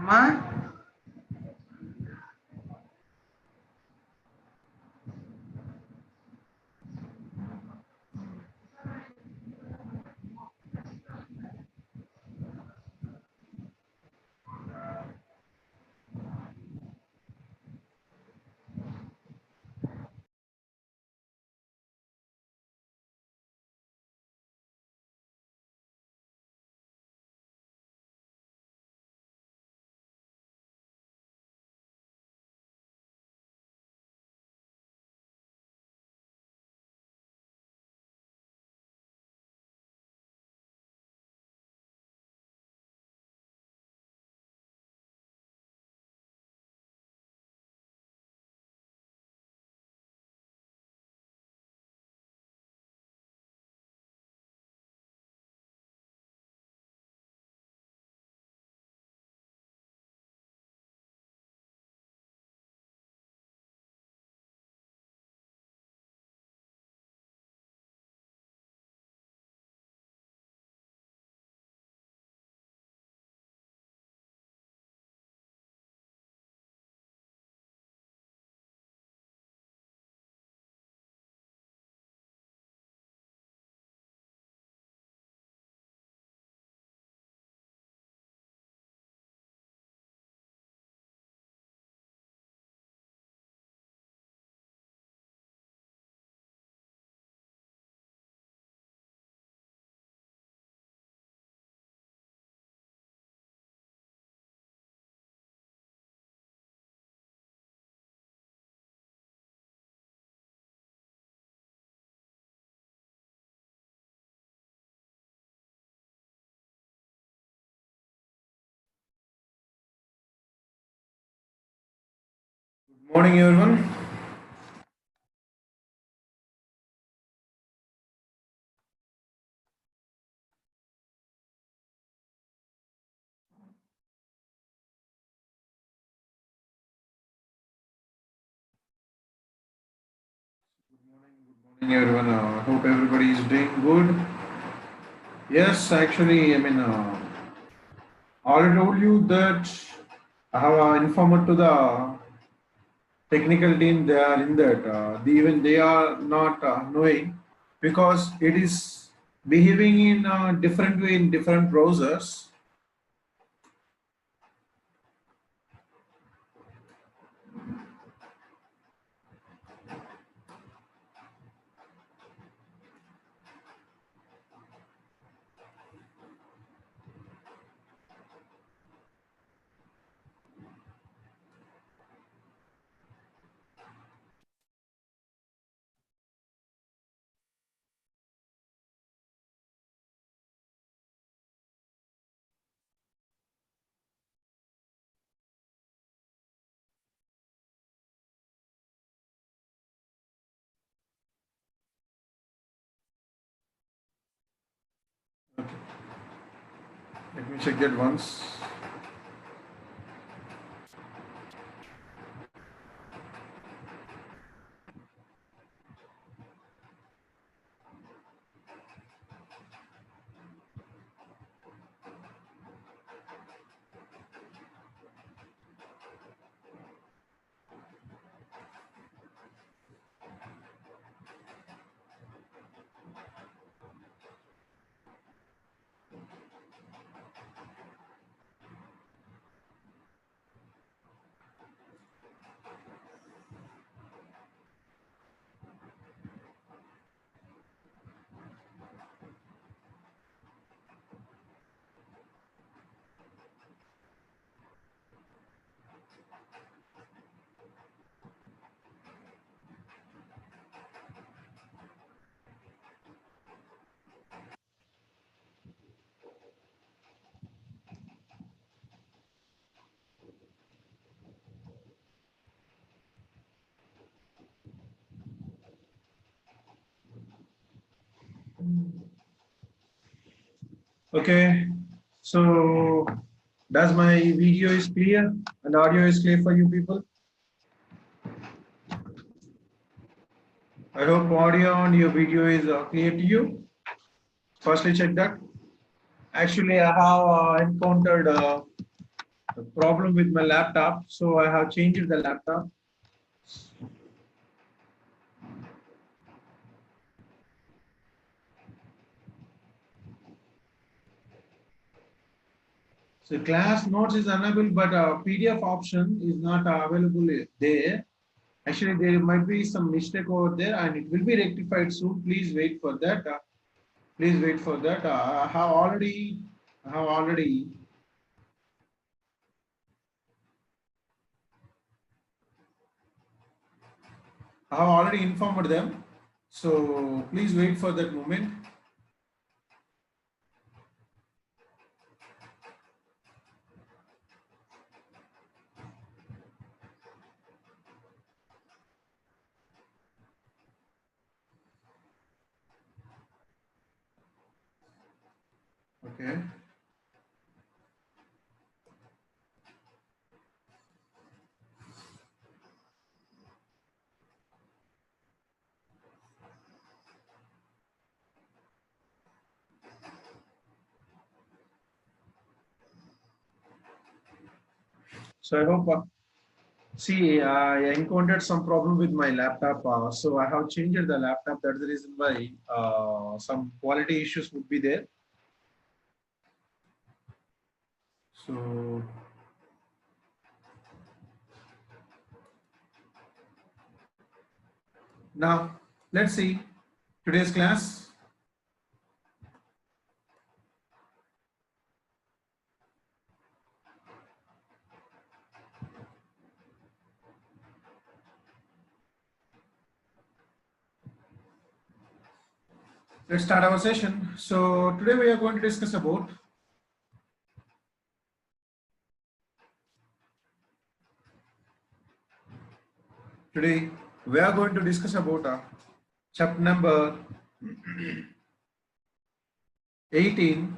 అమ్మా Good morning, everyone. Good morning, everyone. Hope everybody is doing good. Yes, actually, I already told you that I have informed to the technical team. They are in that. Even they are not knowing because it is behaving in a different way in different browsers. Let me check that once. Okay, so does my video is clear and audio is clear for you people? I hope audio and your video is clear to you. Firstly, check that. Actually, I have encountered a problem with my laptop, so I have changed the laptop. So class notes is enabled, but PDF option is not available there. Actually, there might be some mistake over there, and it will be rectified soon. Please wait for that. Please wait for that. I have already, I have already informed them. So please wait for that moment. Okay. So I hope. See, I encountered some problem with my laptop, so I have changed the laptop. That's the reason why some quality issues would be there. So now let's see today's class. Let's start our session. So today we are going to discuss about chapter number 18.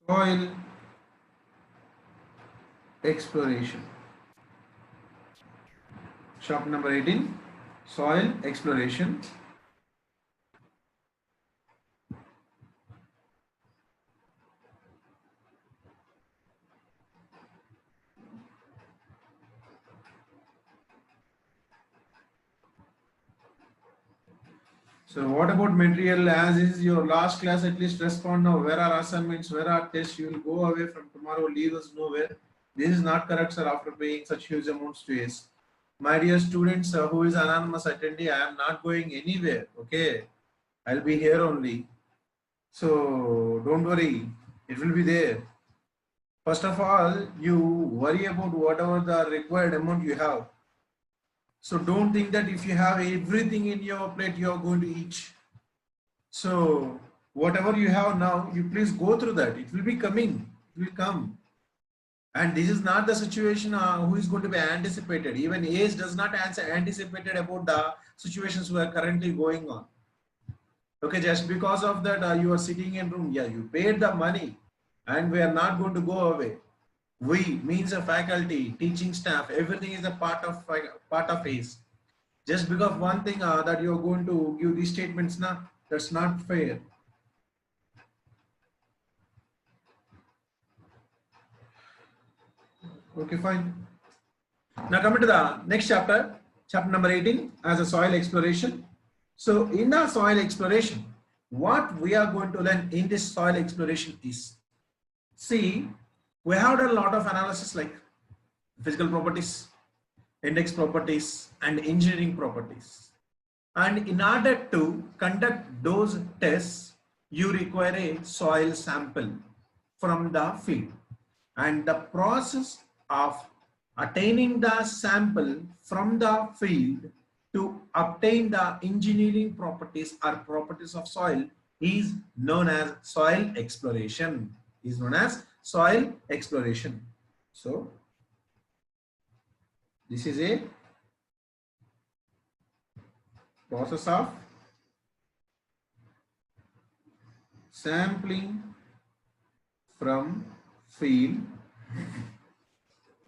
Soil exploration. Chapter number 18, soil exploration. So what about material? As is your last class, at least respond now. Where are assignments? Where are tests? You will go away from tomorrow, leave us nowhere. This is not correct, sir, after paying such huge amounts to us. My dear students, who is anonymous attendee, I am not going anywhere. Okay, I'll be here only. So don't worry, it will be there. First of all, you worry about whatever the required amount you have. So don't think that if you have everything in your plate, you are going to eat. So whatever you have now, you please go through that. It will be coming. It will come. And this is not the situation who is going to be anticipated. Even age does not anticipated about the situations who are currently going on. Okay, just because of that, you are sitting in room. Yeah, you paid the money, and we are not going to go away. We means a faculty, teaching staff, everything is a part of ACE. Just because one thing that you are going to give these statements, that's not fair. Okay, fine. Now coming to the next chapter, chapter number 18, as a soil exploration. So in the soil exploration, what we are going to learn in this soil exploration is, see, we have done a lot of analysis like physical properties, index properties, and engineering properties. And in order to conduct those tests, you require a soil sample from the field. And the process of attaining the sample from the field to obtain the engineering properties or properties of soil is known as soil exploration. Is known as soil exploration. So this is a process of sampling from field,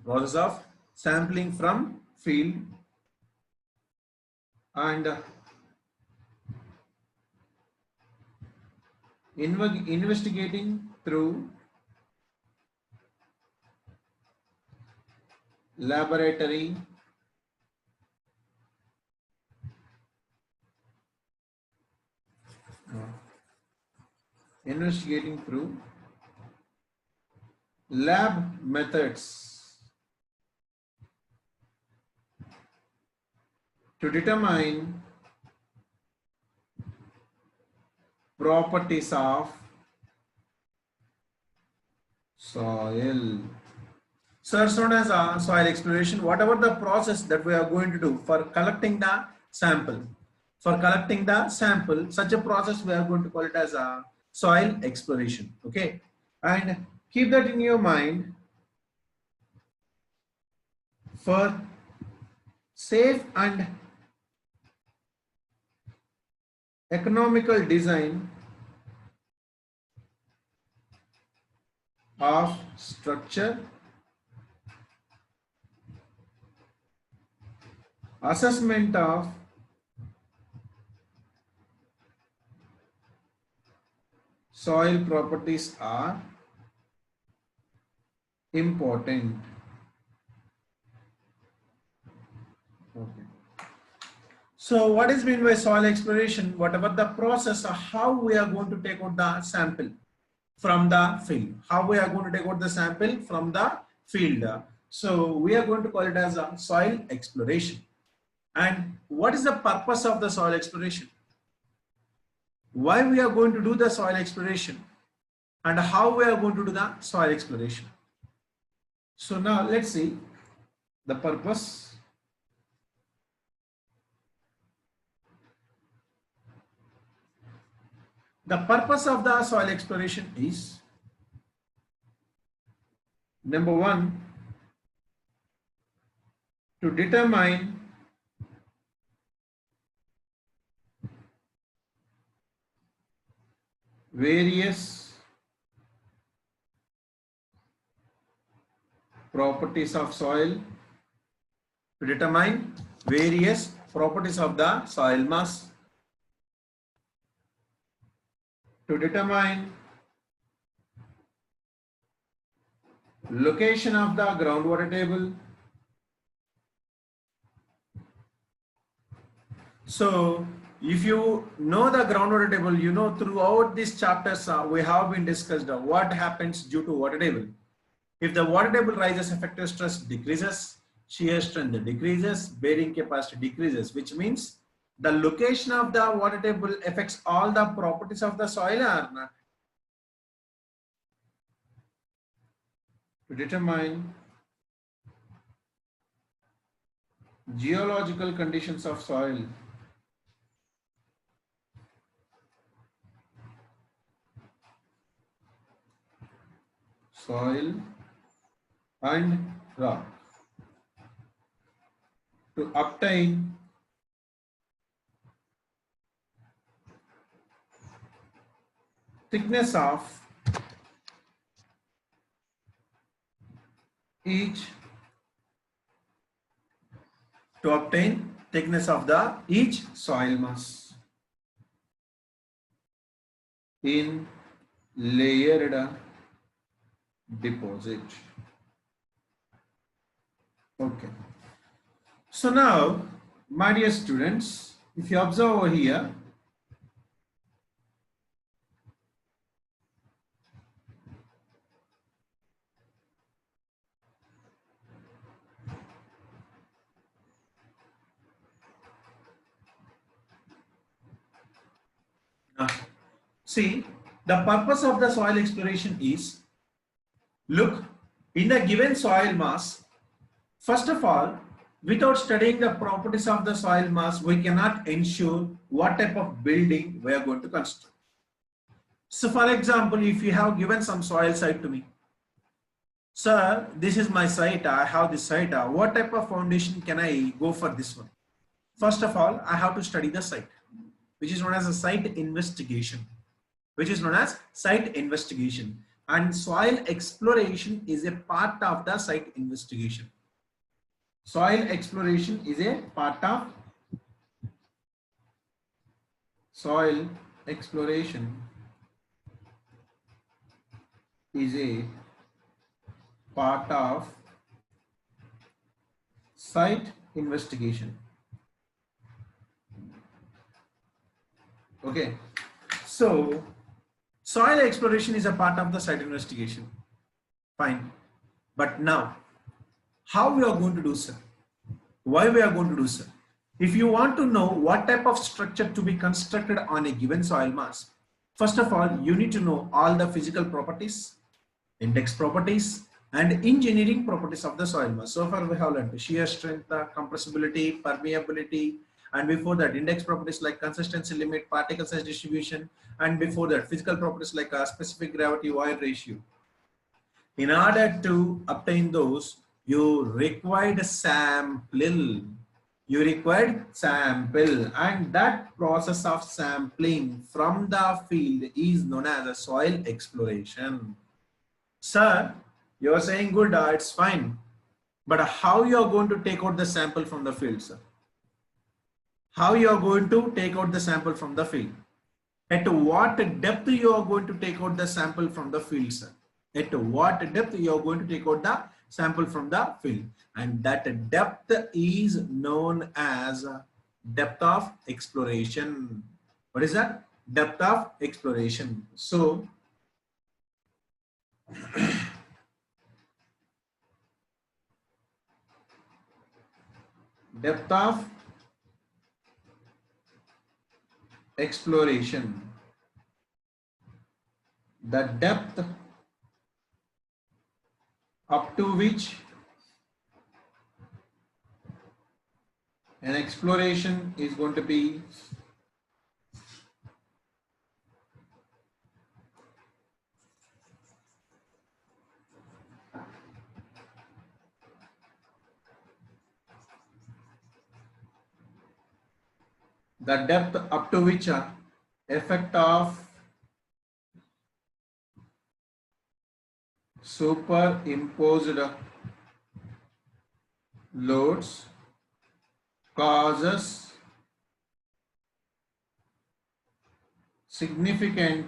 process of sampling from field and investigating through laboratory investigating through lab methods to determine properties of soil. So it's known as soil exploration. Whatever the process that we are going to do for collecting the sample, such a process we are going to call it as a soil exploration. Okay, and keep that in your mind. For safe and economical design of structure, assessment of soil properties are important. Okay. So what is meant by soil exploration? Whatever the process of how we are going to take out the sample from the field. How we are going to take out the sample from the field. So we are going to call it as a soil exploration. And what is the purpose of the soil exploration? Why we are going to do the soil exploration? And how we are going to do the soil exploration? So now let's see the purpose. The purpose of the soil exploration is, number one, to determine various properties of soil, to determine various properties of the soil mass, to determine location of the groundwater table. So if you know the groundwater table, you know throughout these chapters we have been discussed what happens due to water table. If the water table rises, effective stress decreases, shear strength decreases, bearing capacity decreases, which means the location of the water table affects all the properties of the soil or not. To determine geological conditions of soil, and rock, to obtain thickness of each, each soil mass in layered deposit. Okay. So now, my dear students, if you observe over here, see, the purpose of the soil exploration is, look, in a given soil mass, first of all, Without studying the properties of the soil mass, we cannot ensure what type of building we are going to construct. So for example, if you have given some soil site to me, sir, this is my site, I have this site, what type of foundation can I go for this one? First of all, I have to study the site, which is known as a site investigation, and soil exploration is a part of the site investigation. Soil exploration is a part of soil exploration is a part of site investigation. Okay, so soil exploration is a part of the site investigation. Fine, but now how we are going to do, sir? Why we are going to do, sir? If you want to know what type of structure to be constructed on a given soil mass, first of all, you need to know all the physical properties, index properties, and engineering properties of the soil mass. So far we have learned shear strength, compressibility, permeability, and before that index properties like consistency limit, particle size distribution, and before that physical properties like specific gravity void ratio. In order to obtain those, you required sample. And that process of sampling from the field is known as a soil exploration. Sir, you are saying good, it's fine. But how you are going to take out the sample from the field, sir? How you are going to take out the sample from the field? At what depth you are going to take out the sample from the field, sir? At what depth you are going to take out the sample from the field? And that depth is known as depth of exploration. What is that? Depth of exploration. So, depth of exploration, the depth up to which an exploration is going to be the depth up to which effect of superimposed loads causes significant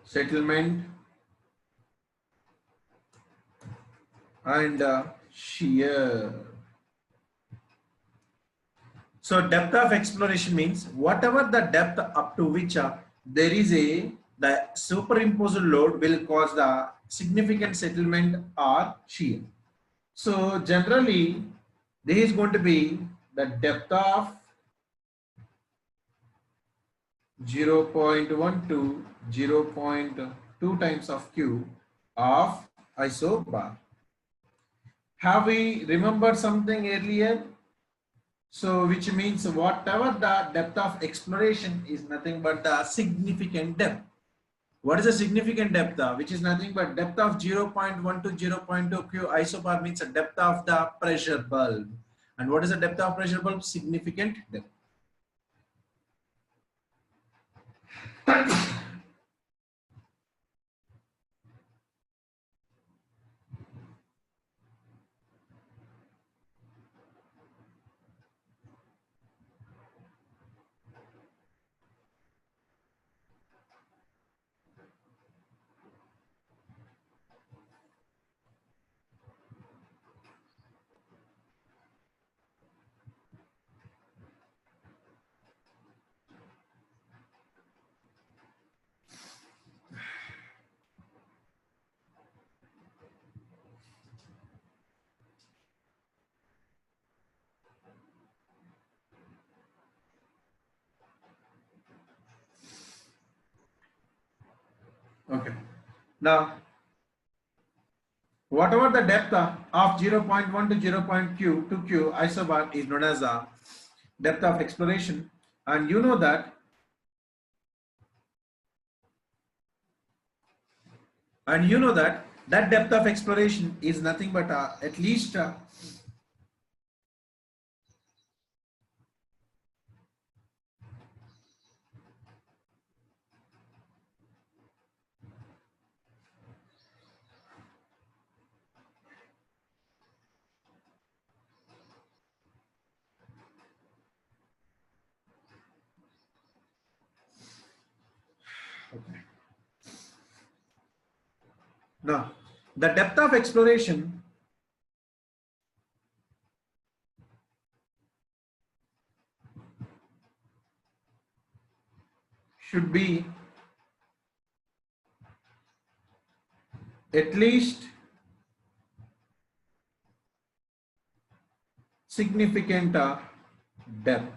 settlement and shear. So depth of exploration means whatever the depth up to which there is the superimposed load will cause the significant settlement or shear. So generally this is going to be the depth of 0.1 to 0.2 times of Q of isobar. Have we remembered something earlier? So which means whatever the depth of exploration is nothing but the significant depth. What is a significant depth? Which is nothing but depth of 0.1 to 0.2 Q isobar means a depth of the pressure bulb. And what is the depth of pressure bulb? Significant depth. Okay. Now, whatever the depth of 0.1 to 0.2 isobar is known as the depth of exploration, and you know that that depth of exploration is nothing but at least okay. Now, the depth of exploration should be at least significant depth,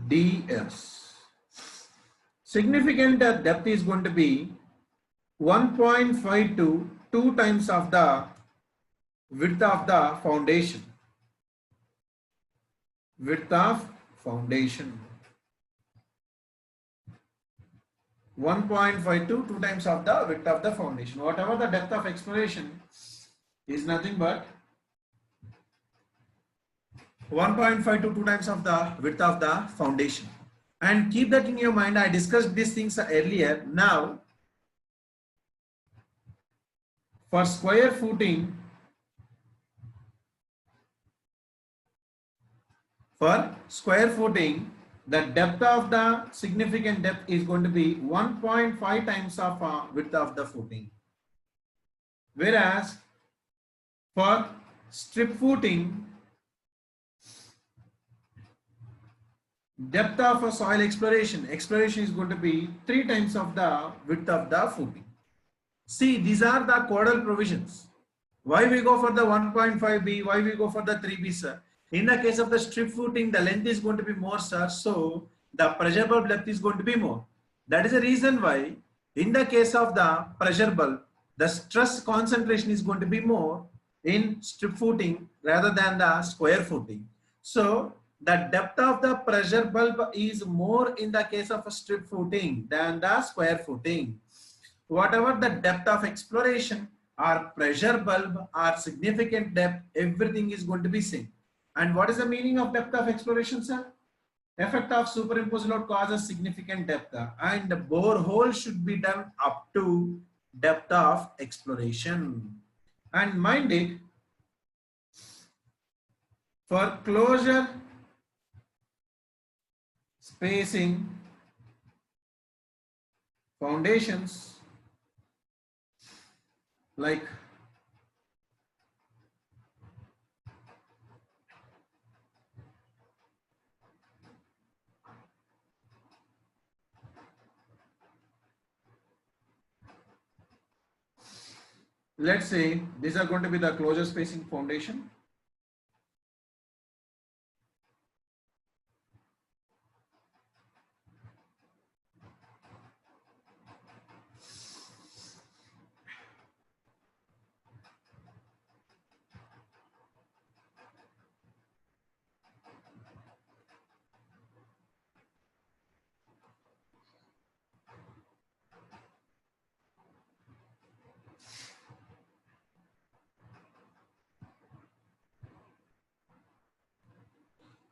DS. Significant depth is going to be 1.5 to 2 times of the width of the foundation. Width of foundation. 1.5 to 2 times of the width of the foundation. Whatever the depth of exploration is nothing but 1.5 to 2 times of the width of the foundation. And keep that in your mind. I discussed these things earlier. Now, for square footing, the depth of the significant depth is going to be 1.5 times of width of the footing. Whereas for strip footing, depth of a soil exploration is going to be 3 times of the width of the footing. See, these are the codal provisions. Why we go for the 1.5B, why we go for the 3B, sir? In the case of the strip footing, the length is going to be more, sir. So the pressure bulb depth is going to be more. That is the reason why in the case of the pressure bulb, the stress concentration is going to be more in strip footing rather than the square footing. So the depth of the pressure bulb is more in the case of a strip footing than the square footing. Whatever the depth of exploration or pressure bulb or significant depth, everything is going to be same. And what is the meaning of depth of exploration, sir? Effect of superimposed load causes significant depth, and the borehole should be done up to depth of exploration. And mind it, for closure spacing foundations, like let's say these are going to be the closure spacing foundation.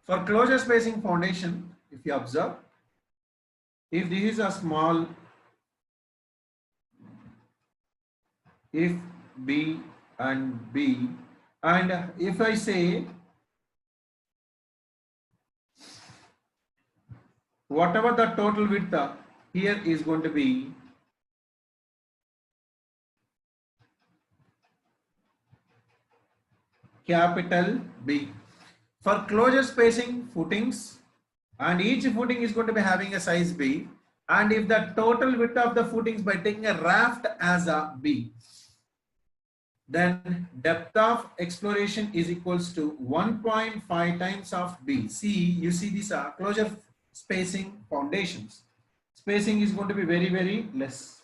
For closure spacing foundation, if you observe, if this is a small, if B and B, and if I say whatever the total width here is going to be capital B. For closure spacing footings, and each footing is going to be having a size B, and if the total width of the footings by taking a raft as a B, then depth of exploration is equals to 1.5 times of B. See, you see these are closure spacing foundations. Spacing is going to be very, very less.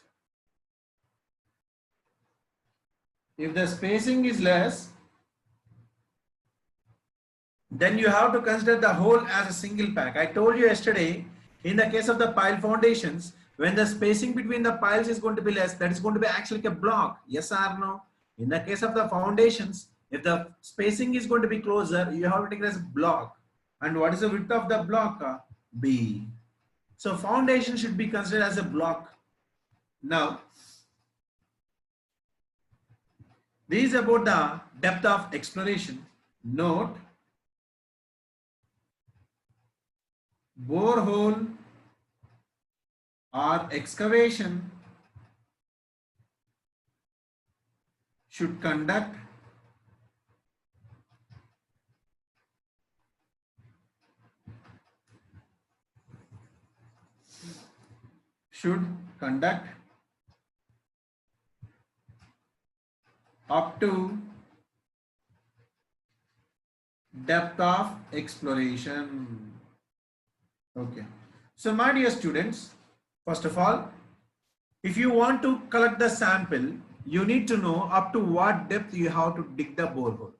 If the spacing is less, then you have to consider the whole as a single pack. I told you yesterday, in the case of the pile foundations, when the spacing between the piles is going to be less, that is going to be actually a block. Yes or no? In the case of the foundations, if the spacing is going to be closer, you have to take it as a block. And what is the width of the block? B. So foundation should be considered as a block. Now, this is about the depth of exploration. Note, borehole or excavation should conduct up to depth of exploration. Okay. So my dear students, first of all, if you want to collect the sample, you need to know up to what depth you have to dig the borehole.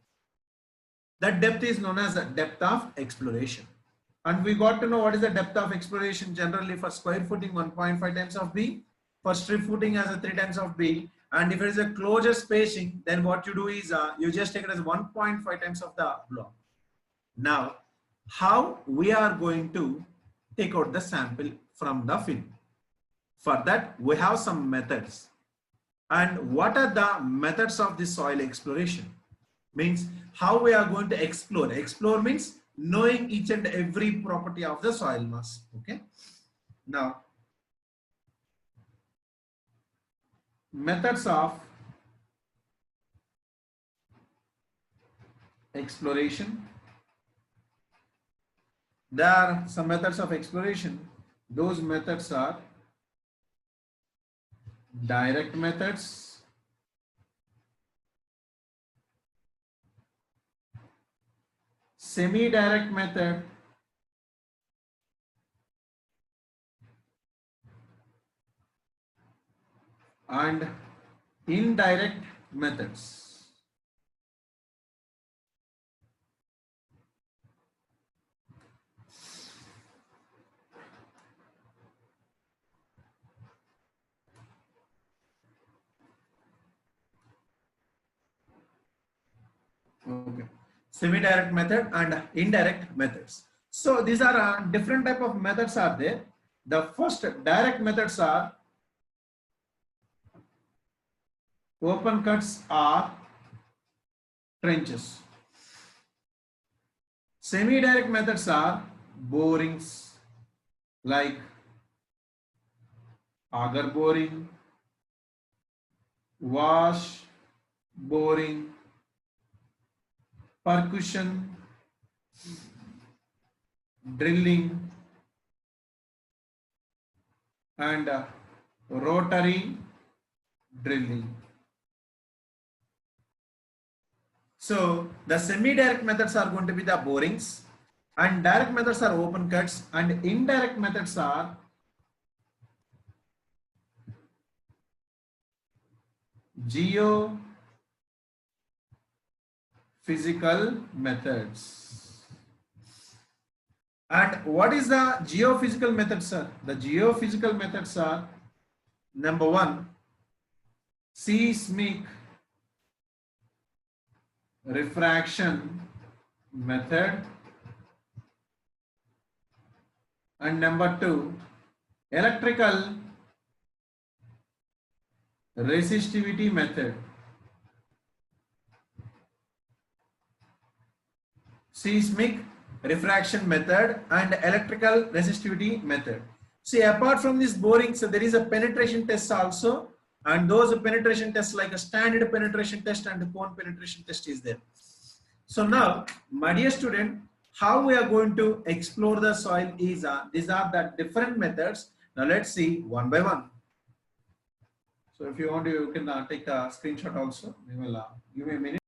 That depth is known as the depth of exploration. And we got to know what is the depth of exploration generally for square footing 1.5 times of B, for strip footing as a 3 times of B. And if it is a closure spacing, then what you do is you just take it as 1.5 times of the block. Now, how we are going to take out the sample from the film? For that, we have some methods. And what are the methods of the soil exploration? Means how we are going to explore. Explore means knowing each and every property of the soil mass. Okay. Now, methods of exploration. There are some methods of exploration. Those methods are direct methods, semi-direct method, and indirect methods. Okay. Semi-direct method and indirect methods. So these are different type of methods are there. The first direct methods are open cuts or trenches. Semi-direct methods are borings like auger boring, wash boring, percussion, drilling, and rotary drilling. So the semi-direct methods are going to be the borings, and direct methods are open cuts, and indirect methods are geophysical methods. And what is the geophysical methods, sir? The geophysical methods are number one, seismic refraction method, and number two, electrical resistivity method. Seismic refraction method and electrical resistivity method. See, apart from this boring, so there is a penetration test also, and those penetration tests like a standard penetration test and the cone penetration test is there. So now, my dear student, how we are going to explore the soil is these are the different methods. Now let's see one by one. So if you want to, you can take a screenshot also. We will give me a minute.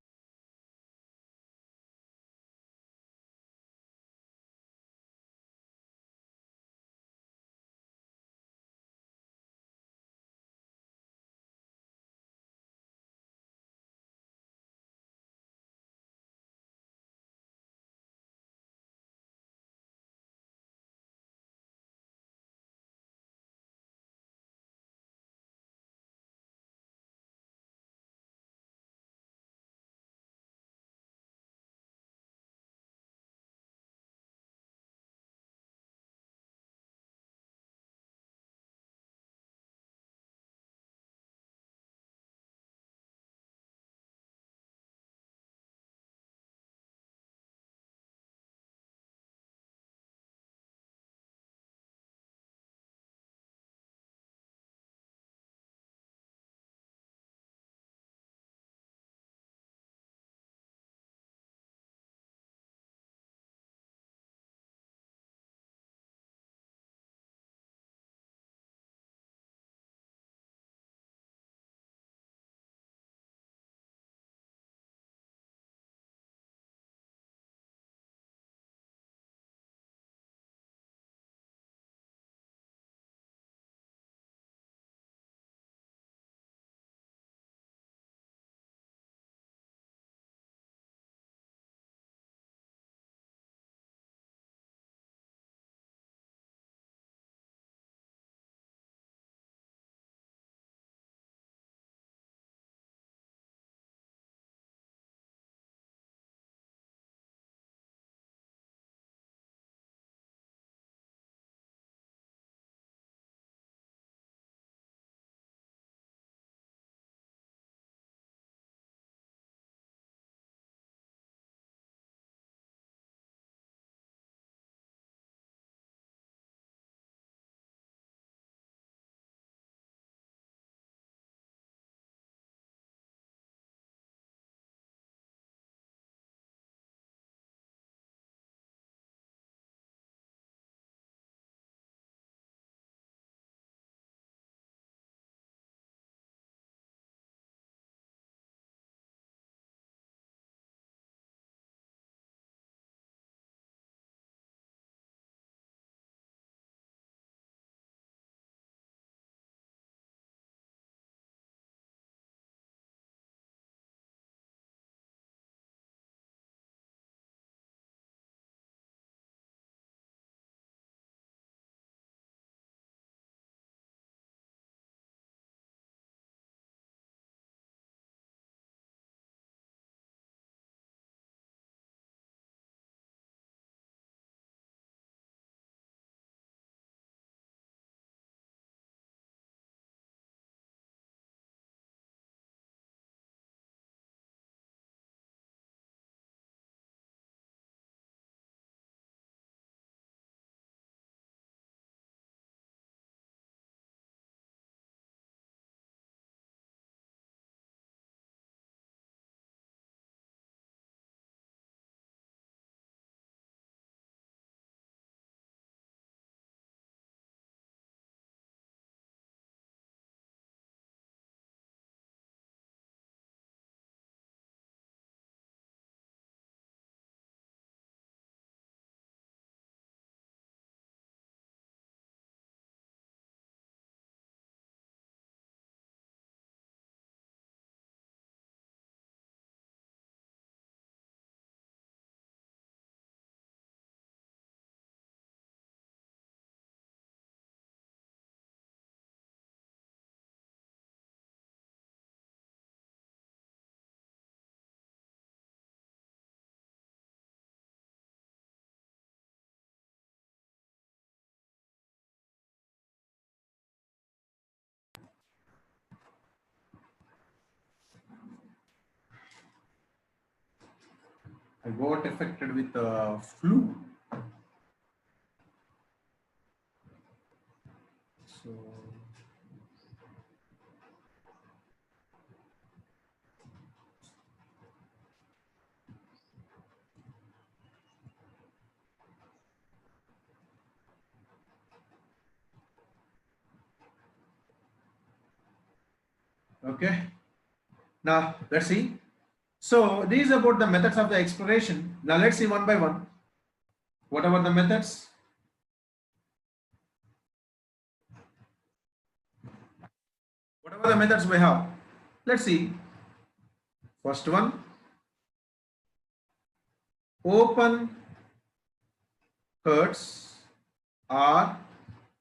I got affected with flu. So okay. Now let's see. So these are about the methods of the exploration. Now let's see one by one. What are the methods? What are the methods we have? Let's see. First one, open cuts or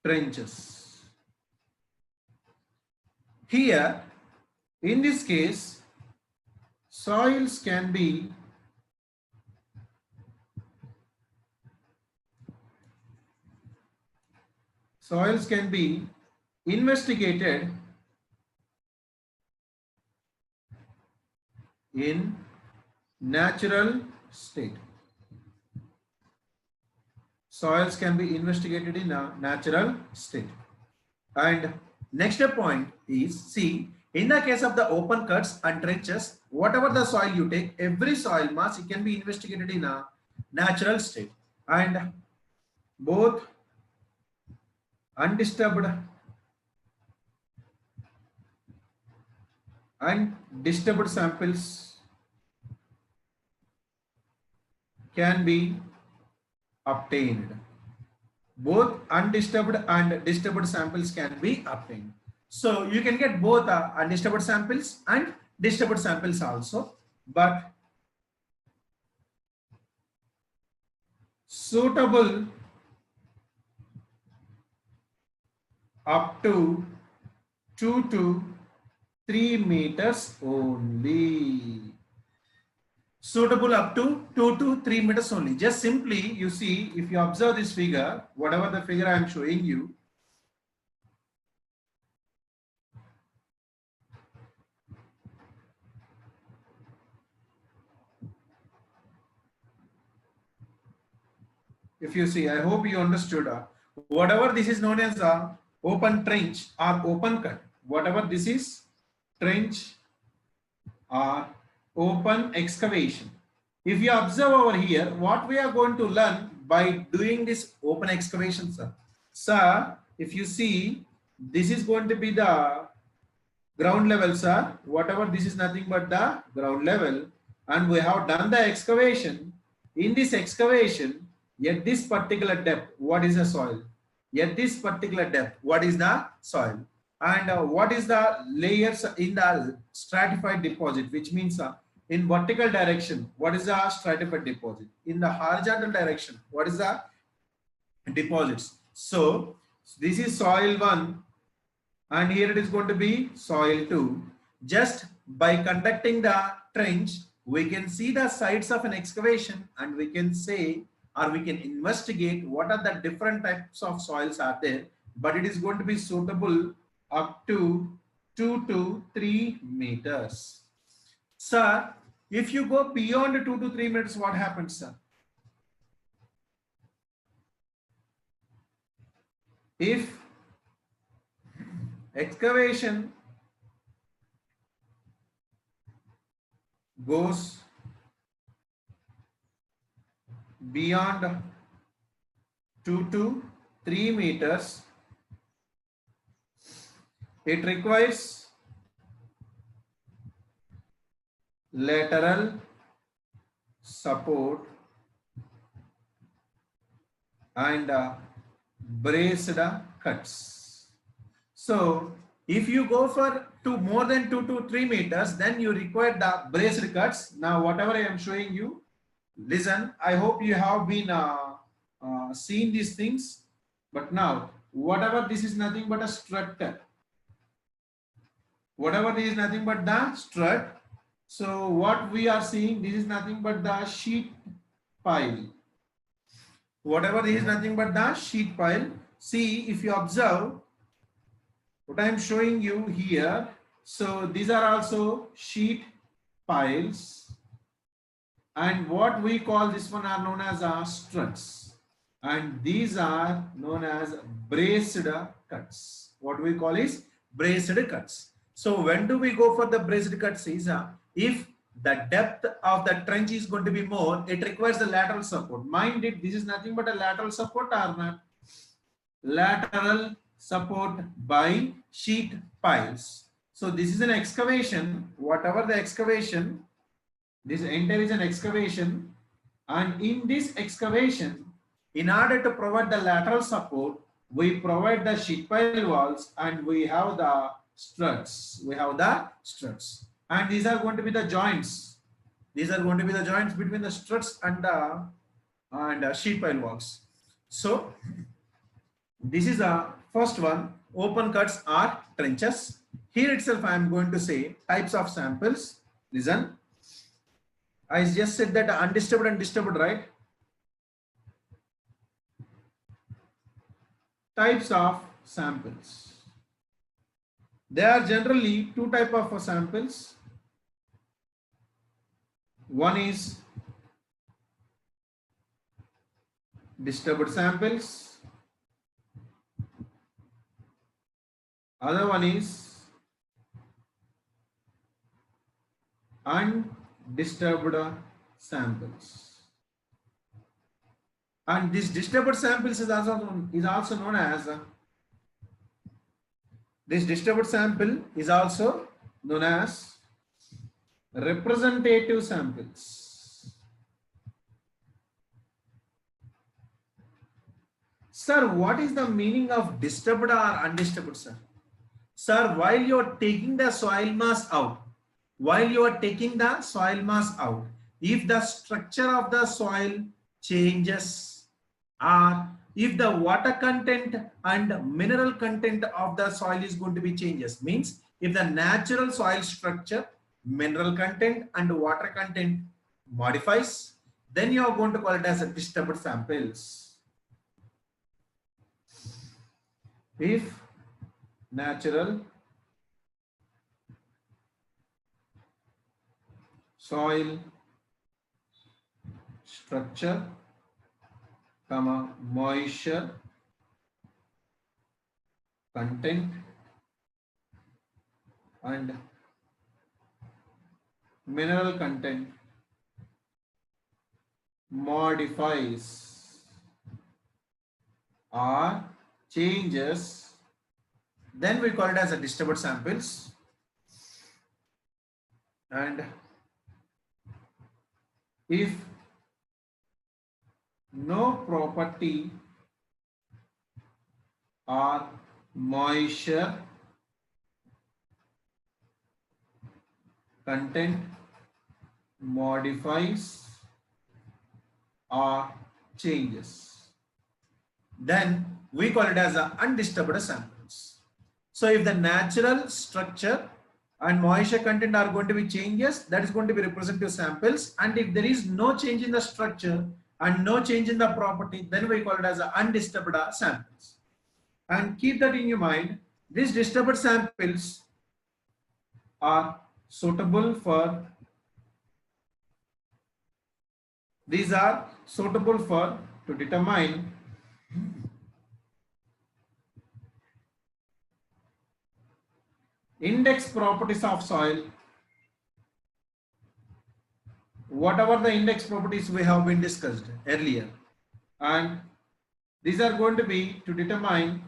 trenches. Here, in this case, soils can be investigated in natural state. Soils can be investigated in a natural state. And next point is, see, in the case of the open cuts and trenches, whatever the soil you take, every soil mass, it can be investigated in a natural state. And both undisturbed and disturbed samples can be obtained. Both undisturbed and disturbed samples can be obtained. So you can get both undisturbed samples and disturbed samples also, but suitable up to 2 to 3 meters only. Suitable up to 2 to 3 meters only. Just simply, you see, if you observe this figure, whatever the figure I am showing you, if you see, I hope you understood. Whatever this is known as a open trench or open cut, whatever this is, trench or open excavation. If you observe over here, what we are going to learn by doing this open excavation, sir. Sir, if you see, this is going to be the ground level, sir. Whatever, this is nothing but the ground level. And we have done the excavation. In this excavation, at this particular depth, what is the soil? At this particular depth, what is the soil? And what is the layers in the stratified deposit, which means in vertical direction, what is the stratified deposit? In the horizontal direction, what is the deposits? So this is soil 1 and here it is going to be soil 2. Just by conducting the trench, we can see the sites of an excavation and we can say, or we can investigate what are the different types of soils are there, but it is going to be suitable up to 2 to 3 meters. Sir, if you go beyond 2 to 3 meters, what happens, sir? If excavation goes beyond 2 to 3 meters, it requires lateral support and braced cuts. So if you go for more than 2 to 3 meters, then you require the braced cuts. Now whatever I am showing you, listen, I hope you have been seen these things, but now whatever, this is nothing but a strut. Whatever this is nothing but the strut. So what we are seeing, this is nothing but the sheet pile. Whatever this is nothing but the sheet pile. See, if you observe what I am showing you here, so these are also sheet piles. and what we call this one are known as struts, and these are known as braced cuts. What we call is braced cuts. So when do we go for the braced cuts is if the depth of the trench is going to be more, it requires the lateral support. Mind it, this is nothing but a lateral support or not? Lateral support by sheet piles. So this is an excavation, whatever the excavation, this entire is an excavation, and in this excavation, in order to provide the lateral support, we provide the sheet pile walls and we have the struts. We have the struts, and these are going to be the joints. These are going to be the joints between the struts and the sheet pile walls. So this is the first one. Open cuts are trenches. Here itself, I am going to say types of samples. Listen. I just said that undisturbed and disturbed, right? Types of samples. There are generally two types of samples. One is disturbed samples. Other one is undisturbed samples. And this disturbed samples is also known as this disturbed sample is also known as representative samples. Sir, what is the meaning of disturbed or undisturbed, sir? Sir, while you are taking the soil mass out, if the structure of the soil changes, or if the water content and mineral content of the soil is going to be changes, means if the natural soil structure, mineral content and water content modifies, then you are going to call it as a disturbed samples. If natural soil structure, moisture content and mineral content modifies or changes, then we call it as a disturbed samples. And if no property or moisture content modifies or changes, then we call it as undisturbed samples. So if the natural structure and moisture content are going to be changes, that is going to be representative samples. And if there is no change in the structure and no change in the property, then we call it as undisturbed samples. And keep that in your mind. These disturbed samples are suitable for to determine index properties of soil, whatever the index properties we have been discussed earlier, and these are going to be to determine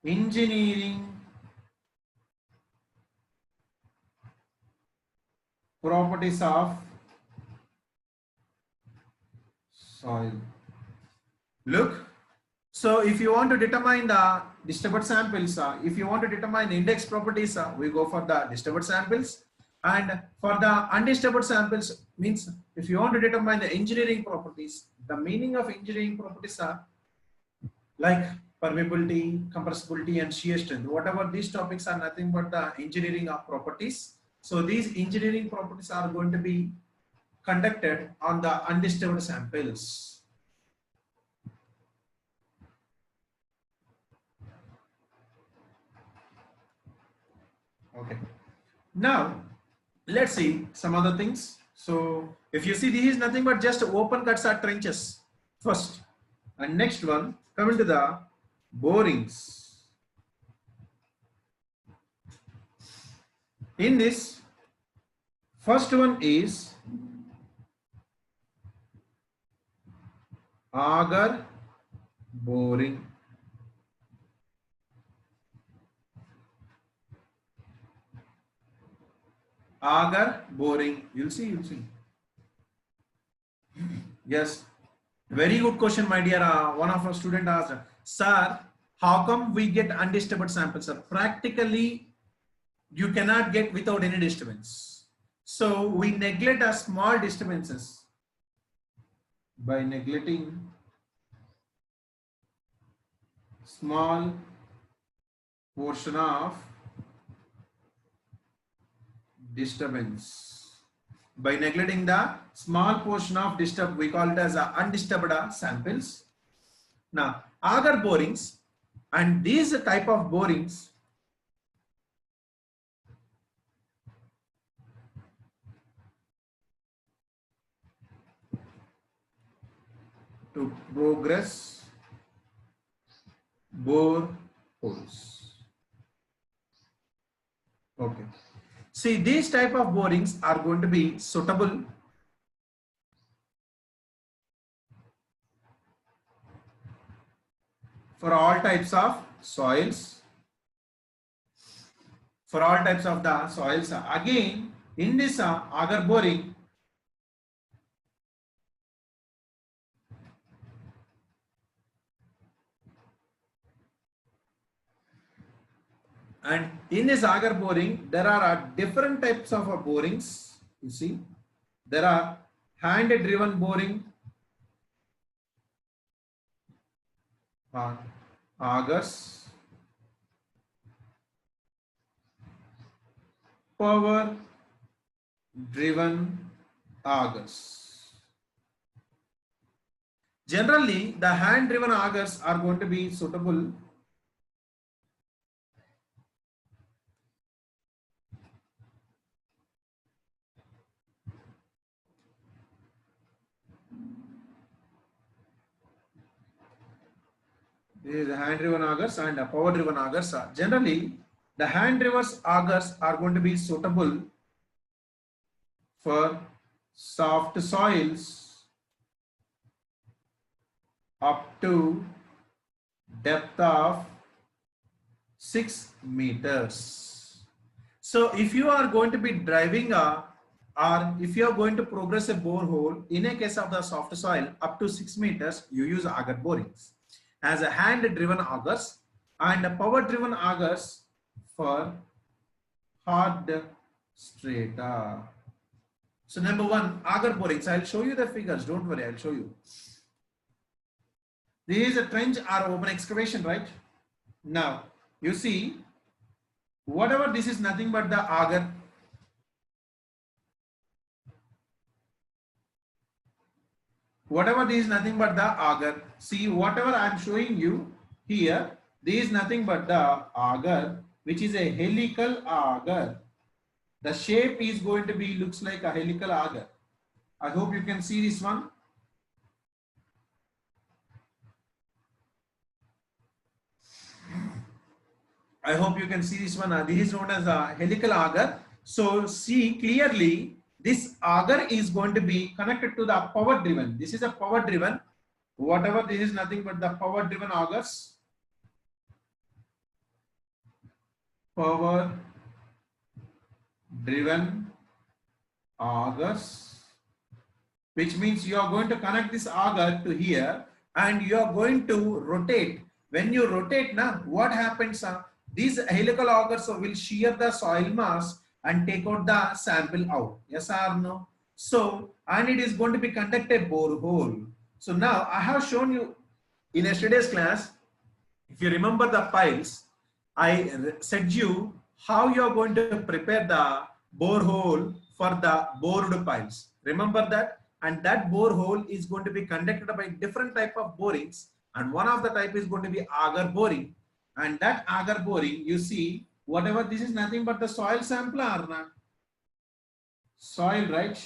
engineering properties of soil. Look, so if you want to determine the disturbed samples, if you want to determine index properties, we go for the disturbed samples. And for the undisturbed samples, means if you want to determine the engineering properties, the meaning of engineering properties are like permeability, compressibility and shear strength. Whatever these topics are nothing but the engineering of properties. So these engineering properties are going to be conducted on the undisturbed samples. Okay. Now, Let's see some other things. So if you see, this is nothing but just open cuts or trenches first. And next one, coming to the borings. In this, first one is auger boring. Auger boring. You'll see, you'll see. Yes. Very good question, my dear. One of our student asked, sir, how come we get undisturbed samples? Sir, practically, you cannot get without any disturbance. So we neglect a small disturbances. By neglecting small portion of disturbance. By neglecting the small portion of disturb, we call it as a undisturbed samples. Now, auger borings and these type of borings to progress bore holes. Okay. See, these type of borings are going to be suitable for all types of soils. For all types of the soils. Again, in this auger boring, and in this auger boring, there are different types of borings. You see, there are hand-driven boring, augers, power-driven augers. Generally, the hand-driven augers are going to be suitable This is hand-driven augers and power-driven augers. Generally, the hand-driven augers are going to be suitable for soft soils up to depth of 6 meters. So if you are going to be driving or if you are going to progress a borehole in a case of the soft soil up to 6 meters, you use auger borings as a hand-driven augers and power-driven augers for hard strata. So number one, auger borings. I'll show you the figures. Don't worry, I'll show you. This is a trench or open excavation, right? Now, you see, whatever this is nothing but the auger. Whatever this is nothing but the auger. See, whatever I'm showing you here, this is nothing but the auger, which is a helical auger. The shape is going to be, looks like a helical auger. I hope you can see this one. I hope you can see this one. This is known as a helical auger. So see clearly, this auger is going to be connected to the power driven. This is a power driven. Whatever this is nothing but the power driven augers. Power driven augers, which means you are going to connect this auger to here and you are going to rotate. When you rotate now, what happens? These helical augers will shear the soil mass and take out the sample out. Yes or no? So, and it is going to be conducted borehole. So now I have shown you in yesterday's class, if you remember the piles, I said you how you are going to prepare the borehole for the bored piles. Remember that? And that borehole is going to be conducted by different type of borings, and one of the type is going to be auger boring. And that auger boring, you see, whatever this is nothing but the soil sample or not. soil, right?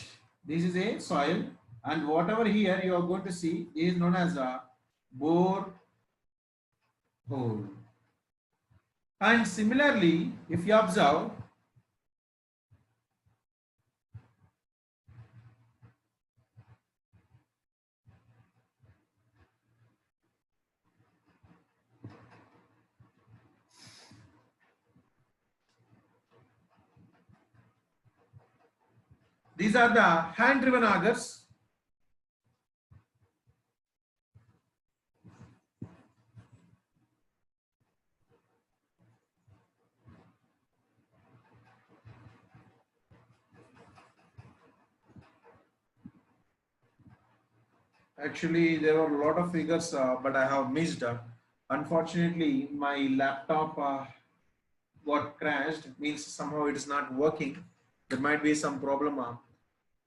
This is a soil, and whatever here you are going to see is known as a bore hole. And similarly, if you observe, these are the hand driven augers. Actually, there were a lot of figures, but I have missed. Unfortunately, my laptop got crashed, means somehow it is not working. There might be some problem.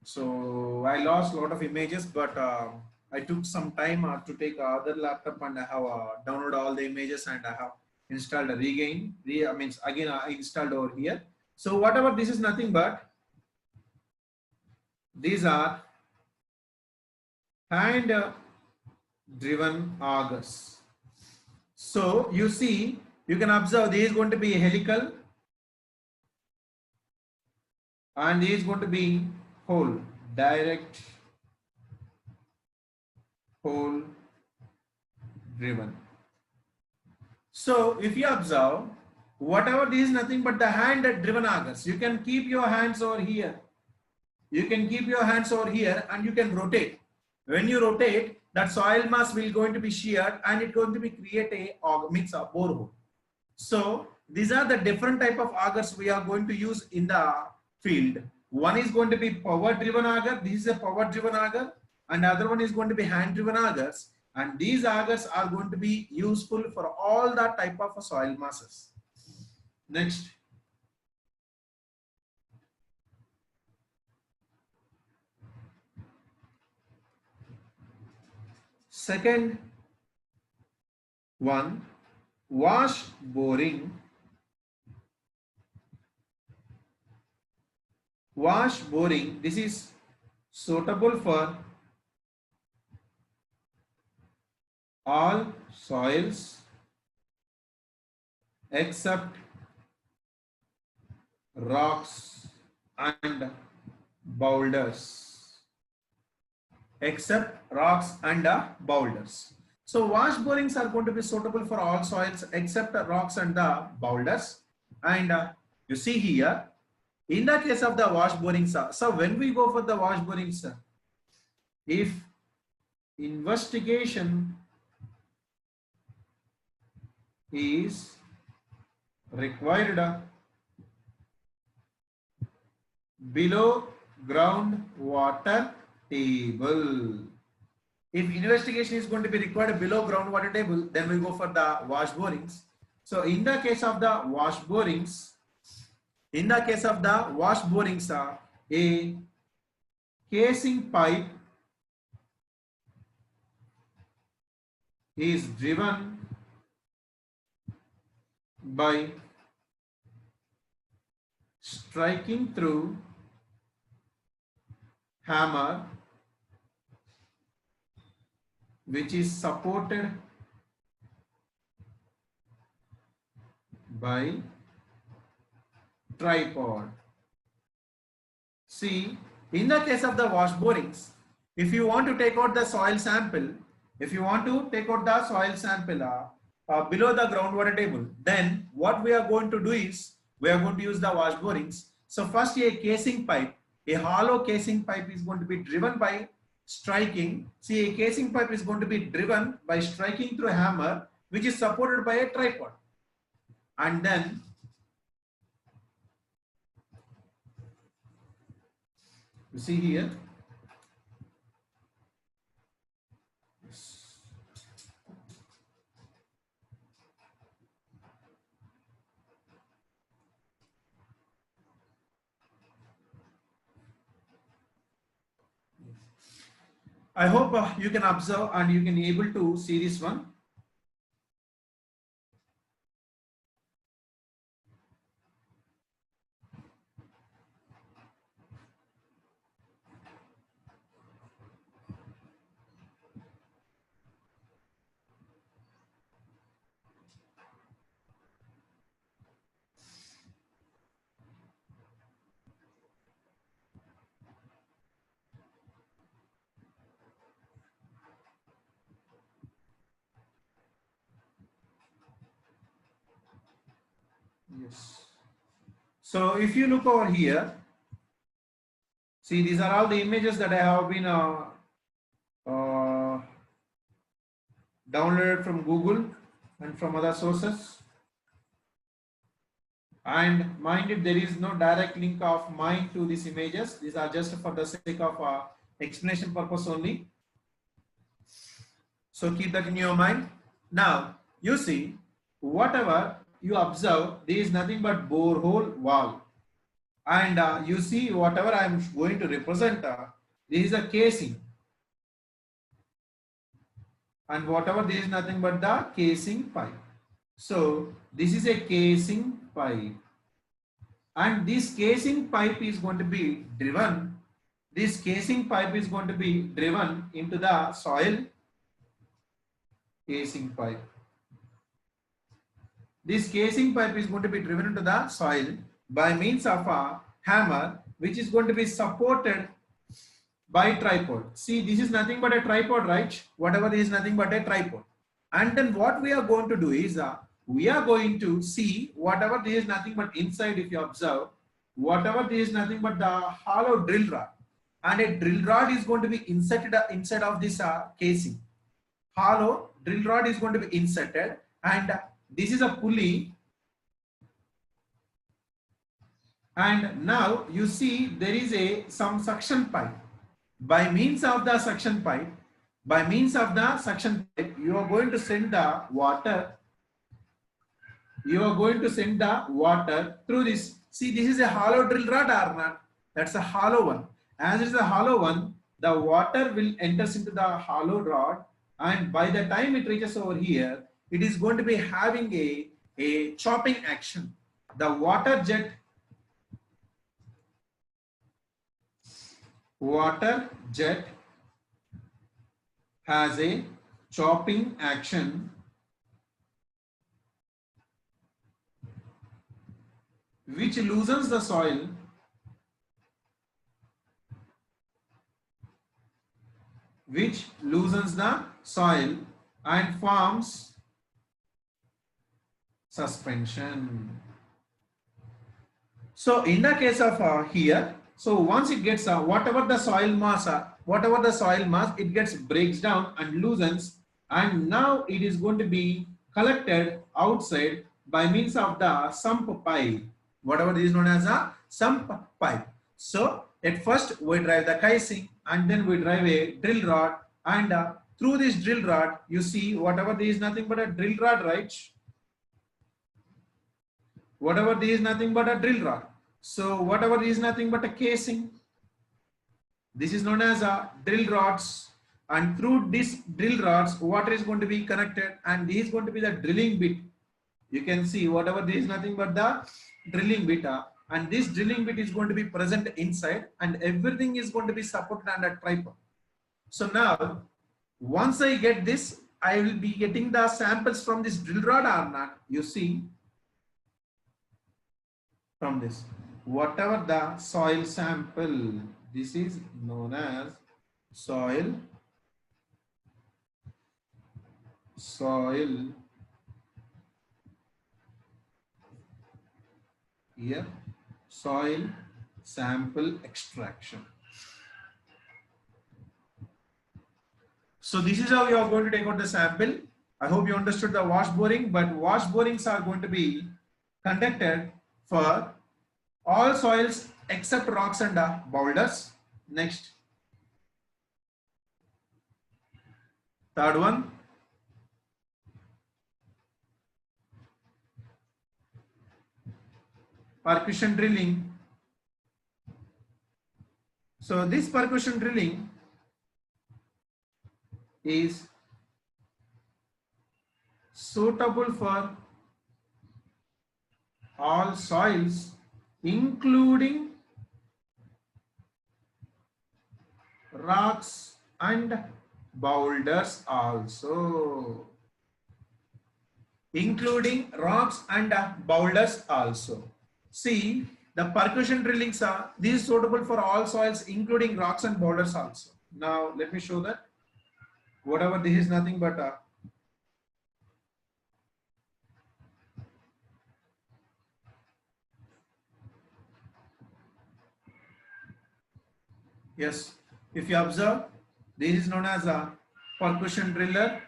So I lost a lot of images, but I took some time to take other laptop and I have downloaded all the images and I have installed a regain. Means again I installed over here. So whatever, this is nothing but these are hand driven augers. So you see, you can observe there is going to be helical and there is going to be hole, direct hole driven. So if you observe, whatever this is nothing but the hand driven augers. You can keep your hands over here. You can keep your hands over here and you can rotate. When you rotate, that soil mass will going to be sheared and it's going to be create a borehole. So these are the different type of augers we are going to use in the field. One is going to be power driven auger. This is a power driven auger, and the other one is going to be hand driven augers. And these augers are going to be useful for all that type of soil masses. Next. Second one, wash boring. Wash boring, this is suitable for all soils except rocks and boulders. Except rocks and boulders. So wash borings are going to be suitable for all soils except rocks and the boulders. And you see here, in the case of the wash borings, so when we go for the wash borings, if investigation is required below ground water table. If investigation is going to be required below groundwater table, then we go for the wash borings. So in the case of the wash borings, a casing pipe is driven by striking through hammer which is supported by tripod. See, in the case of the wash borings, if you want to take out the soil sample, below the groundwater table, then what we are going to do is we are going to use the wash borings. So first, a casing pipe, a hollow casing pipe is going to be driven by striking. See, a casing pipe is going to be driven by striking through a hammer which is supported by a tripod. And then you see here, I hope you can observe and you can able to see this one. Yes. So if you look over here, see, these are all the images that I have been downloaded from Google and from other sources. And mind it, there is no direct link of mine to these images. These are just for the sake of explanation purpose only. So keep that in your mind. Now, you see, whatever you observe, there is nothing but borehole wall. And you see, whatever I am going to represent, there is a casing. And whatever, there is nothing but the casing pipe. So this is a casing pipe. And this casing pipe is going to be driven. This casing pipe is going to be driven into the soil. Casing pipe. This casing pipe is going to be driven into the soil by means of a hammer, which is going to be supported by tripod. See, this is nothing but a tripod, right? Whatever is nothing but a tripod. And then what we are going to do is we are going to see whatever there is nothing but inside. If you observe, whatever there is nothing but the hollow drill rod, and a drill rod is going to be inserted inside of this casing. Hollow drill rod is going to be inserted, and this is a pulley. And now you see there is some suction pipe. By means of the suction pipe, you are going to send the water. You are going to send the water through this. See, this is a hollow drill rod or not? That's a hollow one. As it is a hollow one, the water will enter into the hollow rod, and by the time it reaches over here, it is going to be having a chopping action. The water jet has a chopping action which loosens the soil and forms suspension. So in the case of here, so once it gets whatever the soil mass, it gets breaks down and loosens, and now it is going to be collected outside by means of the sump pipe. Whatever is known as a sump pipe. So at first we drive the casing, and then we drive a drill rod, and through this drill rod, you see whatever there is nothing but a drill rod, right? Whatever there is nothing but a drill rod. So whatever is nothing but a casing. This is known as a drill rods, and through this drill rods, water is going to be connected, and this is going to be the drilling bit. You can see whatever there is nothing but the drilling bit, and this drilling bit is going to be present inside, and everything is going to be supported under tripod. So now, once I get this, I will be getting the samples from this drill rod or not. You see, from this, whatever the soil sample, this is known as soil here, soil sample extraction. So this is how you are going to take out the sample. I hope you understood the wash boring, but wash borings are going to be conducted for all soils except rocks and boulders. Next, third one, percussion drilling. So this percussion drilling is suitable for all soils, including rocks and boulders also. Including rocks and boulders also. See, the percussion drillings are these suitable for all soils, including rocks and boulders also. Now let me show that. Whatever this is nothing but Yes, if you observe, this is known as a percussion driller.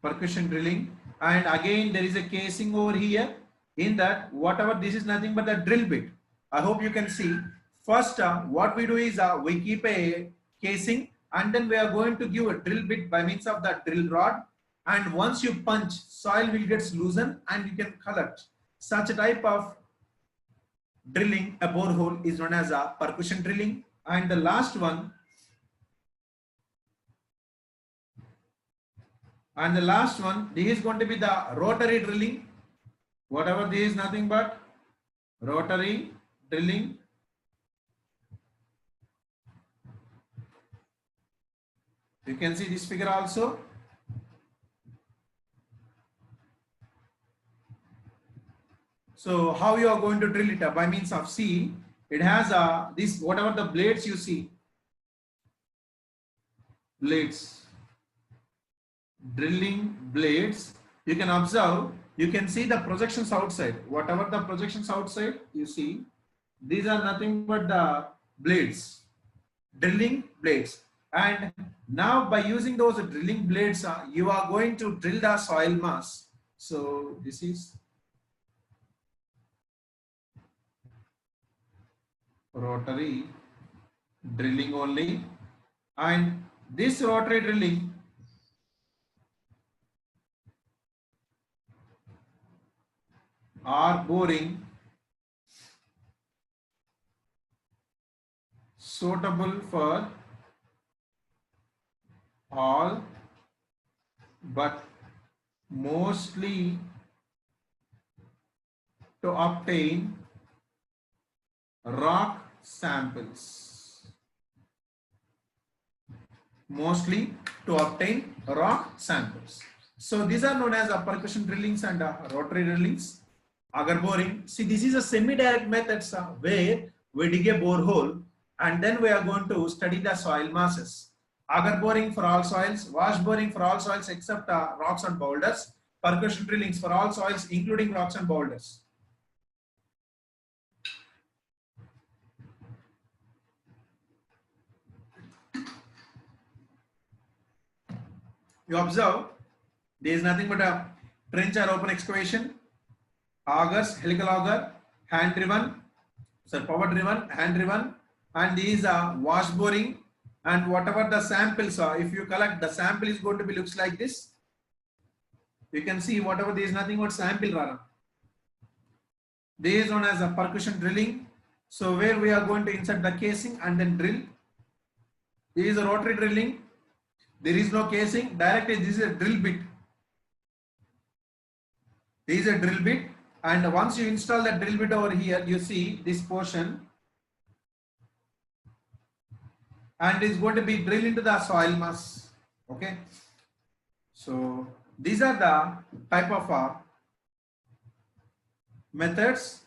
Percussion drilling, and again there is a casing over here. In that, whatever, this is nothing but the drill bit. I hope you can see. First, what we do is we keep a casing, and then we are going to give a drill bit by means of that drill rod. And once you punch, soil will get loosened and you can collect. Such a type of drilling, a borehole, is known as a percussion drilling. And the last one, this is going to be the rotary drilling. Whatever, this is nothing but rotary drilling. You can see this figure also. So how you are going to drill it? By means of, see, it has this, whatever the blades you see, blades, drilling blades, you can observe, you can see the projections outside. Whatever the projections outside you see, these are nothing but the blades, drilling blades. And now by using those drilling blades, you are going to drill the soil mass. So this is rotary drilling only, and this rotary drilling or boring suitable for all but mostly to obtain rock samples. Mostly to obtain rock samples. So these are known as percussion drillings and rotary drillings. Agar boring, see, this is a semi-direct methods where we dig a borehole and then we are going to study the soil masses. Agar boring for all soils, wash boring for all soils except rocks and boulders, percussion drillings for all soils including rocks and boulders. You observe, there is nothing but a trench or open excavation, augers, helical auger, hand driven, power driven, hand driven, and these are wash boring, and whatever the samples are, if you collect, the sample is going to be looks like this. You can see whatever, there is nothing but sample rara. This is known as a percussion drilling. So where we are going to insert the casing and then drill. This is a rotary drilling. There is no casing, directly this is a drill bit. This is a drill bit, and once you install that drill bit over here, you see this portion, and it's going to be drilled into the soil mass. Okay. So these are the type of methods.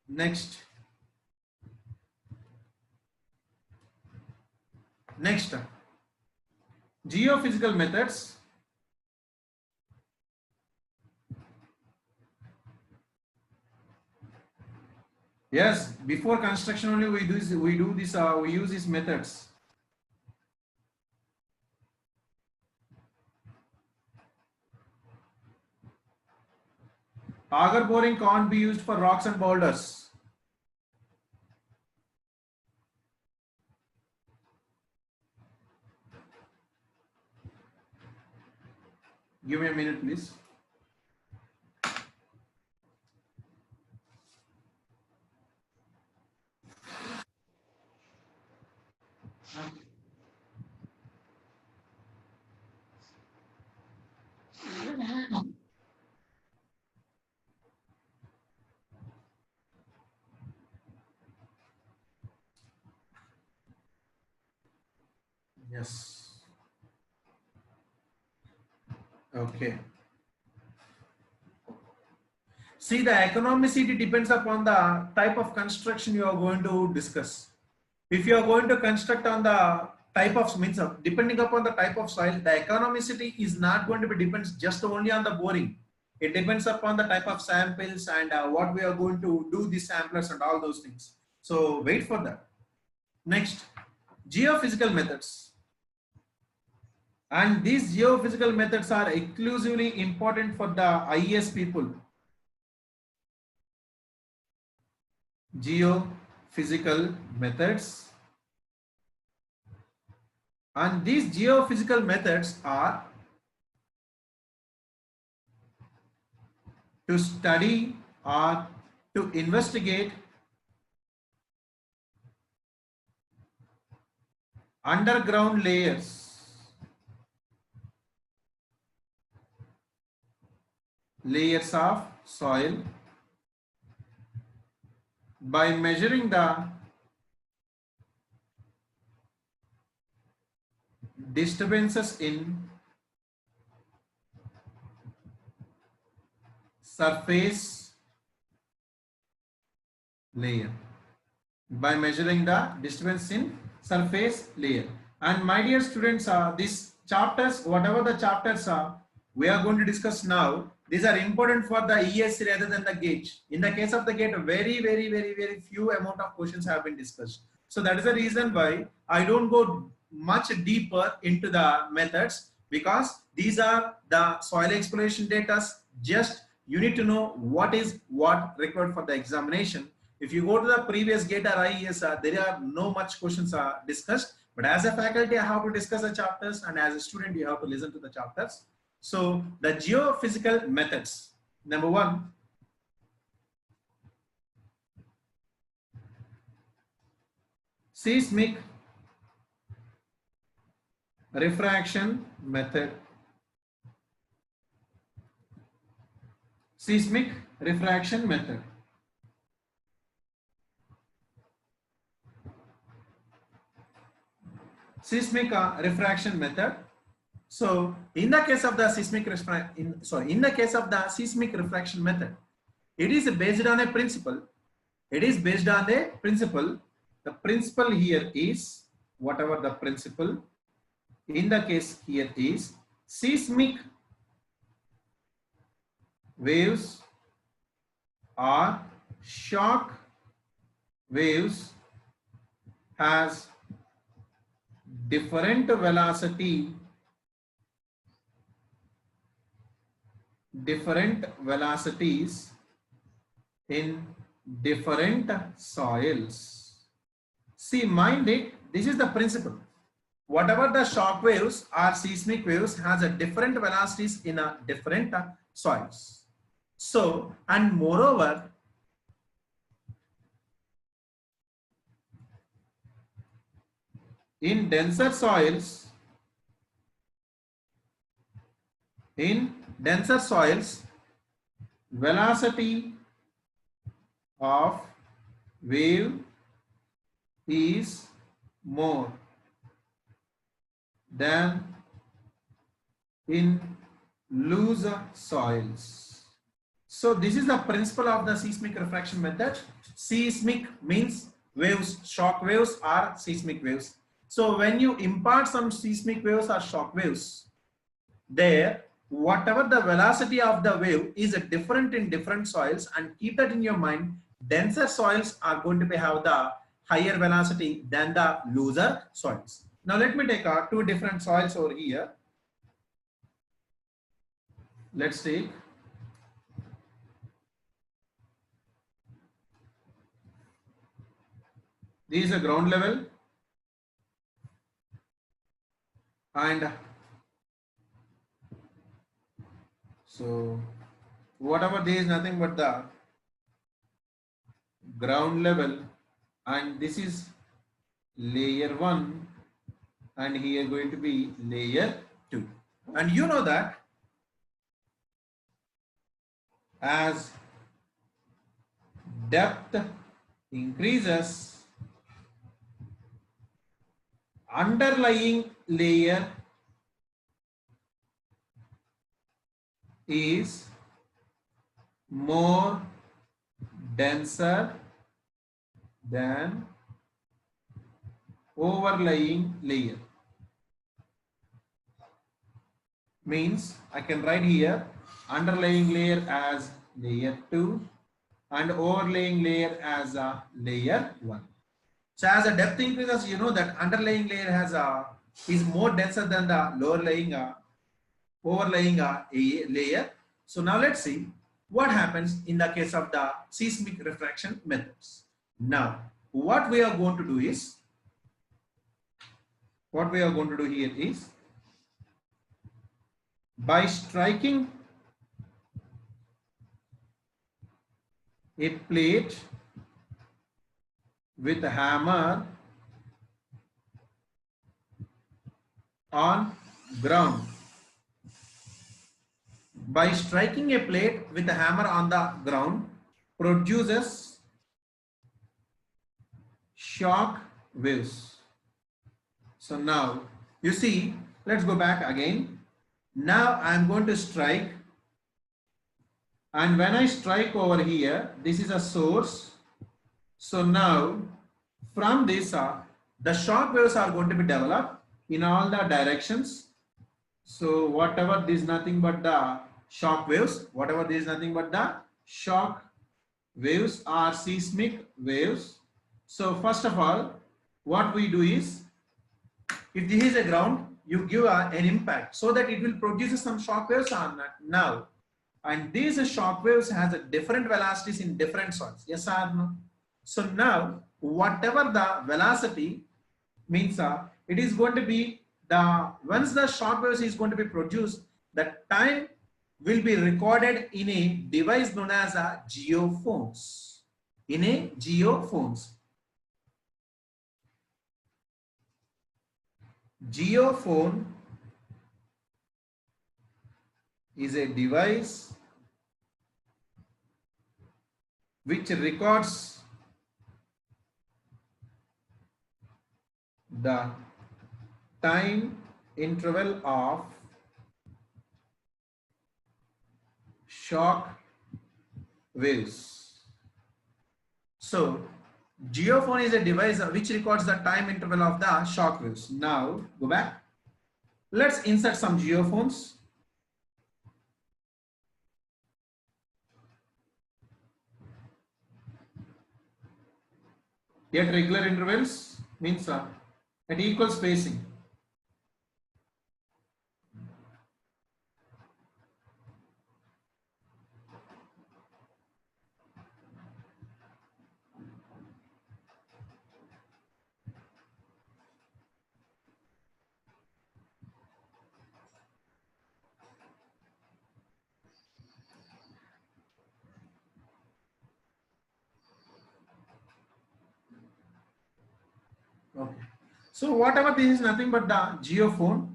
Next. Geophysical methods. Yes, before construction only we use these methods. Auger boring can't be used for rocks and boulders. Give me a minute, please. Yes. Okay. See, the economicity depends upon the type of construction you are going to discuss. If you are going to construct on the type of means depending upon the type of soil, the economicity is not going to be depends just only on the boring. It depends upon the type of samples and what we are going to do the samplers and all those things. So wait for that. Next, geophysical methods. And these geophysical methods are exclusively important for the IES people. Geophysical methods. And these geophysical methods are to study or to investigate underground layers of soil by measuring the disturbances in surface layer. By measuring the disturbance in surface layer. And my dear students, these chapters, whatever the chapters are, we are going to discuss now. These are important for the ESC rather than the gauge. In the case of the gauge, very few amount of questions have been discussed. So that is the reason why I don't go much deeper into the methods, because these are the soil exploration data. Just you need to know what is what required for the examination. If you go to the previous GATE or IES, there are no much questions are discussed. But as a faculty, I have to discuss the chapters, and as a student, you have to listen to the chapters. So the geophysical methods. Number one, seismic refraction method. Seismic refraction method. Seismic refraction method. So in the case of the seismic refraction method, it is based on a principle. It is based on a principle. The principle here is whatever the principle in the case here is seismic waves or shock waves has different velocities in different soils. See, mind it, this is the principle. Whatever the shock waves or seismic waves has a different velocities in a different soils. So, and moreover, in denser soils, velocity of wave is more than in loose soils. So this is the principle of the seismic refraction method. Seismic means waves, shock waves or seismic waves. So when you impart some seismic waves or shock waves, there whatever the velocity of the wave is different in different soils, and keep that in your mind. Denser soils are going to have the higher velocity than the looser soils. Now let me take two different soils over here. Let's take this is a ground level, and so whatever there is nothing but the ground level, and this is layer 1, and here going to be layer 2. And you know that as depth increases, underlying layer is more denser than overlying layer. Means I can write here underlying layer as layer 2 and overlaying layer as a layer 1. So as the depth increases, you know that underlying layer has a is more denser than the lower laying overlaying a layer. So now let's see what happens in the case of the seismic refraction methods. Now what we are going to do is, what we are going to do here is, by striking a plate with a hammer on ground, by striking a plate with a hammer on the ground produces shock waves. So now you see, let's go back again. Now I am going to strike, and when I strike over here, this is a source. So now from this the shock waves are going to be developed in all the directions. So whatever this is nothing but the shock waves, whatever this is nothing but the shock waves are seismic waves. So first of all, what we do is, if this is a ground, you give an impact so that it will produce some shock waves on that now. And these shock waves has a different velocities in different soils. Yes or no? So now whatever the velocity means, it is going to be the, once the shock waves is going to be produced, the time will be recorded in a device known as a geophones. In a geophones. Geophone is a device which records the time interval of shock waves. So geophone is a device which records the time interval of the shock waves. Now go back. Let's insert some geophones. At regular intervals means at equal spacing. Okay. So whatever this is nothing but the geophone.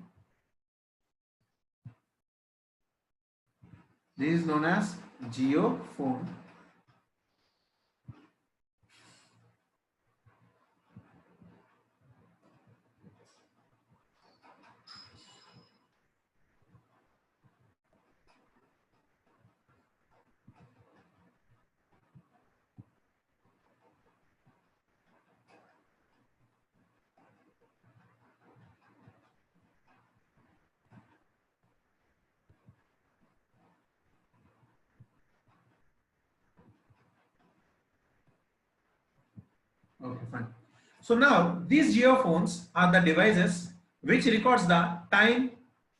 This is known as geophone. Okay, fine. So now these geophones are the devices which records the time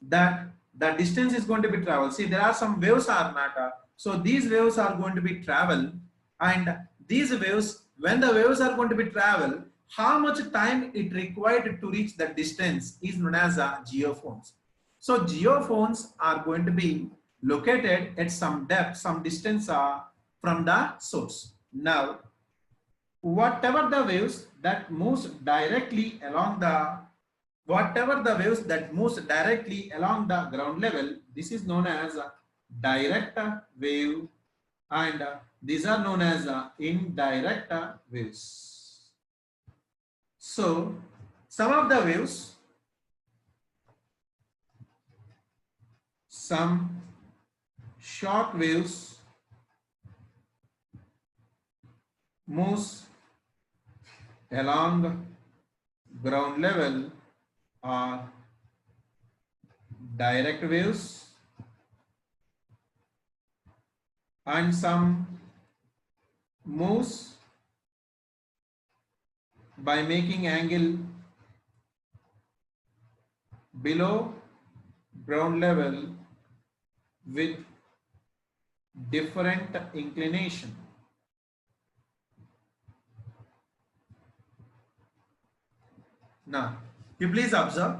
that the distance is going to be traveled. See, there are some waves are matter. So these waves are going to be travel, and these waves, when the waves are going to be travel, how much time it required to reach the distance is known as geophones. So geophones are going to be located at some depth, some distance from the source. Now whatever the waves that moves directly along the, whatever the waves that moves directly along the ground level, this is known as a direct wave, and these are known as indirect waves. So some of the waves, some shock waves moves along ground level are direct waves, and some moves by making angle below ground level with different inclination. Now, you please observe.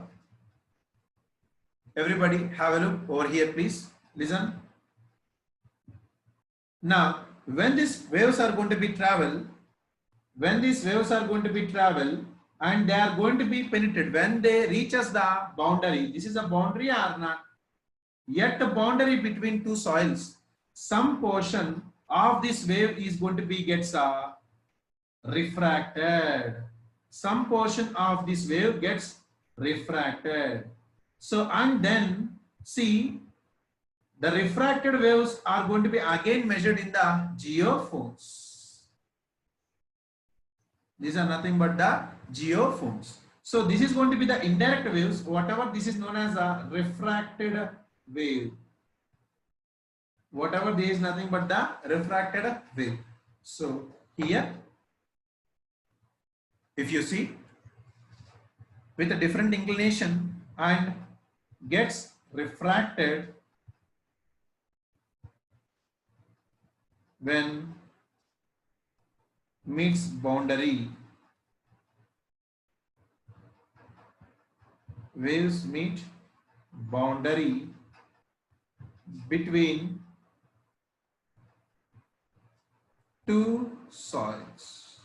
Everybody have a look over here, please. Listen. Now, when these waves are going to be travel, and they are going to be penetrated, when they reaches the boundary, this is a boundary or not? Yet a boundary between two soils, some portion of this wave is going to be gets refracted. Some portion of this wave gets refracted. So, and then see, the refracted waves are going to be again measured in the geophones. These are nothing but the geophones. So this is going to be the indirect waves. Whatever this is known as a refracted wave. Whatever this is nothing but the refracted wave. So here, if you see, with a different inclination and gets refracted when meets boundary. Waves meet boundary between two soils.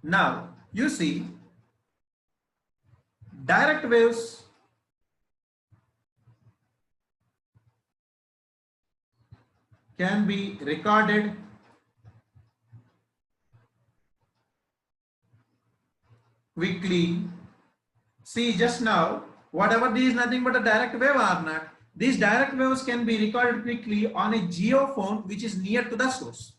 Now you see, direct waves can be recorded quickly. See, just now, whatever this is nothing but a direct wave or not, these direct waves can be recorded quickly on a geophone which is near to the source.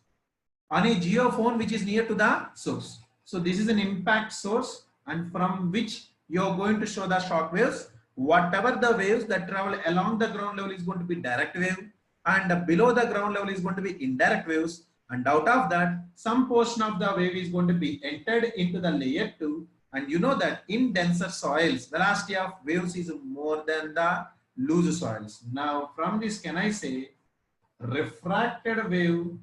On a geophone which is near to the source. So this is an impact source, and from which you are going to show the shock waves. Whatever the waves that travel along the ground level is going to be direct wave, and below the ground level is going to be indirect waves, and out of that some portion of the wave is going to be entered into the layer 2. And you know that in denser soils, velocity of waves is more than the loose soils. Now from this, can I say refracted wave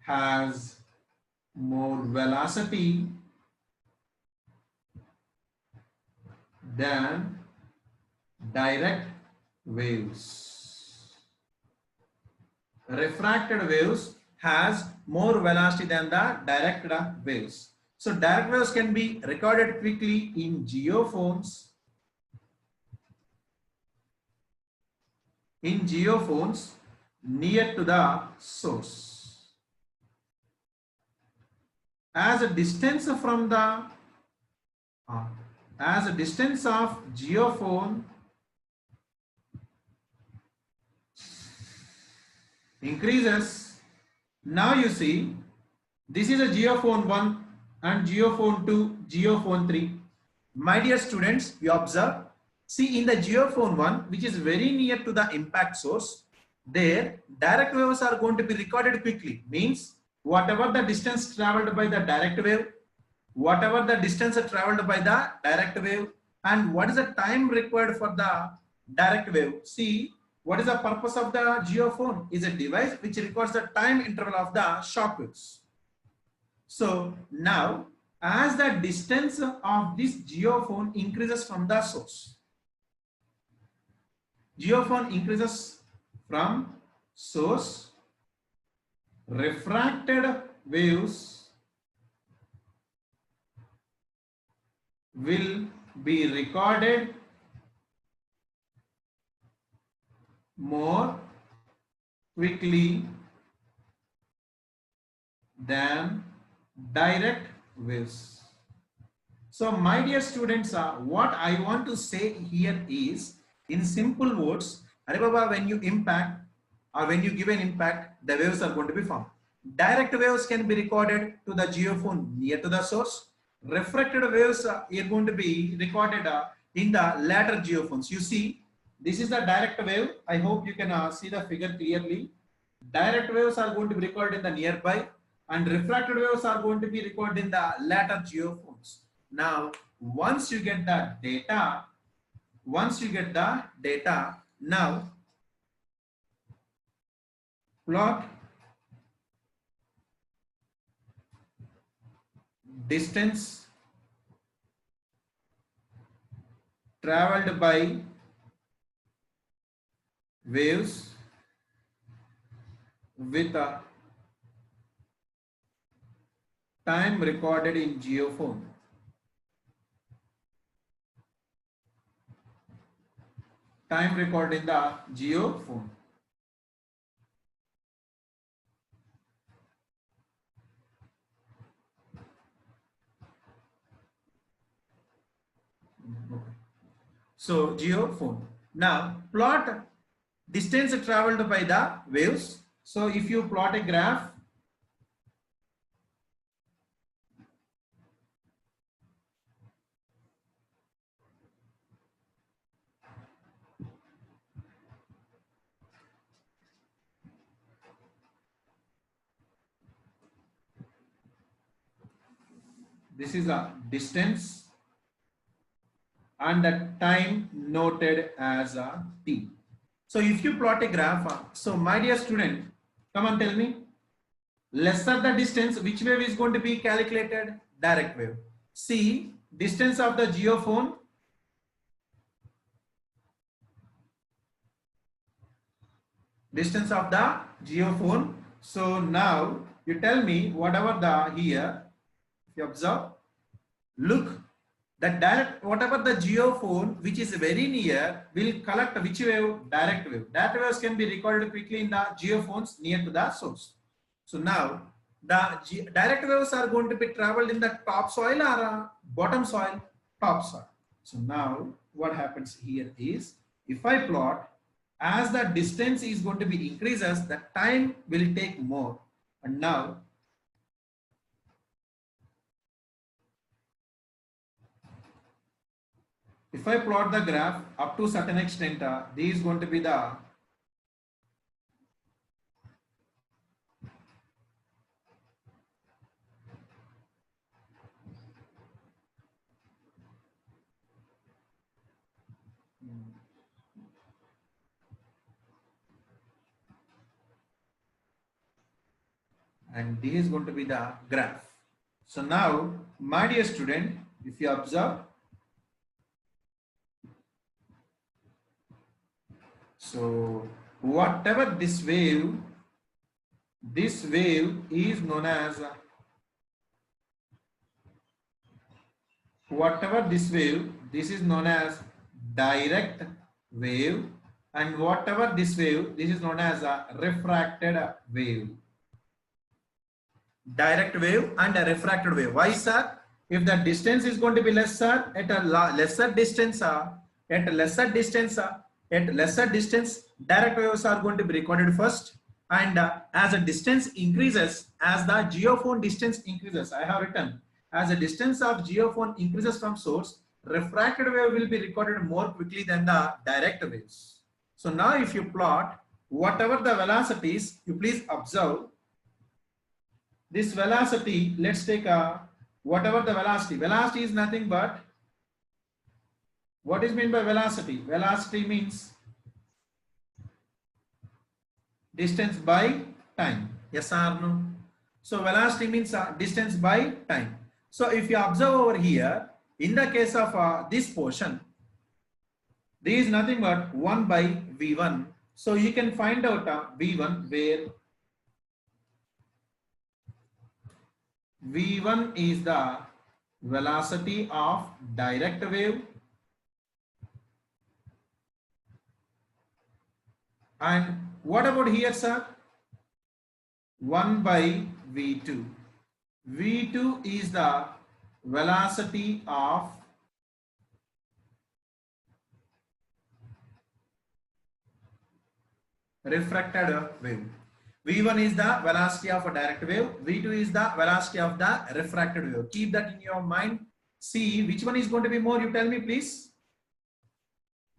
has more velocity than direct waves. Refracted waves has more velocity than the direct waves. So direct waves can be recorded quickly in geophones. In geophones near to the source. As a distance from the as a distance of geophone increases. Now you see, this is a geophone 1 and geophone 2, geophone 3. My dear students, you observe, see, in the geophone 1, which is very near to the impact source, there direct waves are going to be recorded quickly. Means whatever the distance traveled by the direct wave, whatever the distance traveled by the direct wave, and what is the time required for the direct wave. See, what is the purpose of the geophone? Is a device which records the time interval of the shock waves. So now, as the distance of this geophone increases from the source, geophone increases from source, refracted waves will be recorded more quickly than direct waves. So my dear students, what I want to say here is, in simple words, when you impact or when you give an impact, the waves are going to be formed. Direct waves can be recorded to the geophone near to the source. Refracted waves are going to be recorded in the later geophones. You see, This is the direct wave. I hope you can see the figure clearly. Direct waves are going to be recorded in the nearby, and refracted waves are going to be recorded in the later geophones. Now, once you get the data, now plot distance traveled by waves with a time recorded in geophone. Time recorded in the geophone. So geophone. Now plot distance traveled by the waves. So if you plot a graph, this is a distance and the time noted as a t. So if you plot a graph, so my dear student, come and tell me, lesser the distance, which wave is going to be calculated? Direct wave. See, distance of the geophone, distance of the geophone. So now you tell me whatever the here, if you observe, look, the direct, whatever the geophone which is very near will collect which wave? Direct wave. Direct waves can be recorded quickly in the geophones near to the source. So now the direct waves are going to be traveled in the topsoil or bottom soil? Topsoil. So now what happens here is, if I plot, as the distance is going to be increases, the time will take more. And now if I plot the graph up to certain extent, this is going to be the and this is going to be the graph. So now, my dear student, if you observe, so whatever this wave is known as this is known as direct wave, and whatever this wave, this is known as a refracted wave. Direct wave and a refracted wave. Why, sir? If the distance is going to be lesser, at a lesser distance, direct waves are going to be recorded first, and as the distance increases, as the geophone distance increases, I have written, as the distance of geophone increases from source, refracted wave will be recorded more quickly than the direct waves. So now if you plot whatever the velocities, you please observe this velocity. Let's take whatever the velocity. Velocity is nothing but, what is meant by velocity? Velocity means distance by time. Yes or no? So velocity means distance by time. So if you observe over here, in the case of this portion, there is nothing but 1 by V1. So you can find out V1, where V1 is the velocity of direct wave, and what about here, sir? 1 by V2. V2 is the velocity of refracted wave. V1 is the velocity of a direct wave. V2 is the velocity of the refracted wave. Keep that in your mind. See which one is going to be more. You tell me, please.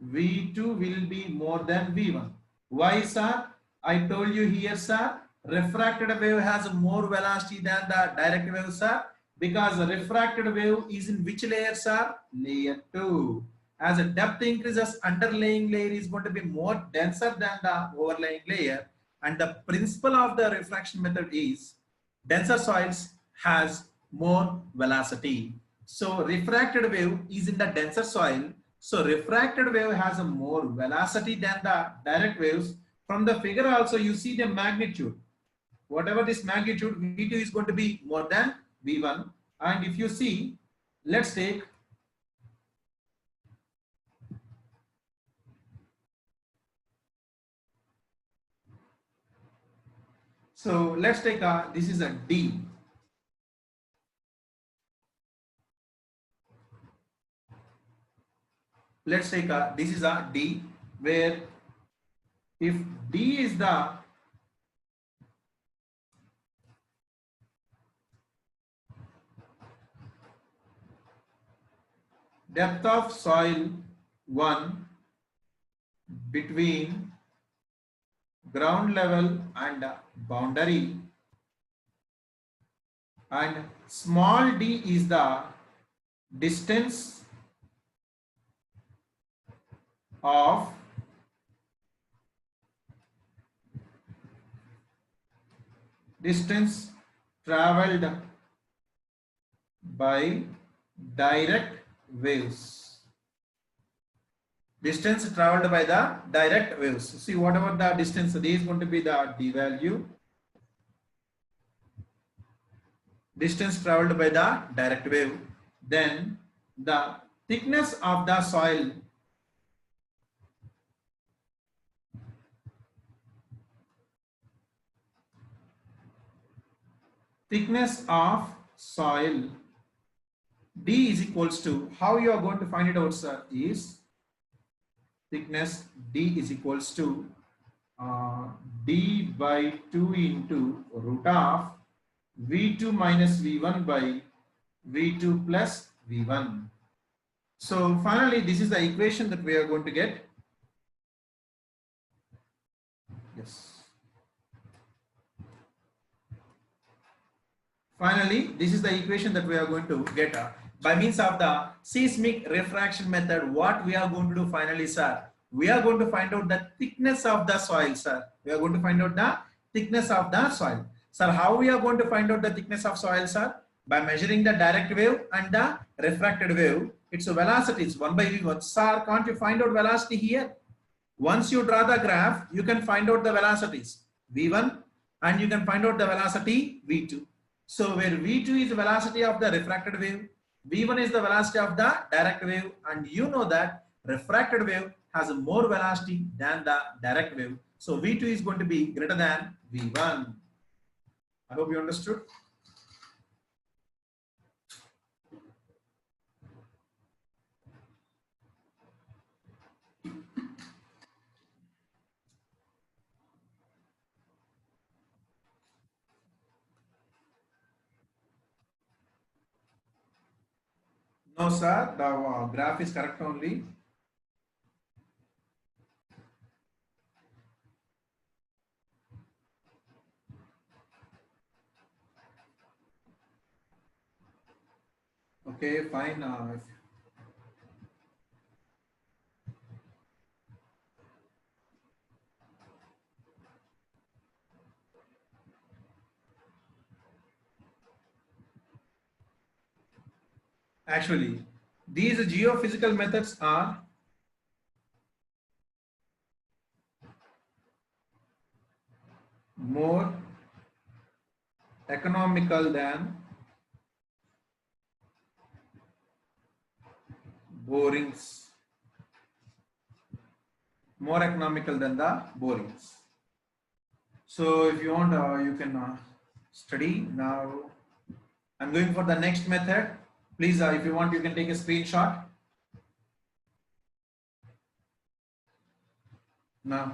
V2 will be more than V1. Why, sir? I told you here, sir, refracted wave has more velocity than the direct wave, sir, because the refracted wave is in which layer, sir? Layer 2. As the depth increases, underlying layer is going to be more denser than the overlying layer. And the principle of the refraction method is denser soils has more velocity. So refracted wave is in the denser soil. So refracted wave has a more velocity than the direct waves. From the figure also you see the magnitude. Whatever this magnitude, V2 is going to be more than V1. And if you see, let's take this is a D. Let's take this is a D, where if D is the depth of soil 1 between ground level and boundary, and small d is the distance of traveled by direct waves. Distance traveled by the direct waves. See, whatever the distance, D is going to be the D value. Distance traveled by the direct wave. Then the thickness of the soil D is equals to, how you are going to find it out, sir, is thickness D is equals to D by 2 into root of V2 minus V1 by V2 plus V1. So finally, this is the equation that we are going to get. Yes. Finally, this is the equation that we are going to get by means of the seismic refraction method. What we are going to do finally, sir? We are going to find out the thickness of the soil, sir. We are going to find out the thickness of the soil. Sir, how we are going to find out the thickness of soil, sir? By measuring the direct wave and the refracted wave. Its velocity is 1 by V1. Sir, can't you find out velocity here? Once you draw the graph, you can find out the velocities V1 and you can find out the velocity V2. So where V2 is the velocity of the refracted wave, V1 is the velocity of the direct wave, and you know that refracted wave has more velocity than the direct wave. So V2 is going to be greater than V1. I hope you understood. No, sir, the graph is correct only. Okay, fine. Actually, these geophysical methods are more economical than borings. More economical than the borings. So if you want, you can study. Now I'm going for the next method. Please, if you want, you can take a screenshot. Now,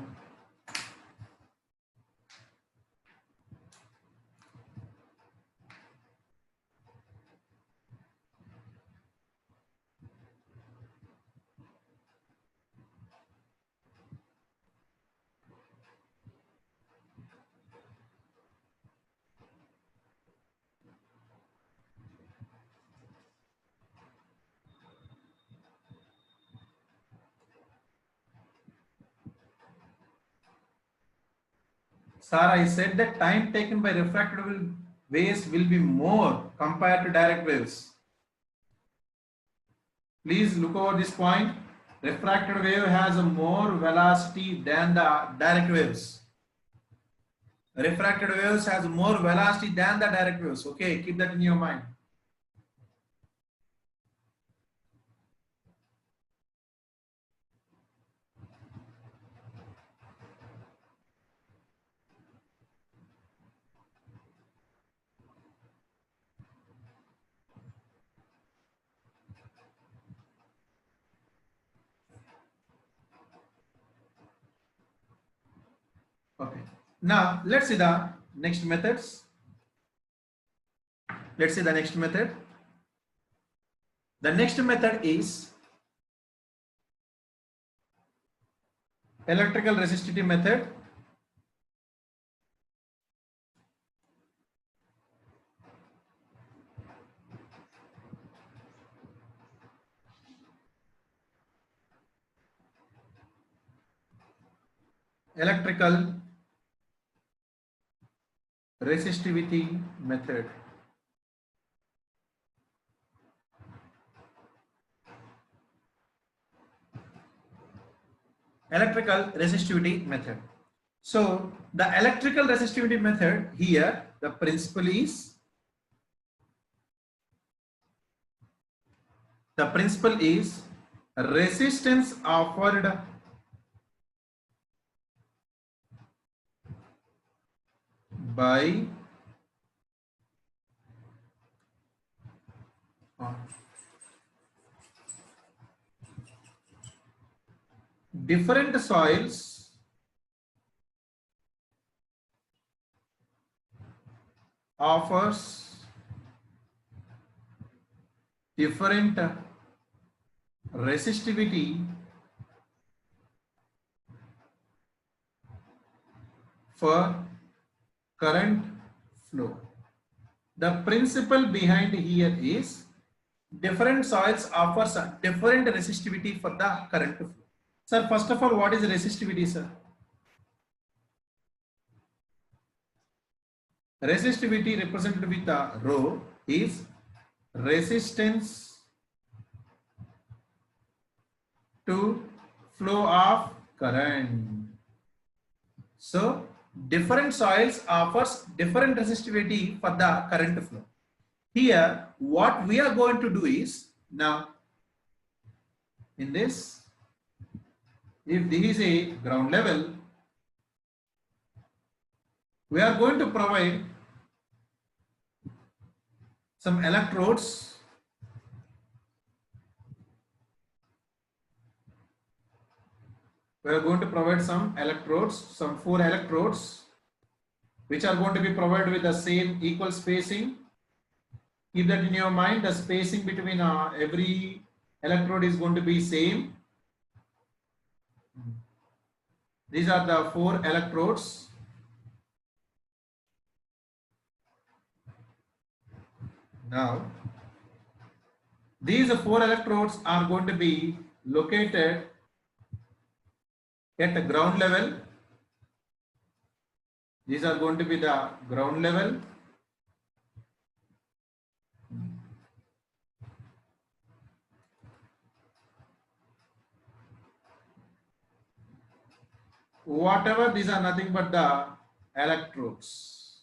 Sir, I said that time taken by refracted waves will be more compared to direct waves. Please look over this point. Refracted wave has a more velocity than the direct waves. Refracted waves has more velocity than the direct waves. Okay, keep that in your mind. Okay. Now let's see the next methods. Let's see the next method. The next method is electrical resistivity method. Electrical resistivity method. Electrical resistivity method. So the electrical resistivity method here, the principle is resistance offered by different soils offers different resistivity for current flow. The principle behind here is different soils offers a different resistivity for the current flow. Sir, first of all, what is resistivity, sir? Resistivity represented with the rho is resistance to flow of current. So different soils offers different resistivity for the current flow. Here what we are going to do is, now in this, if this is a ground level, we are going to provide some electrodes some 4 electrodes which are going to be provided with the same equal spacing. Keep that in your mind. The spacing between every electrode is going to be same. These are the 4 electrodes. Now these 4 electrodes are going to be located at the ground level. These are going to be the ground level. Whatever, these are nothing but the electrodes.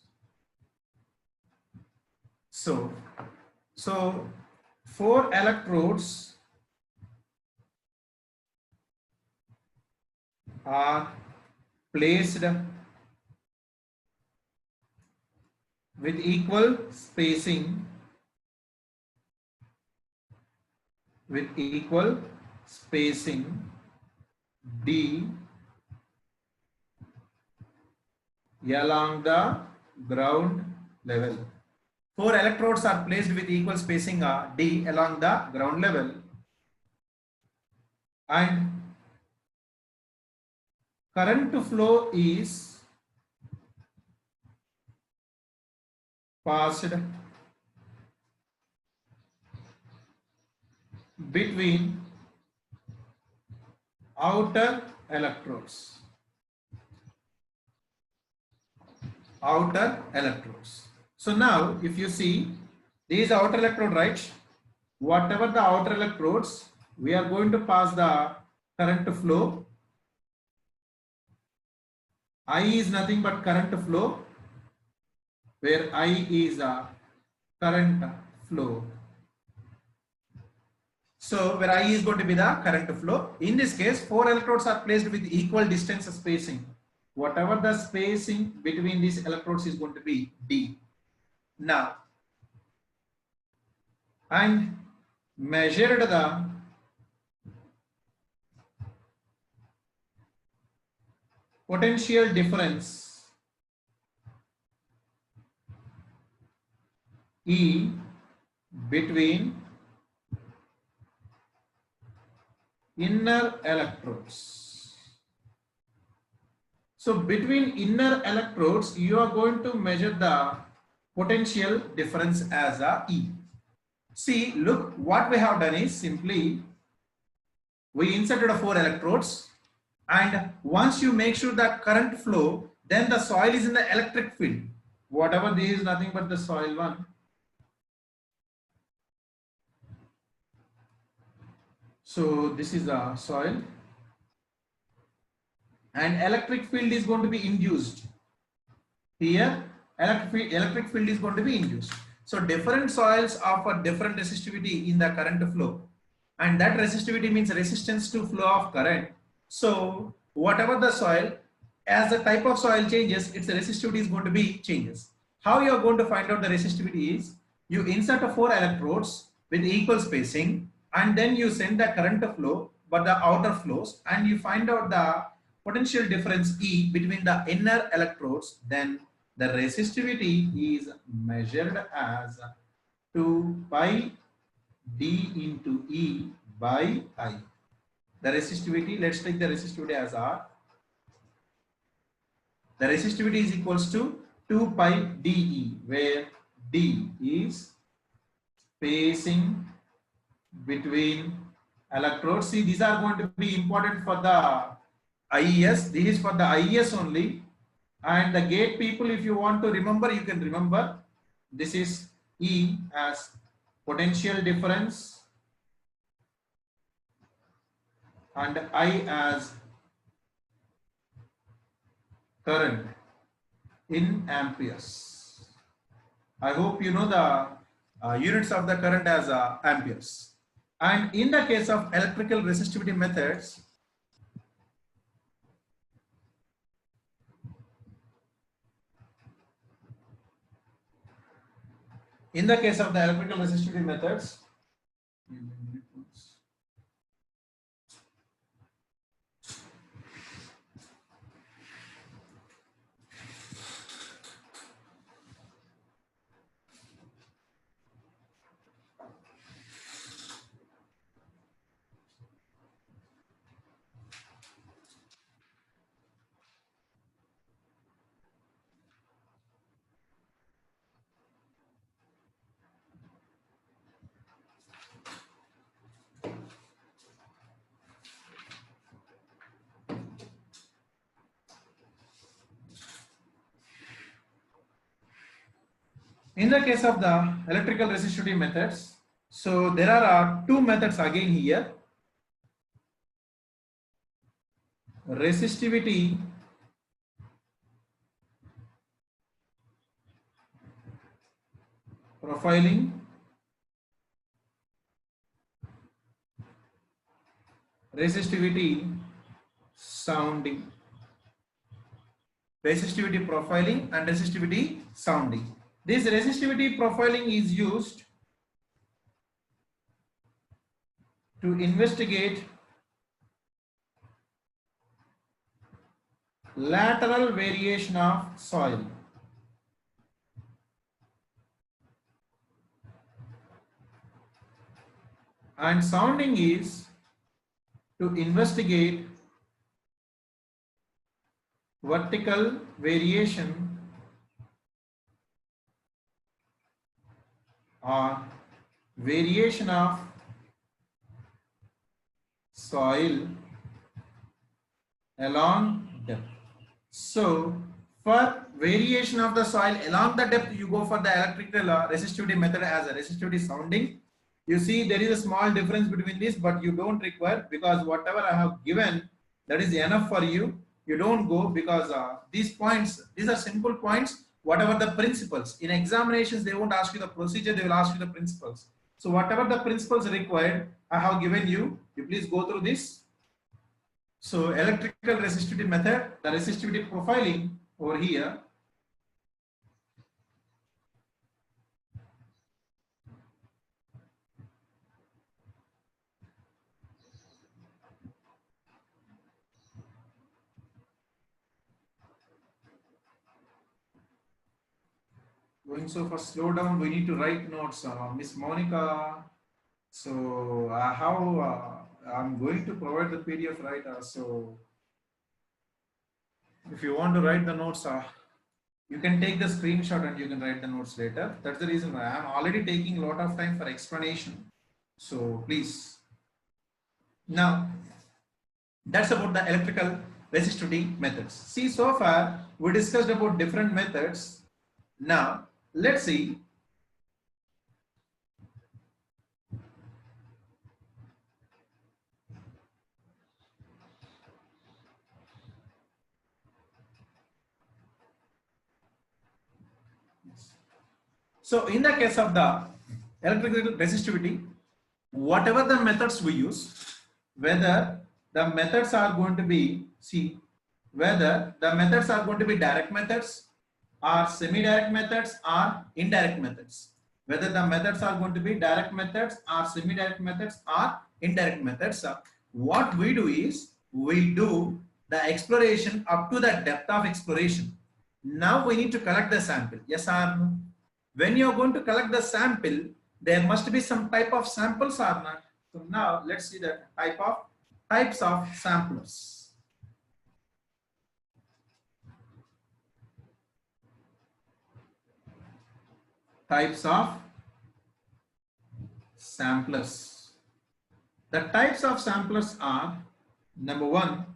So 4 electrodes are placed with equal spacing D along the ground level. 4 electrodes are placed with equal spacing D along the ground level, and current flow is passed between outer electrodes. outer electrodes. So now if you see these outer electrode, right? Whatever the outer electrodes, we are going to pass the current flow. I is nothing but current flow, where I is a current flow. So where I is going to be the current flow. In this case, 4 electrodes are placed with equal distance spacing. Whatever the spacing between these electrodes is going to be D. Now, and measured the potential difference E between inner electrodes. So between inner electrodes, you are going to measure the potential difference as a E. See, look, what we have done is simply we inserted 4 electrodes, and once you make sure that current flow, then the soil is in the electric field. Whatever this is nothing but the soil one. So this is the soil, and electric field is going to be induced. Here, electric field is going to be induced. So different soils offer different resistivity in the current flow, and that resistivity means resistance to flow of current. So whatever the soil, as the type of soil changes, its resistivity is going to be changes. How you are going to find out the resistivity is you insert 4 electrodes with equal spacing, and then you send the current flow but the outer flows, and you find out the potential difference E between the inner electrodes. Then the resistivity is measured as 2 pi D into E by I. The resistivity, let's take the resistivity as R. The resistivity is equals to 2 pi dE, where D is spacing between electrodes. See, these are going to be important for the IES. This is for the IES only. And the gate people, if you want to remember, you can remember. This is E as potential difference and I as current in amperes. I hope you know the units of the current as amperes. And in the case of electrical resistivity methods, in the case of the electrical resistivity methods, in the case of the electrical resistivity methods, so there are 2 methods again here. Resistivity profiling, resistivity sounding. Resistivity profiling and resistivity sounding. This resistivity profiling is used to investigate lateral variation of soil. And sounding is to investigate vertical variation or variation of soil along depth. So For variation of the soil along the depth, you go for the electrical resistivity method as a resistivity sounding. You see there is a small difference between this, but you don't require, because whatever I have given, that is enough for you. You don't go, because these points, these are simple points. Whatever the principles in examinations, they won't ask you the procedure, they will ask you the principles. So whatever the principles required, I have given you. You please go through this. So electrical resistivity method, the resistivity profiling over here. Going so for slow down, we need to write notes, Miss Monica. So how I'm going to provide the PDF, right? So if you want to write the notes, you can take the screenshot and you can write the notes later. That's the reason why I'm already taking a lot of time for explanation. So please. Now, that's about the electrical resistivity methods. See, so far we discussed about different methods. Now, let's see. So in the case of the electrical resistivity, whatever the methods we use, whether the methods are going to be, see, whether the methods are going to be direct methods or semi-direct methods or indirect methods, whether the methods are going to be direct methods or semi-direct methods or indirect methods, what we do is we do the exploration up to the depth of exploration. Now we need to collect the sample. Yes or no? When you are going to collect the sample, there must be some type of samples or not. So now let's see the types of samplers. Types of samplers. The types of samplers are: number one,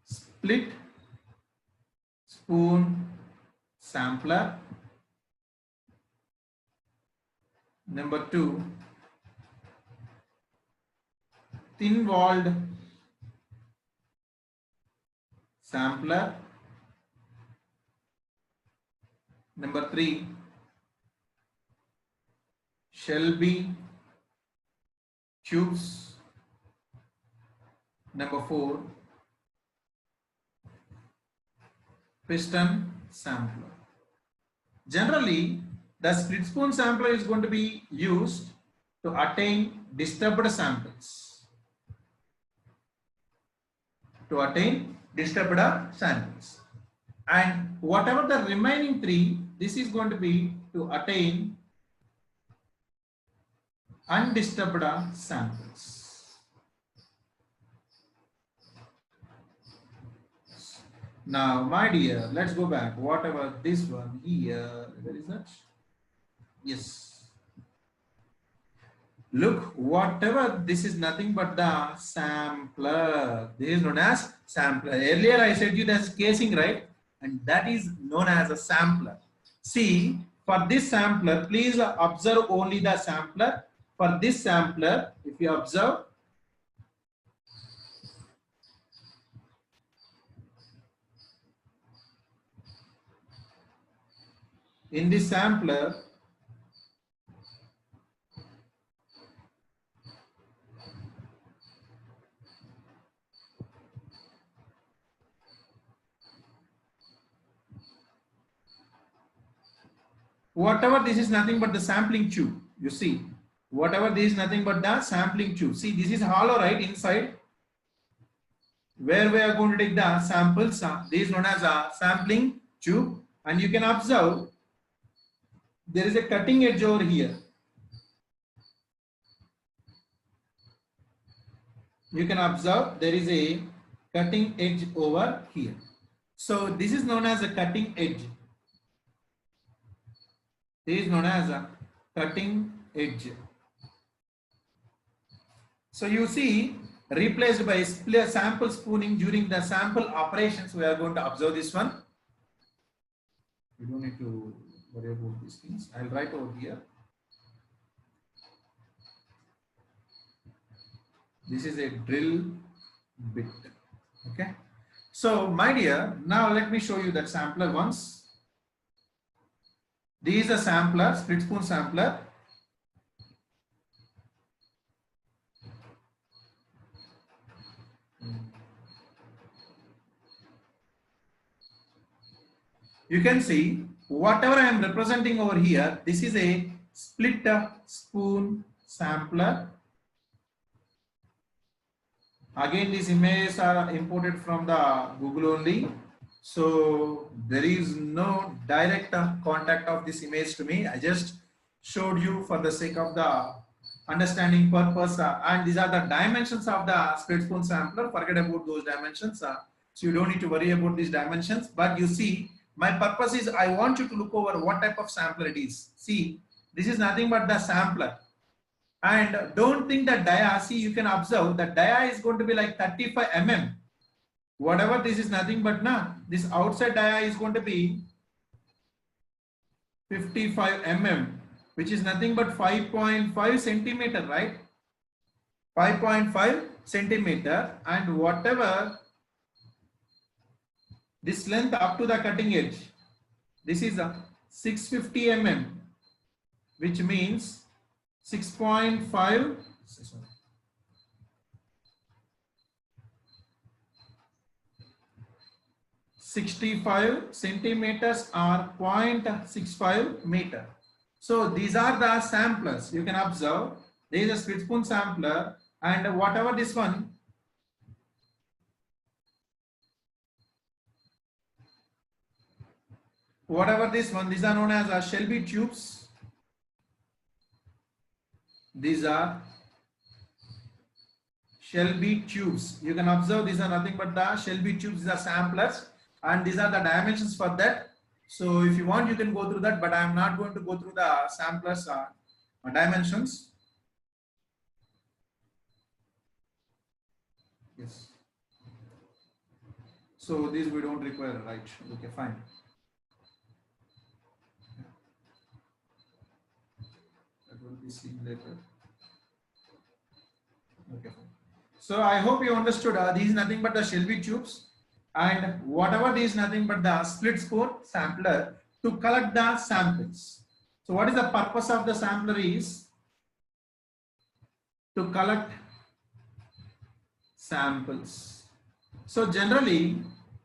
split spoon sampler. Number two, thin walled sampler. Number three, Shelby tubes. Number four, piston sampler. Generally, the split spoon sampler is going to be used to attain disturbed samples. And whatever the remaining three, this is going to be to attain undisturbed samples. Now, my dear, let's go back. Whatever this one here, where is that? Yes. Look, whatever this is nothing but the sampler. This is known as sampler. Earlier I said you that's casing, right? And that is known as a sampler. See, for this sampler, please observe only the sampler. For this sampler, if you observe, in this sampler, whatever this is nothing but the sampling tube. You see, whatever this is nothing but the sampling tube. See, this is hollow, right, inside, where we are going to take the samples. This is known as a sampling tube, and you can observe there is a cutting edge over here. You can observe there is a cutting edge over here. So this is known as a cutting edge. This is known as a cutting edge. So you see replaced by sample spooning during the sample operations. We are going to observe this one. You don't need to worry about these things. I'll write over here. This is a drill bit. Okay. So, my dear, now let me show you that sampler once. This is a sampler, split spoon sampler. You can see whatever I am representing over here, this is a split spoon sampler. Again, these images are imported from the Google only. So there is no direct contact of this image to me. I just showed you for the sake of the understanding purpose. And these are the dimensions of the split spoon sampler. Forget about those dimensions. So you don't need to worry about these dimensions. But you see, my purpose is I want you to look over what type of sampler it is. See, this is nothing but the sampler. And don't think that dia, see, you can observe that dia is going to be like 35 mm. Whatever this is nothing but this outside dia is going to be 55 mm, which is nothing but 5.5 centimeter, right? 5.5 centimeter, and whatever this length up to the cutting edge, this is a 650 mm, which means 6.5 65 centimeters or 0.65 meter. So these are the samplers. You can observe there is a split spoon sampler, and whatever this one, these are known as Shelby tubes. These are Shelby tubes. You can observe these are nothing but the Shelby tubes. These are samplers, and these are the dimensions for that. So if you want, you can go through that, but I am not going to go through the samplers dimensions. Yes. So these we don't require, right? Okay, fine. That will be seen later. Okay. So I hope you understood. These is nothing but the Shelby tubes, and whatever these nothing but the split spoon sampler to collect the samples. So what is the purpose of the sampler is to collect samples. So generally,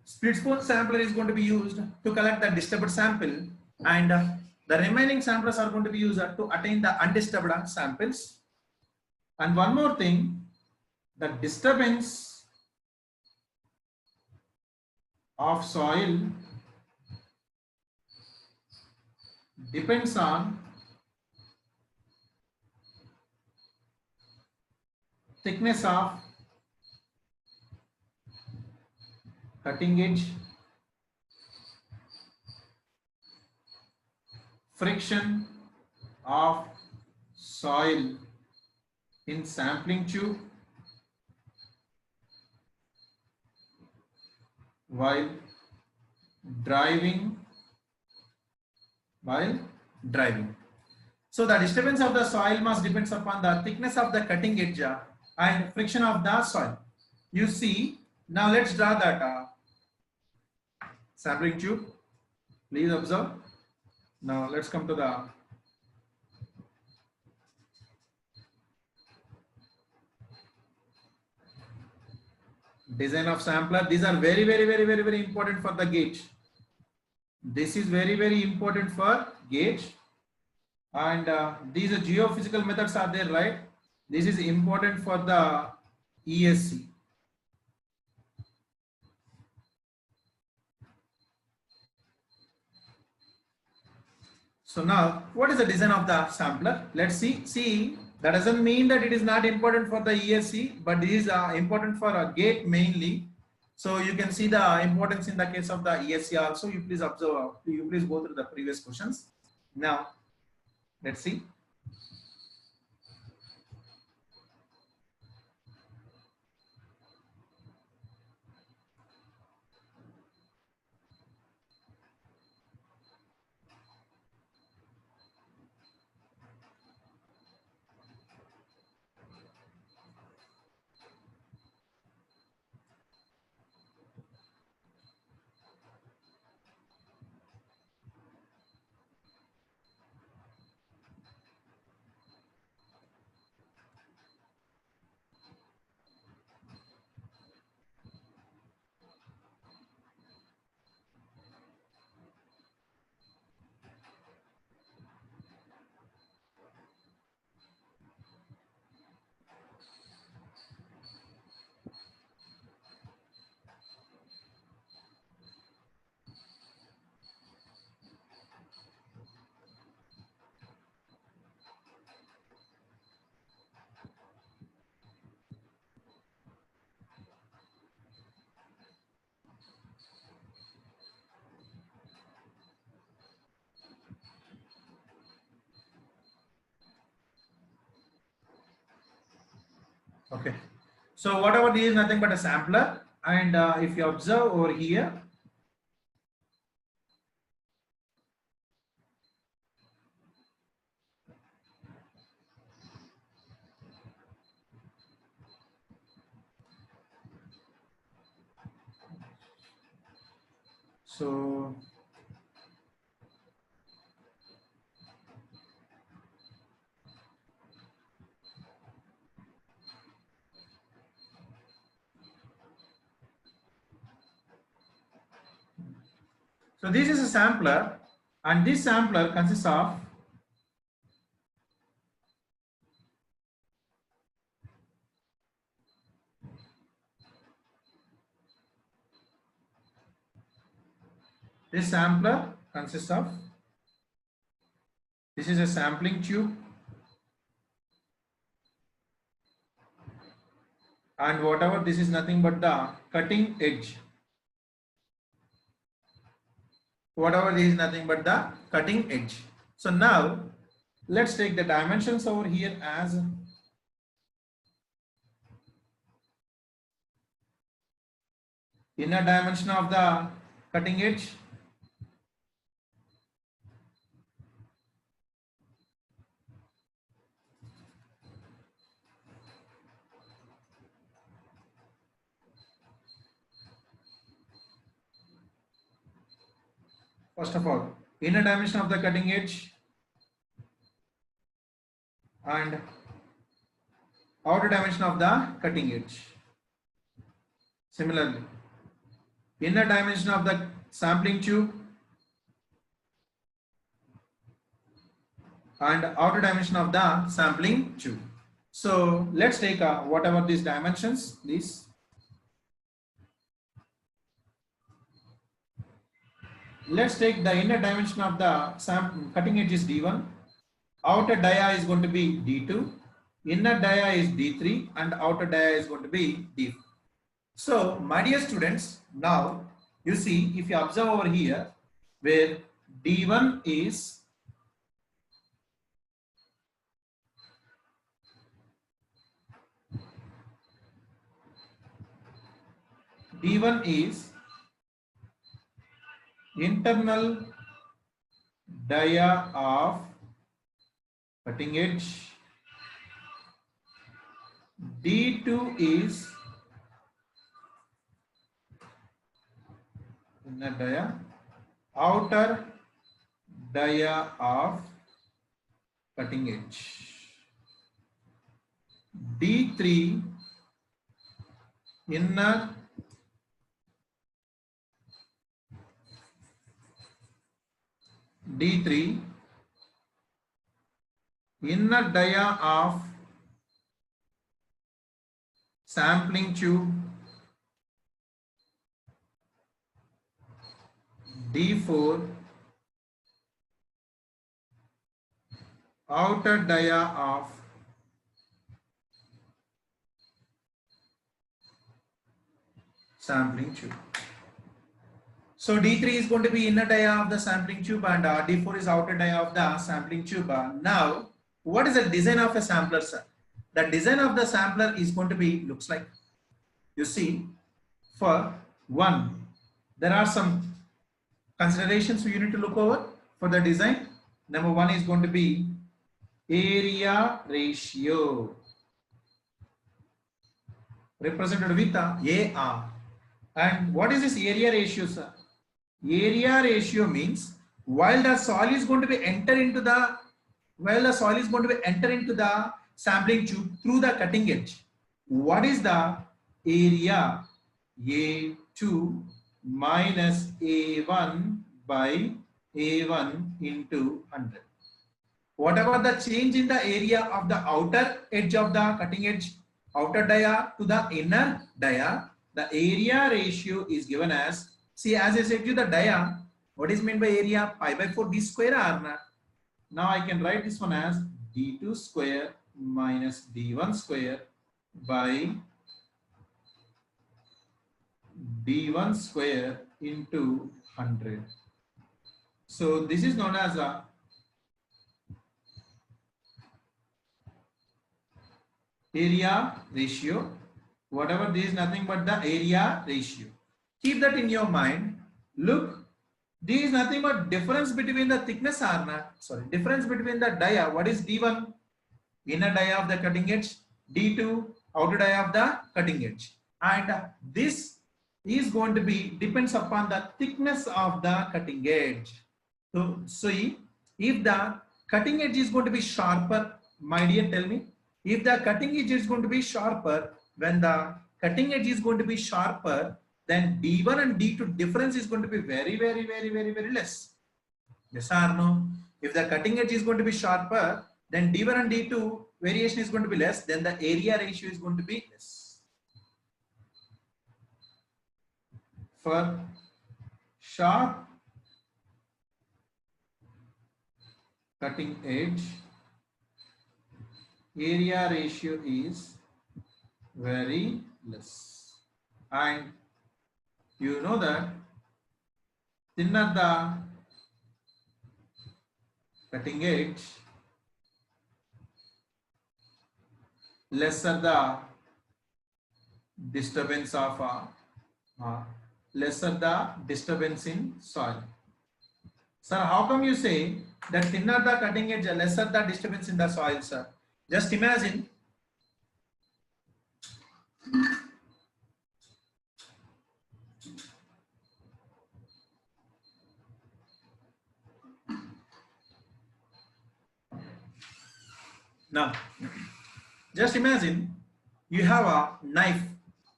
split spoon sampler is going to be used to collect the disturbed sample, and the remaining samplers are going to be used to attain the undisturbed samples. And one more thing, the disturbance of soil depends on thickness of cutting edge, friction of soil in sampling tube while driving. So the disturbance of the soil mass depends upon the thickness of the cutting edge and friction of the soil. You see, now let's draw that sampling tube. Please observe. Now let's come to the design of sampler. These are very important for the gauge. This is very important for gauge, and these are geophysical methods are there, right? This is important for the ESC. So now, what is the design of the sampler? Let's see. See, that doesn't mean that it is not important for the ESC, but it is important for a gate mainly. So you can see the importance in the case of the ESC also. You please observe. You please go through the previous questions. Now, let's see. Okay. So whatever this is nothing but a sampler, and if you observe over here, so this is a sampler, and this sampler consists of this sampler consists of this is a sampling tube, and whatever this is nothing but the cutting edge. Whatever this is nothing but the cutting edge. So now let's take the dimensions over here as inner dimension of the cutting edge, first of all, inner dimension of the cutting edge and outer dimension of the cutting edge. Similarly, inner dimension of the sampling tube and outer dimension of the sampling tube. So let's take whatever these dimensions, let's take the inner dimension of the cutting edge is D1, outer dia is going to be D2, inner dia is D3, and outer dia is going to be D4. So my dear students, now you see, if you observe over here where D1 is internal dia of cutting edge, D2 is inner dia, outer dia of cutting edge, D3 inner D3 inner dia of sampling tube, D4 outer dia of sampling tube. So D3 is going to be inner dia of the sampling tube, and D4 is outer dia of the sampling tube. Now, what is the design of a sampler, sir? The design of the sampler is going to be looks like, you see, for one, there are some considerations you need to look over for the design. Number one is going to be area ratio, represented with AR. And what is this area ratio, sir? Area ratio means while the soil is going to be enter into the sampling tube through the cutting edge, what is the area? A2 minus A1 by A1 into 100. Whatever the change in the area of the outer edge of the cutting edge, outer dia to the inner dia, the area ratio is given as, see, as I said to you, the dia, what is meant by area? Pi by 4 d square r na. Now I can write this one as d2 square minus d1 square by d1 square into 100. So this is known as a area ratio. Whatever, this is nothing but the area ratio. Keep that in your mind. Look, this is nothing but difference between the thickness difference between the dia. What is D1? Inner dia of the cutting edge. D2, outer dia of the cutting edge. And this is going to be depends upon the thickness of the cutting edge. So see, if the cutting edge is going to be sharper, my dear, tell me, if the cutting edge is going to be sharper, when the cutting edge is going to be sharper, then D1 and D2 difference is going to be very less. Yes or no? If the cutting edge is going to be sharper, then D1 and D2 variation is going to be less, then the area ratio is going to be less. For sharp cutting edge, area ratio is very less. And you know that thinner the cutting edge, lesser the disturbance of lesser the disturbance in soil. Sir, how come you say that thinner the cutting edge, lesser the disturbance in the soil, sir? Just imagine. Now, just imagine you have a knife.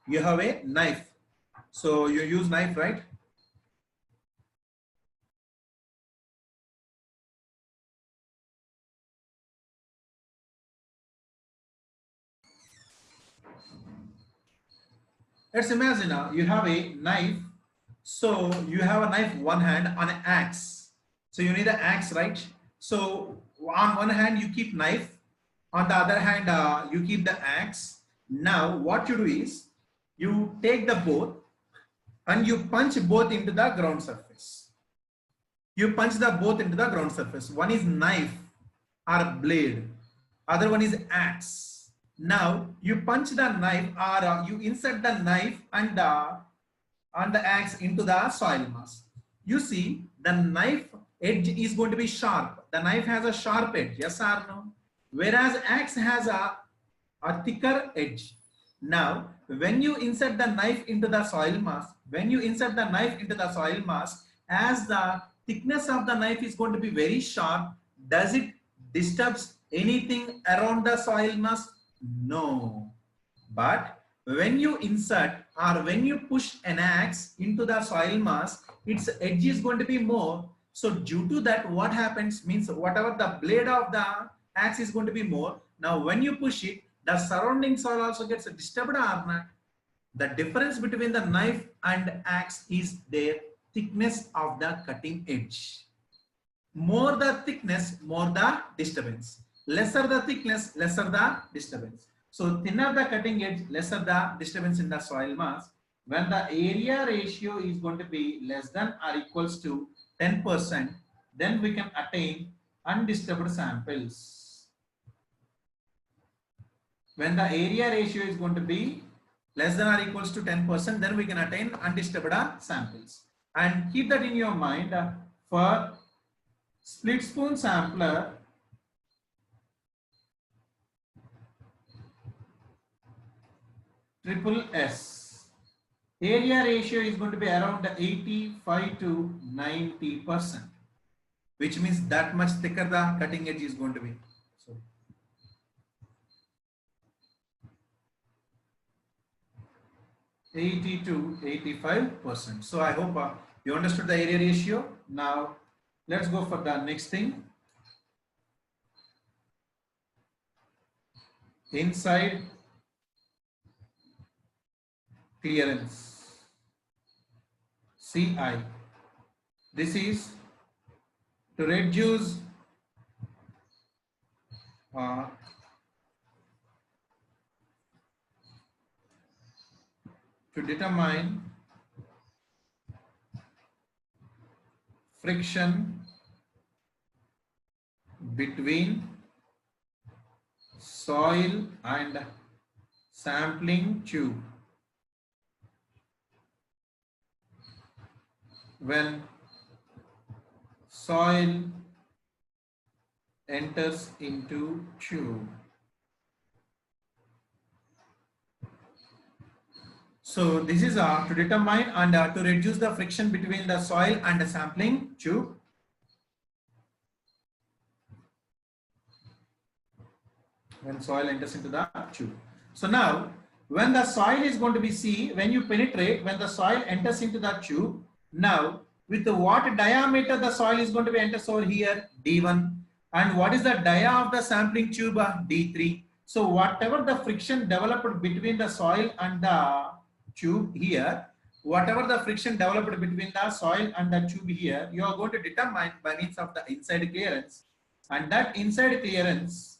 You have a knife. So you use knife, right? Let's imagine you have a knife. So you have a knife one hand on an axe. So you need an axe, right? So on one hand you keep knife, on the other hand you keep the axe. Now what you do is you take the both and you punch both into the ground surface. You punch the both into the ground surface. One is knife or blade, other one is axe. Now you punch the knife or you insert the knife and the axe into the soil mass. You see the knife edge is going to be sharp. The knife has a sharp edge, yes or no? Whereas axe has a thicker edge. Now when you insert the knife into the soil mass, as the thickness of the knife is going to be very sharp, does it disturbs anything around the soil mass? No. But when you insert or when you push an axe into the soil mass, its edge is going to be more. So due to that, what happens means whatever the blade of the axe is going to be more. Now when you push it, the surrounding soil also gets disturbed or not. The difference between the knife and axe is their thickness of the cutting edge. More the thickness, more the disturbance. Lesser the thickness, lesser the disturbance. So thinner the cutting edge, lesser the disturbance in the soil mass. When the area ratio is going to be less than or equals to 10%, then we can attain undisturbed samples. When the area ratio is going to be less than or equals to 10%, then we can attain undisturbed samples. And keep that in your mind for split spoon sampler. Triple S, area ratio is going to be around 85 to 90%, which means that much thicker the cutting edge is going to be. So 80 to 85%. So I hope you understood the area ratio. Now let's go for the next thing. Inside clearance, CI. This is to reduce to determine friction between soil and sampling tube. When soil enters into tube. So this is to determine and to reduce the friction between the soil and the sampling tube. When soil enters into the tube. So now, when the soil is going to be when you penetrate, when the soil enters into the tube, now with what diameter the soil is going to be enters over here, D1, and what is the dia of the sampling tube, D3. So whatever the friction developed between the soil and the tube here, whatever the friction developed between the soil and the tube here, you are going to determine by means of the inside clearance, and that inside clearance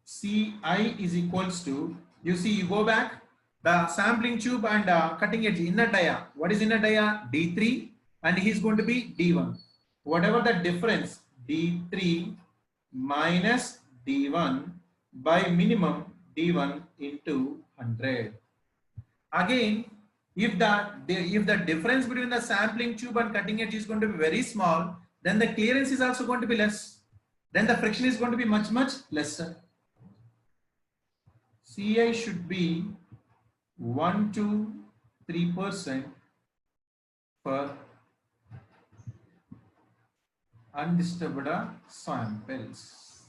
Ci is equals to, you see, you go back, the sampling tube and cutting edge inner dia. What is inner dia? D3, and he is going to be D1. Whatever the difference, D3 minus D1 by minimum D1 into 100. Again, if the difference between the sampling tube and cutting edge is going to be very small, then the clearance is also going to be less. Then the friction is going to be much lesser. Ci should be 1 to 3% for undisturbed samples.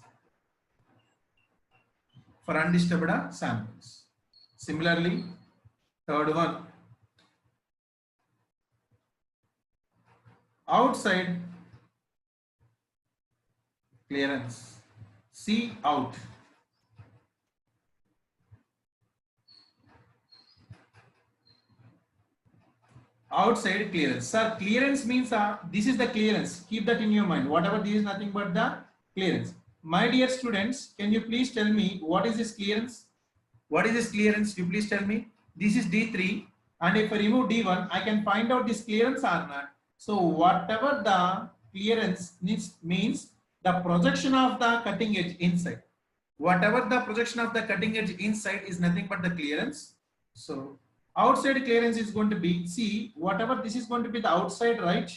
For undisturbed samples. Similarly, third one, outside clearance, C out. Outside clearance. Sir, clearance means this is the clearance. Keep that in your mind. Whatever this is nothing but the clearance. My dear students, can you please tell me what is this clearance? What is this clearance? You please tell me. This is D3, and if I remove D1, I can find out this clearance or not. So whatever the clearance means the projection of the cutting edge inside. Whatever the projection of the cutting edge inside is nothing but the clearance. So outside clearance is going to be, see, whatever this is going to be the outside, right?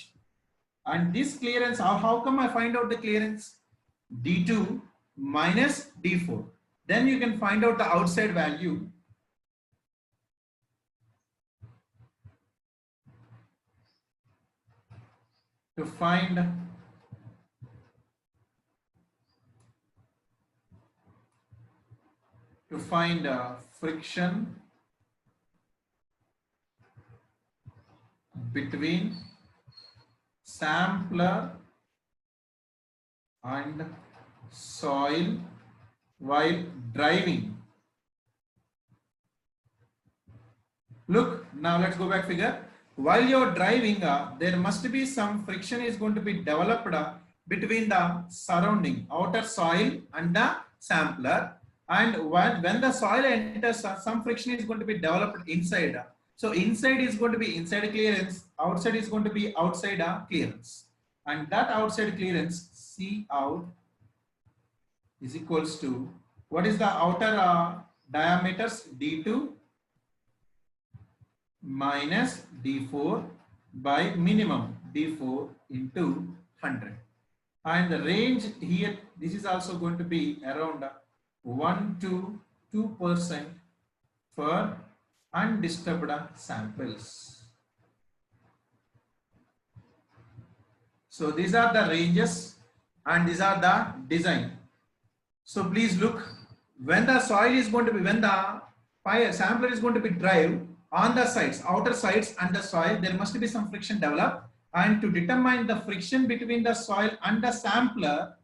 And this clearance, how come I find out the clearance? D2 minus D4. Then you can find out the outside value. To find friction between sampler and soil while driving. Look, now let's go back figure. While you're driving, there must be some friction is going to be developed between the surrounding outer soil and the sampler. And when the soil enters, some friction is going to be developed inside. So inside is going to be inside clearance, outside is going to be outside clearance. And that outside clearance, C out, is equals to, what is the outer diameters? D2 minus D4 by minimum D4 into 100. And the range here, this is also going to be around 1 to 2% for undisturbed samples. So these are the ranges and these are the design. So please look, when the soil is going to be, when the sampler is going to be drive on the sides, outer sides and the soil, there must be some friction developed, and to determine the friction between the soil and the sampler,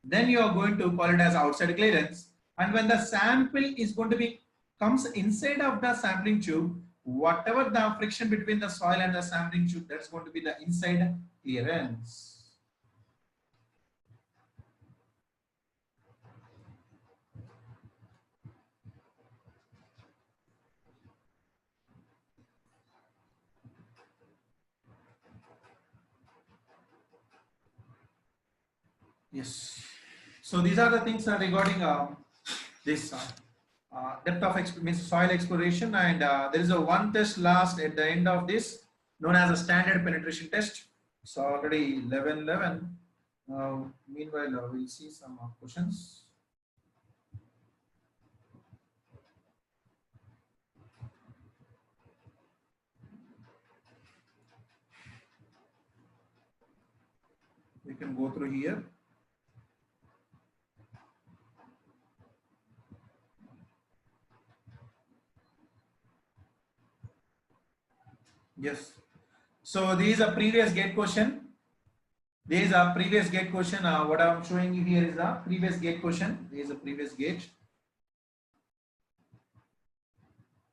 then you are going to call it as outside clearance. And when the sample is going to be comes inside of the sampling tube, whatever the friction between the soil and the sampling tube, that's going to be the inside clearance. Yes. So these are the things regarding this depth of means soil exploration, and there is a one test last at the end of this known as a standard penetration test. So already 11:11. Meanwhile, we'll see some questions. We can go through here. Yes. So these are previous gate question. These are previous gate question. What I'm showing you here is a previous gate question. This is a previous gate.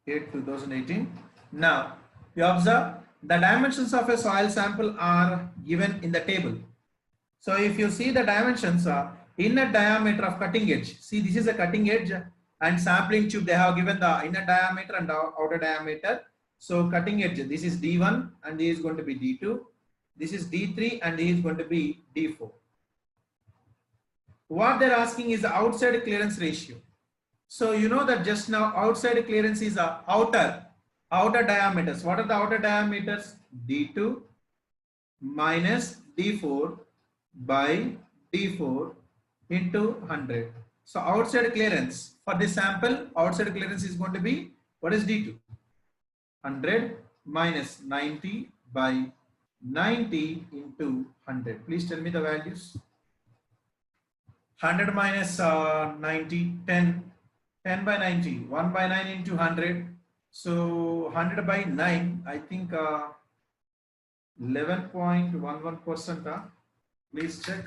Gate 2018. Now you observe the dimensions of a soil sample are given in the table. So if you see the dimensions are inner diameter of cutting edge. See, this is a cutting edge and sampling tube. They have given the inner diameter and the outer diameter. So cutting edge, this is D1 and this is going to be D2. This is D3 and this is going to be D4. What they're asking is the outside clearance ratio. So you know that just now outside clearance is a outer diameters. What are the outer diameters? D2 minus D4 by D4 into 100. So outside clearance for this sample, outside clearance is going to be, what is D2? 100 minus 90 by 90 into 100. Please tell me the values. 100 minus 90, 10 by 90, 1 by 9 into 100. So 100 by 9, I think 11.11%. Please check.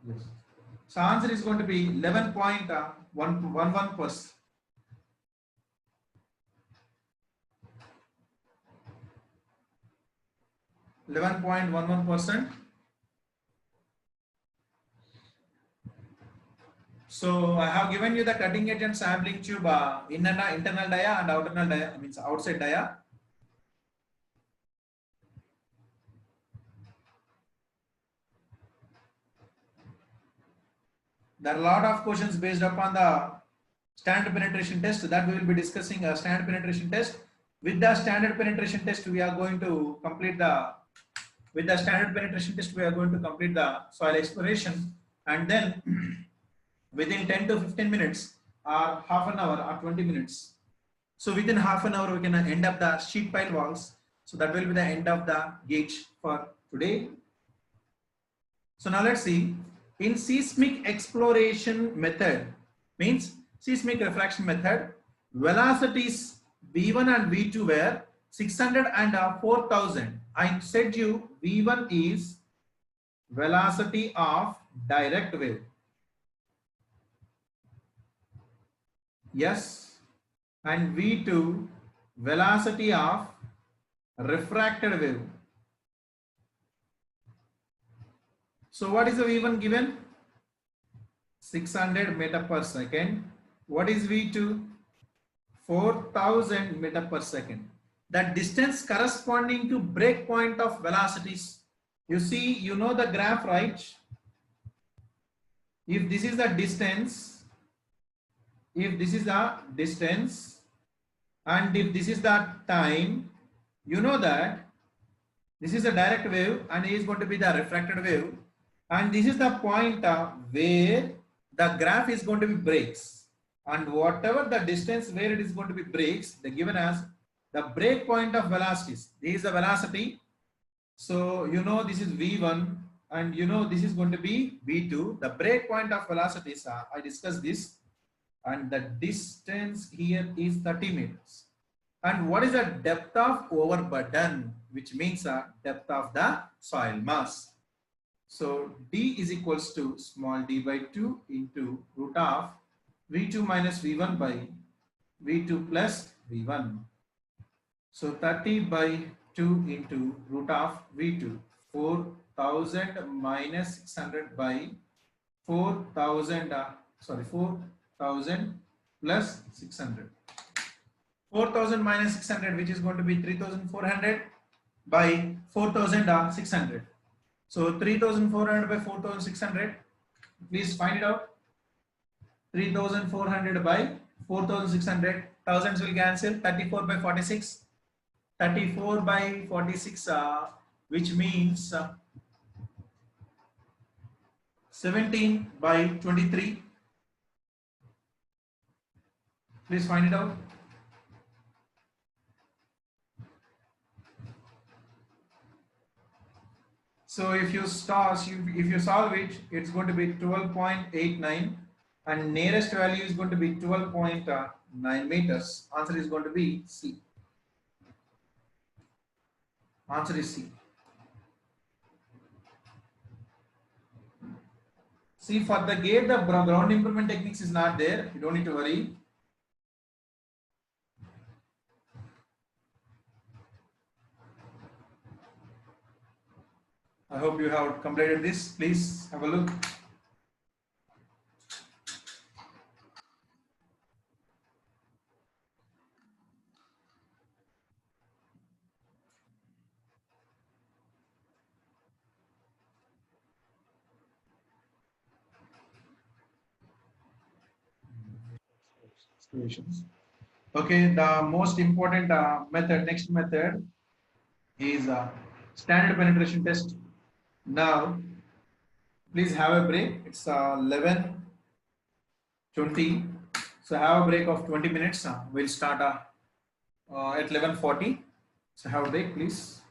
Yes. So answer is going to be 11.11%. 11.11%. So I have given you the cutting edge and sampling tube internal dia and outer dia, means outside dia. There are a lot of questions based upon the standard penetration test that we will be discussing. A standard penetration test. With the standard penetration test, we are going to complete the soil exploration, and then within 10 to 15 minutes or half an hour or 20 minutes. So within half an hour, we can end up the sheet pile walls. So that will be the end of the gauge for today. So now let's see. In seismic exploration method, means seismic refraction method, velocities V1 and V2 were 600 and 4000. I said you V1 is velocity of direct wave. Yes. And V2 velocity of refracted wave. So what is the V1 given? 600 meter per second. What is V2? 4000 meter per second. That distance corresponding to break point of velocities. You see, you know the graph, right? If this is the distance, and if this is the time, you know that this is a direct wave and it is going to be the refracted wave. And this is the point where the graph is going to be breaks, and whatever the distance where it is going to be breaks, they given as the break point of velocities. This is the velocity. So you know this is V1 and you know this is going to be V2. The break point of velocities I discussed this, and the distance here is 30 meters. And what is the depth of overburden, which means depth of the soil mass. So D is equals to small d by 2 into root of V2 minus V1 by V2 plus V1. So 30 by 2 into root of V2, 4000 minus 600 by 4000 plus 600. 4000 minus 600, which is going to be 3400 by 4600. So 3400 by 4600. Please find it out. 3,400 by 4,600. Thousands will cancel. 34 by 46. 34 by 46, which means 17 by 23. Please find it out. So if you solve it, it's going to be 12.89, and nearest value is going to be 12.9 meters. Answer is going to be C. Answer is C. See, for the gate, the ground improvement techniques is not there. You don't need to worry. I hope you have completed this. Please have a look. Situations. Okay, the most important next method is standard penetration test. Now, please have a break. It's 11:20. So have a break of 20 minutes. We'll start at 11:40. So have a break, please.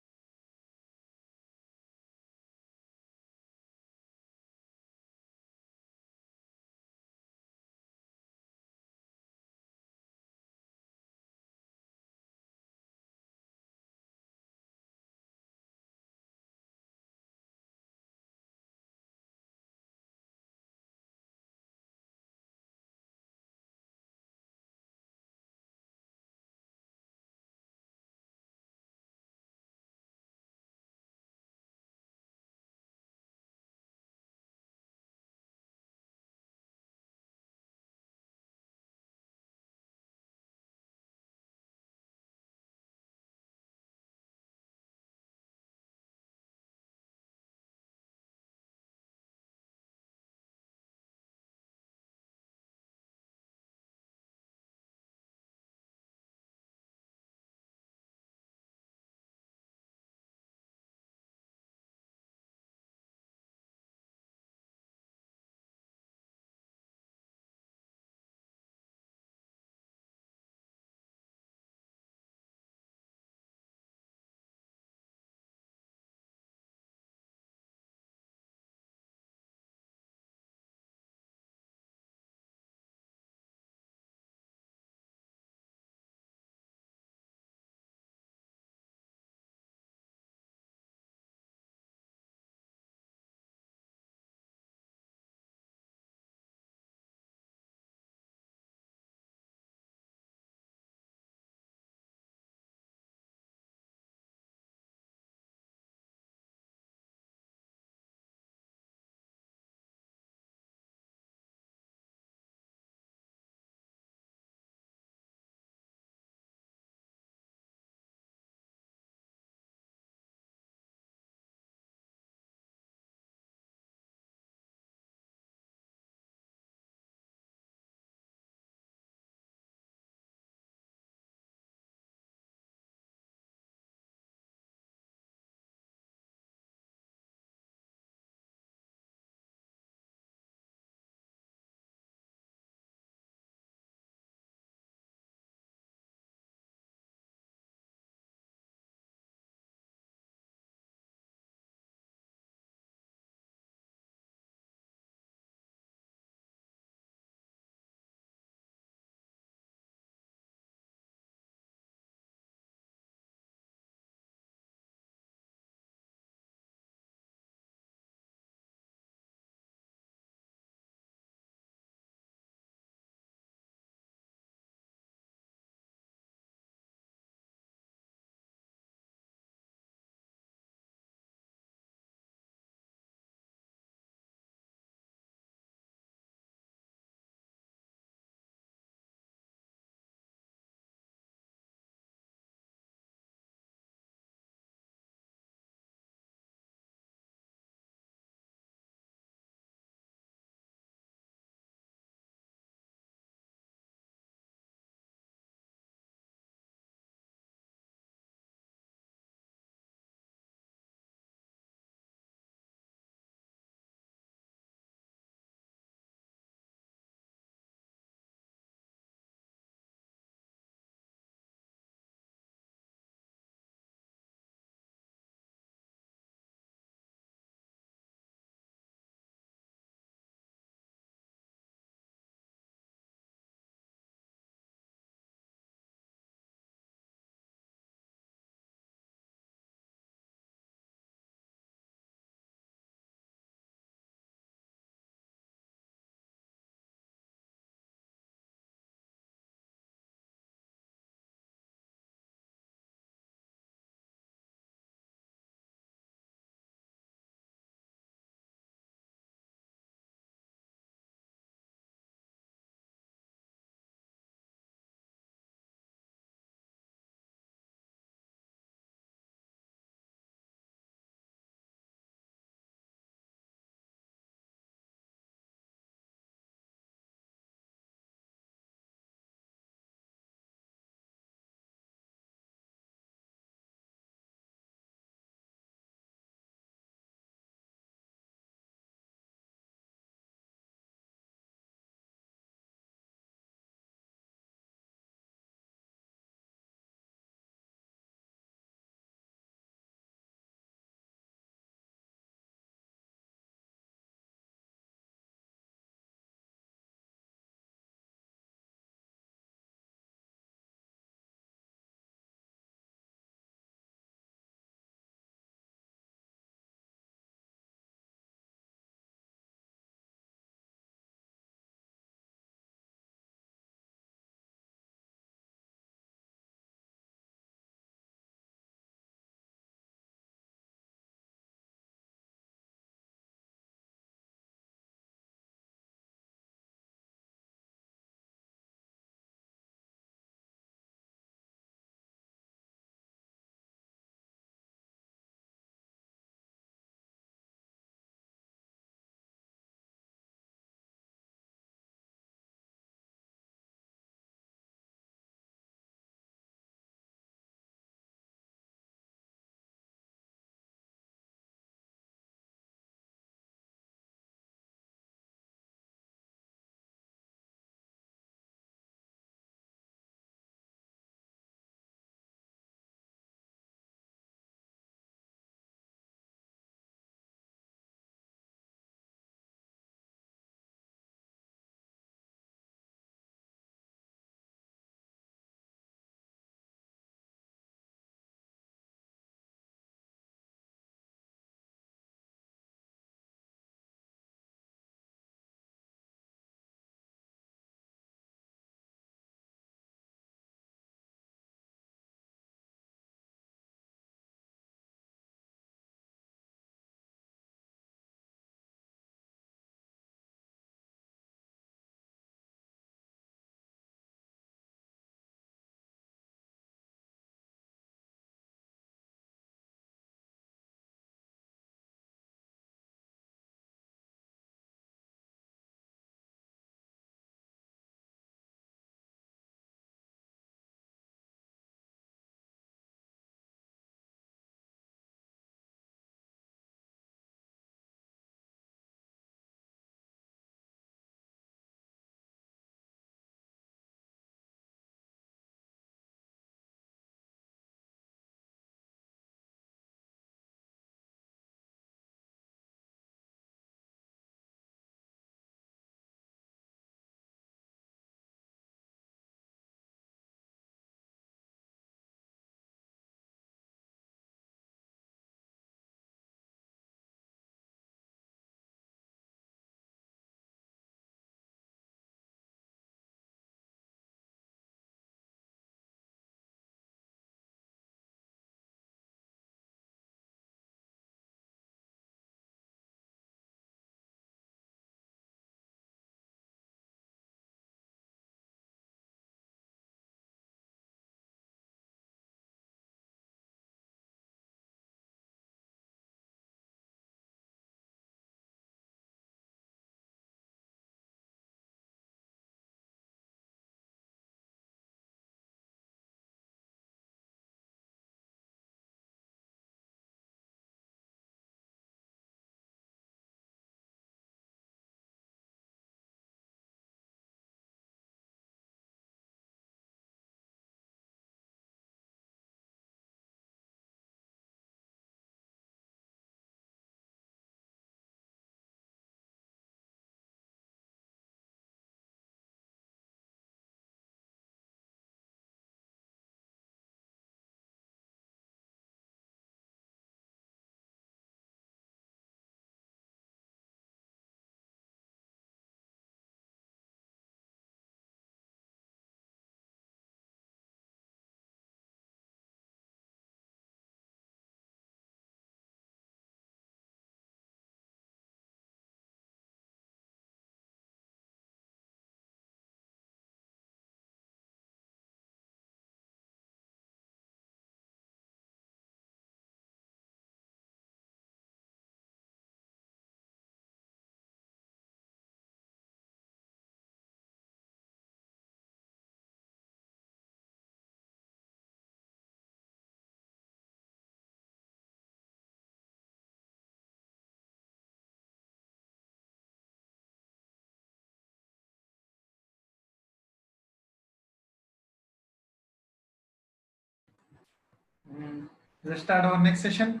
Let's start our next session.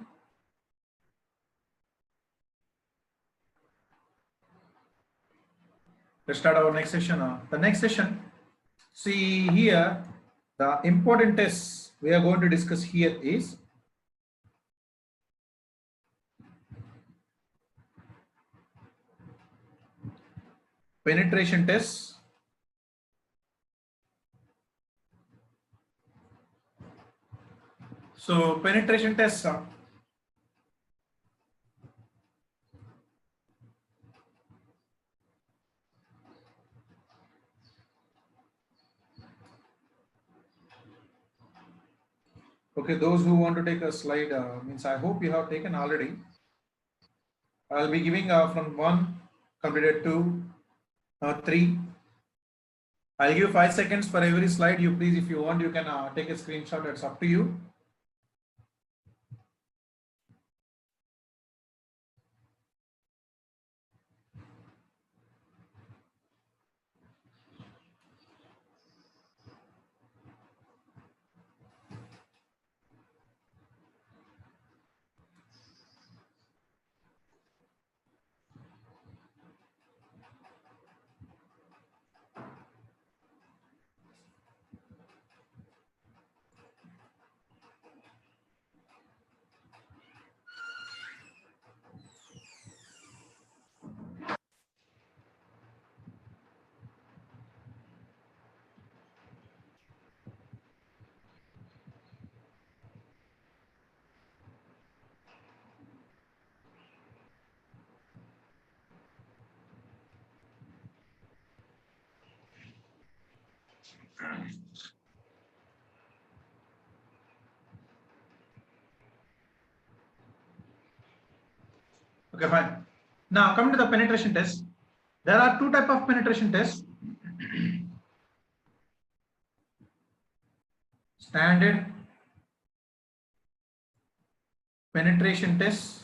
Let's start our next session. The next session, see here, the important tests we are going to discuss here is penetration tests, so penetration tests. Okay, those who want to take a slide, means I hope you have taken already. I'll be giving from 1 completed 2, 3. I'll give 5 seconds for every slide. You please, if you want, you can take a screenshot. It's up to you. Okay, fine. Now coming to the penetration test, there are 2 types of penetration tests. Standard penetration test,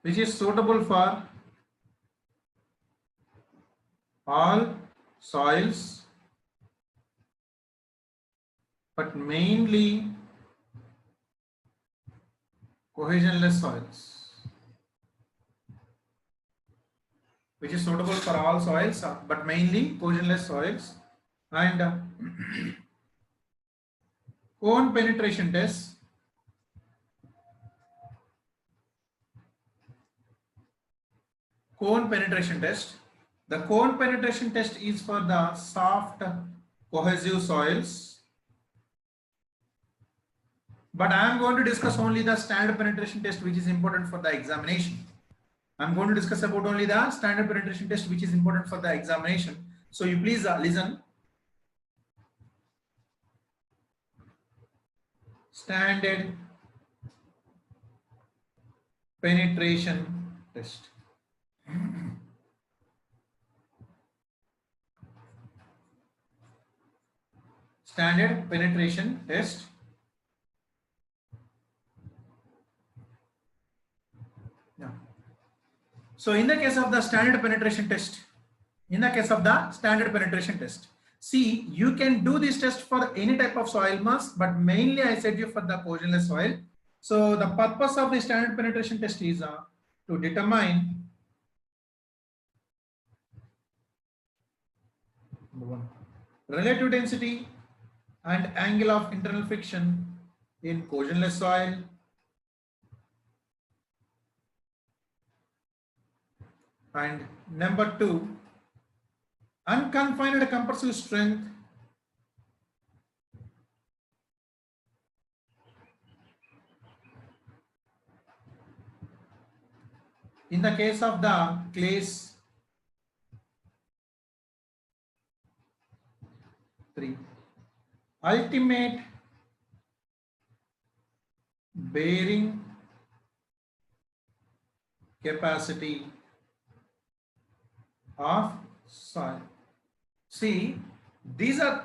which is suitable for all soils, but mainly cohesionless soils, which is suitable for all soils, but mainly cohesionless soils. And cone penetration test, cone penetration test. The cone penetration test is for the soft cohesive soils, but I am going to discuss only the standard penetration test, which is important for the examination. I'm going to discuss about only the standard penetration test, which is important for the examination. So you please listen. Standard penetration test. Standard penetration test. Yeah. So in the case of the standard penetration test, see, you can do this test for any type of soil mass, but mainly I said you for the cohesionless soil. So the purpose of the standard penetration test is to determine relative density and angle of internal friction in cohesionless soil, and number 2, unconfined compressive strength in the case of the clays. 3, ultimate bearing capacity of soil. See, these are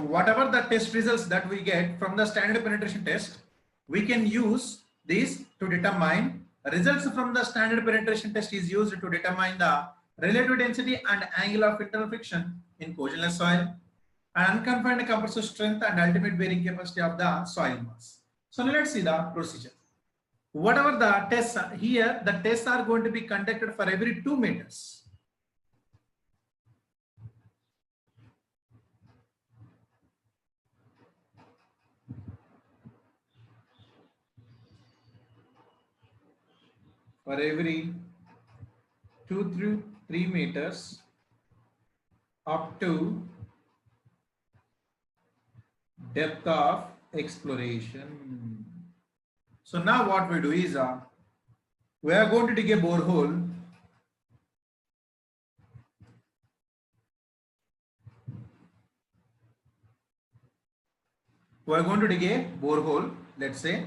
whatever the test results that we get from the standard penetration test, we can use this to determine results from the standard penetration test is used to determine the relative density and angle of internal friction in cohesionless soil. and unconfined compressive strength and ultimate bearing capacity of the soil mass. So now let's see the procedure. Whatever the tests are, here, the tests are going to be conducted for every 2 meters. For every 2 through 3 meters up to depth of exploration. So now what we do is we are going to dig a borehole. We are going to dig a borehole, let's say.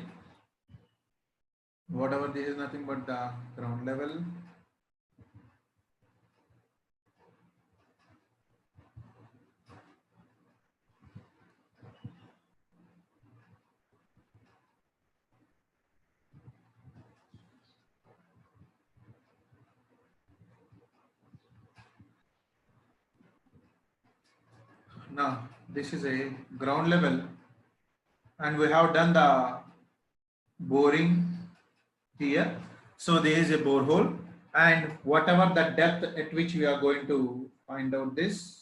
Whatever, this is nothing but the ground level. Now this is a ground level and we have done the boring here. So there is a borehole and whatever the depth at which we are going to find out this.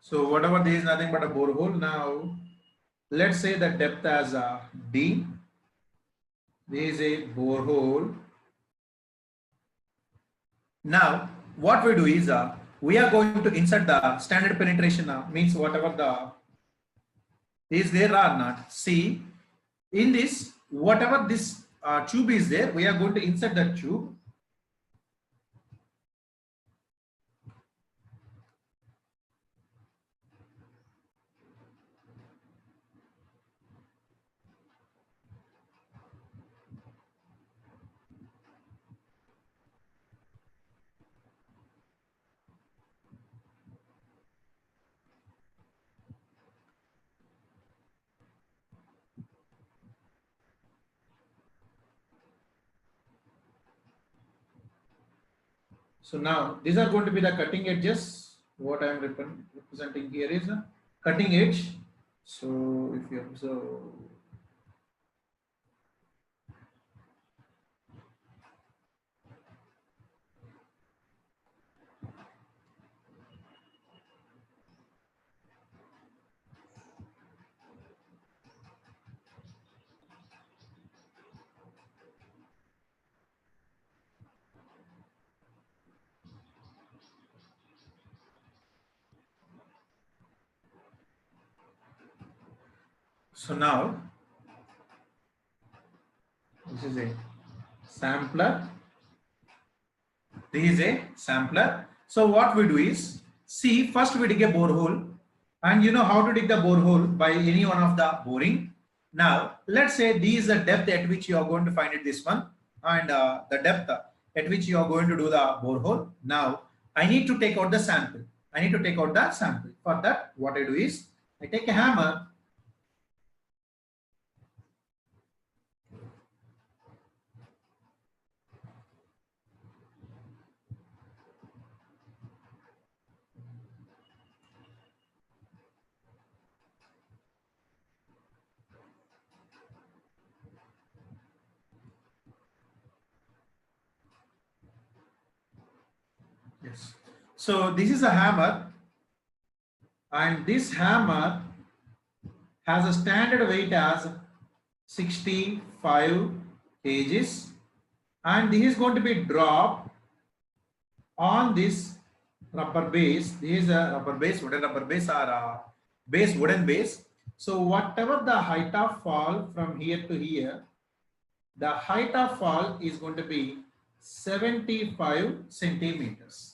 So whatever, there is nothing but a borehole. Now let's say the depth as D. There is a borehole. Now what we do is we are going to insert the standard penetration, means whatever the is there or not. See, in this, whatever this tube is there, we are going to insert that tube. So now these are going to be the cutting edges. What I am representing here is a cutting edge. So if you observe, so now this is a sampler. This is a sampler. So what we do is, see, first we dig a borehole, and you know how to dig the borehole by any one of the boring. Now let's say this is the depth at which you are going to find it, this one, and the depth at which you are going to do the borehole. Now I need to take out the sample. I need to take out the sample. For that, what I do is I take a hammer. Yes. So this is a hammer, and this hammer has a standard weight as 65 kgs, and this is going to be dropped on this rubber base. This is a rubber base, wooden rubber base, or a base, wooden base. So whatever the height of fall from here to here, the height of fall is going to be 75 centimeters.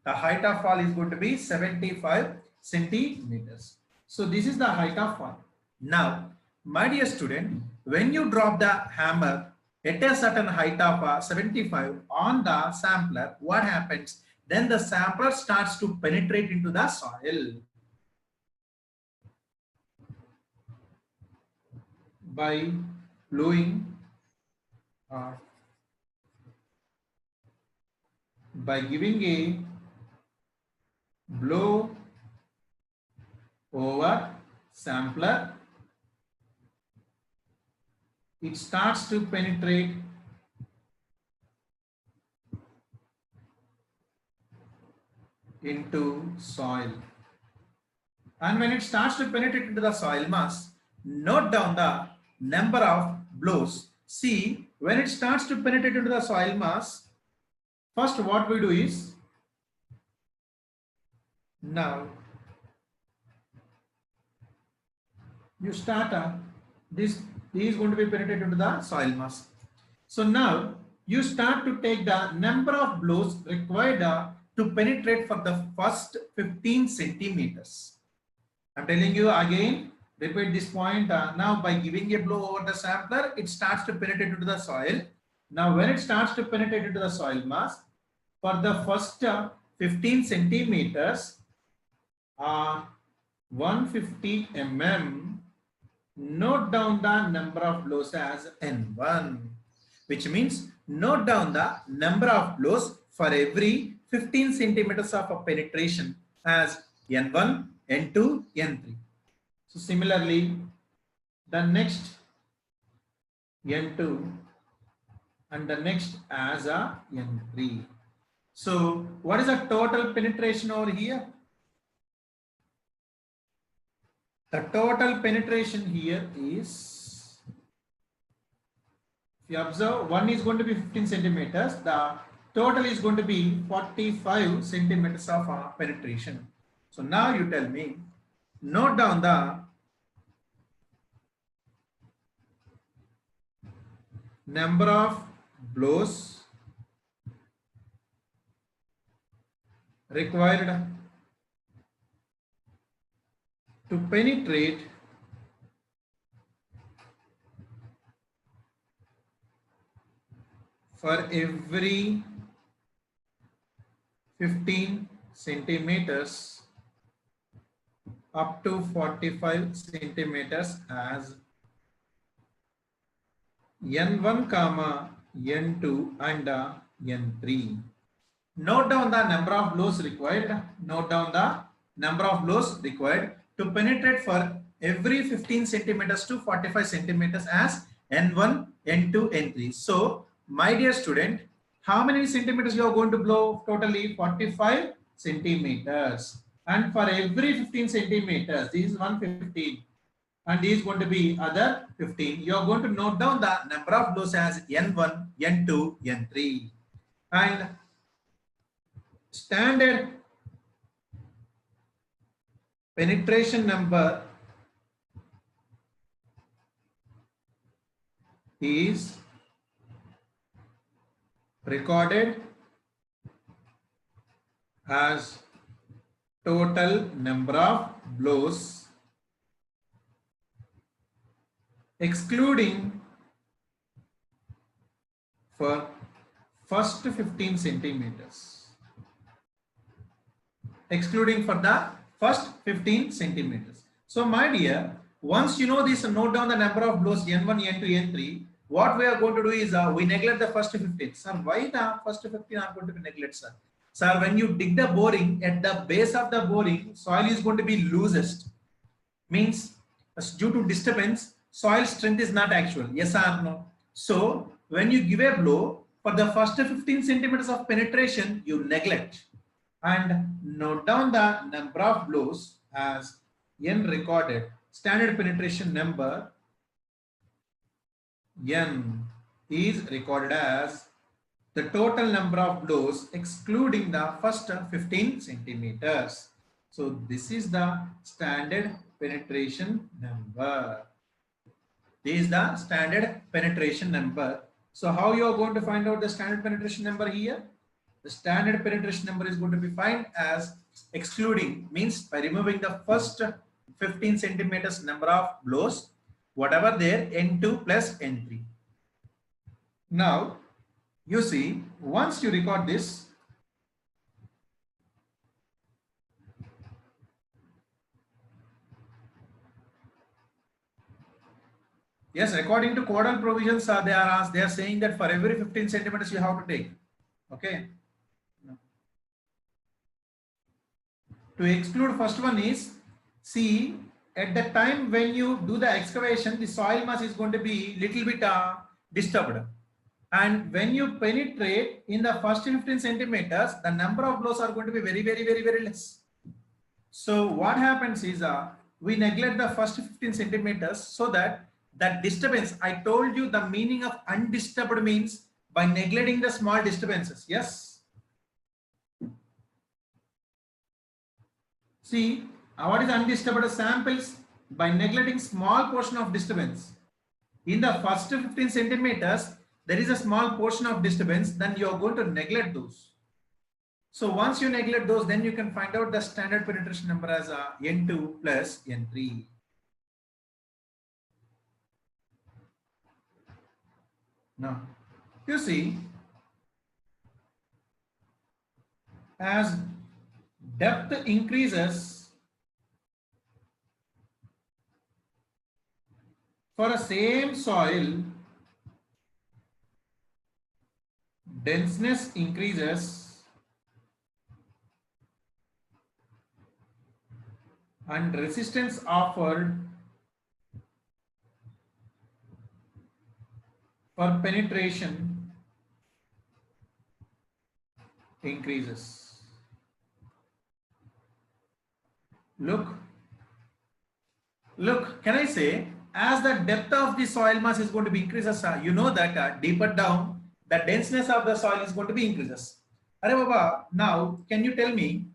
The height of fall is going to be 75 centimeters. So this is the height of fall. Now, my dear student, when you drop the hammer at a certain height of 75 on the sampler, what happens? Then the sampler starts to penetrate into the soil. by blowing by giving a blow over sampler, it starts to penetrate into soil. And when it starts to penetrate into the soil mass, note down the number of blows. See, when it starts to penetrate into the soil mass, first what we do is, now you start this is going to be penetrated into the soil mass. So now you start to take the number of blows required to penetrate for the first 15 centimeters. I'm telling you again, repeat this point. Now by giving a blow over the sampler, it starts to penetrate into the soil. Now when it starts to penetrate into the soil mass, for the first 15 centimeters, 150 mm, note down the number of blows as N1, which means note down the number of blows for every 15 centimeters of a penetration as N1, N2, N3. So similarly, the next N2 and the next as a N3. So what is the total penetration over here? The total penetration here is, if you observe, one is going to be 15 centimeters. The total is going to be 45 centimeters of penetration. So now you tell me, note down the number of blows required to penetrate for every 15 centimeters up to 45 centimeters as N1, N2 and N3. Note down the number of blows required. Note down the number of blows required to penetrate for every 15 centimeters to 45 centimeters as N1, N2, N3. So, my dear student, how many centimeters you are going to blow? Totally 45 centimeters. And for every 15 centimeters, this is 115. And this is going to be other 15. You are going to note down the number of blows as N1, N2, N3. And standard penetration number is recorded as total number of blows excluding for first 15 centimeters. Excluding for the first 15 centimeters. So my dear, once you know this, note down the number of blows N1, N2, N3. What we are going to do is we neglect the first 15. Sir, why the first 15 are going to be neglected, sir? Sir, when you dig the boring, at the base of the boring, soil is going to be loosest. Means due to disturbance, soil strength is not actual. Yes or no? So when you give a blow, for the first 15 centimeters of penetration, you neglect. And note down the number of blows as N recorded. Standard penetration number N is recorded as the total number of blows excluding the first 15 centimeters. So this is the standard penetration number. This is the standard penetration number. So how you are going to find out the standard penetration number here? The standard penetration number is going to be found as excluding, means by removing the first 15 centimeters number of blows, whatever there, N2 plus N3. Now, you see, once you record this, Yes, according to codal provisions, they are asked, they are saying that for every 15 centimeters you have to take. Okay. To exclude first one is, see, at the time when you do the excavation, the soil mass is going to be little bit disturbed. And when you penetrate in the first 15 centimeters, the number of blows are going to be very less. So what happens is we neglect the first 15 centimeters so that that disturbance, I told you the meaning of undisturbed means by neglecting the small disturbances. Yes. See, what is undisturbed samples? By neglecting small portion of disturbance. In the first 15 centimeters, there is a small portion of disturbance, then you are going to neglect those. So once you neglect those, then you can find out the standard penetration number as N2 plus N3. Now, you see, as depth increases for a same soil, denseness increases and resistance offered for penetration increases. Look, can I say, as the depth of the soil mass is going to be increases, you know that deeper down, the denseness of the soil is going to be increases. Are Baba, now can you tell me,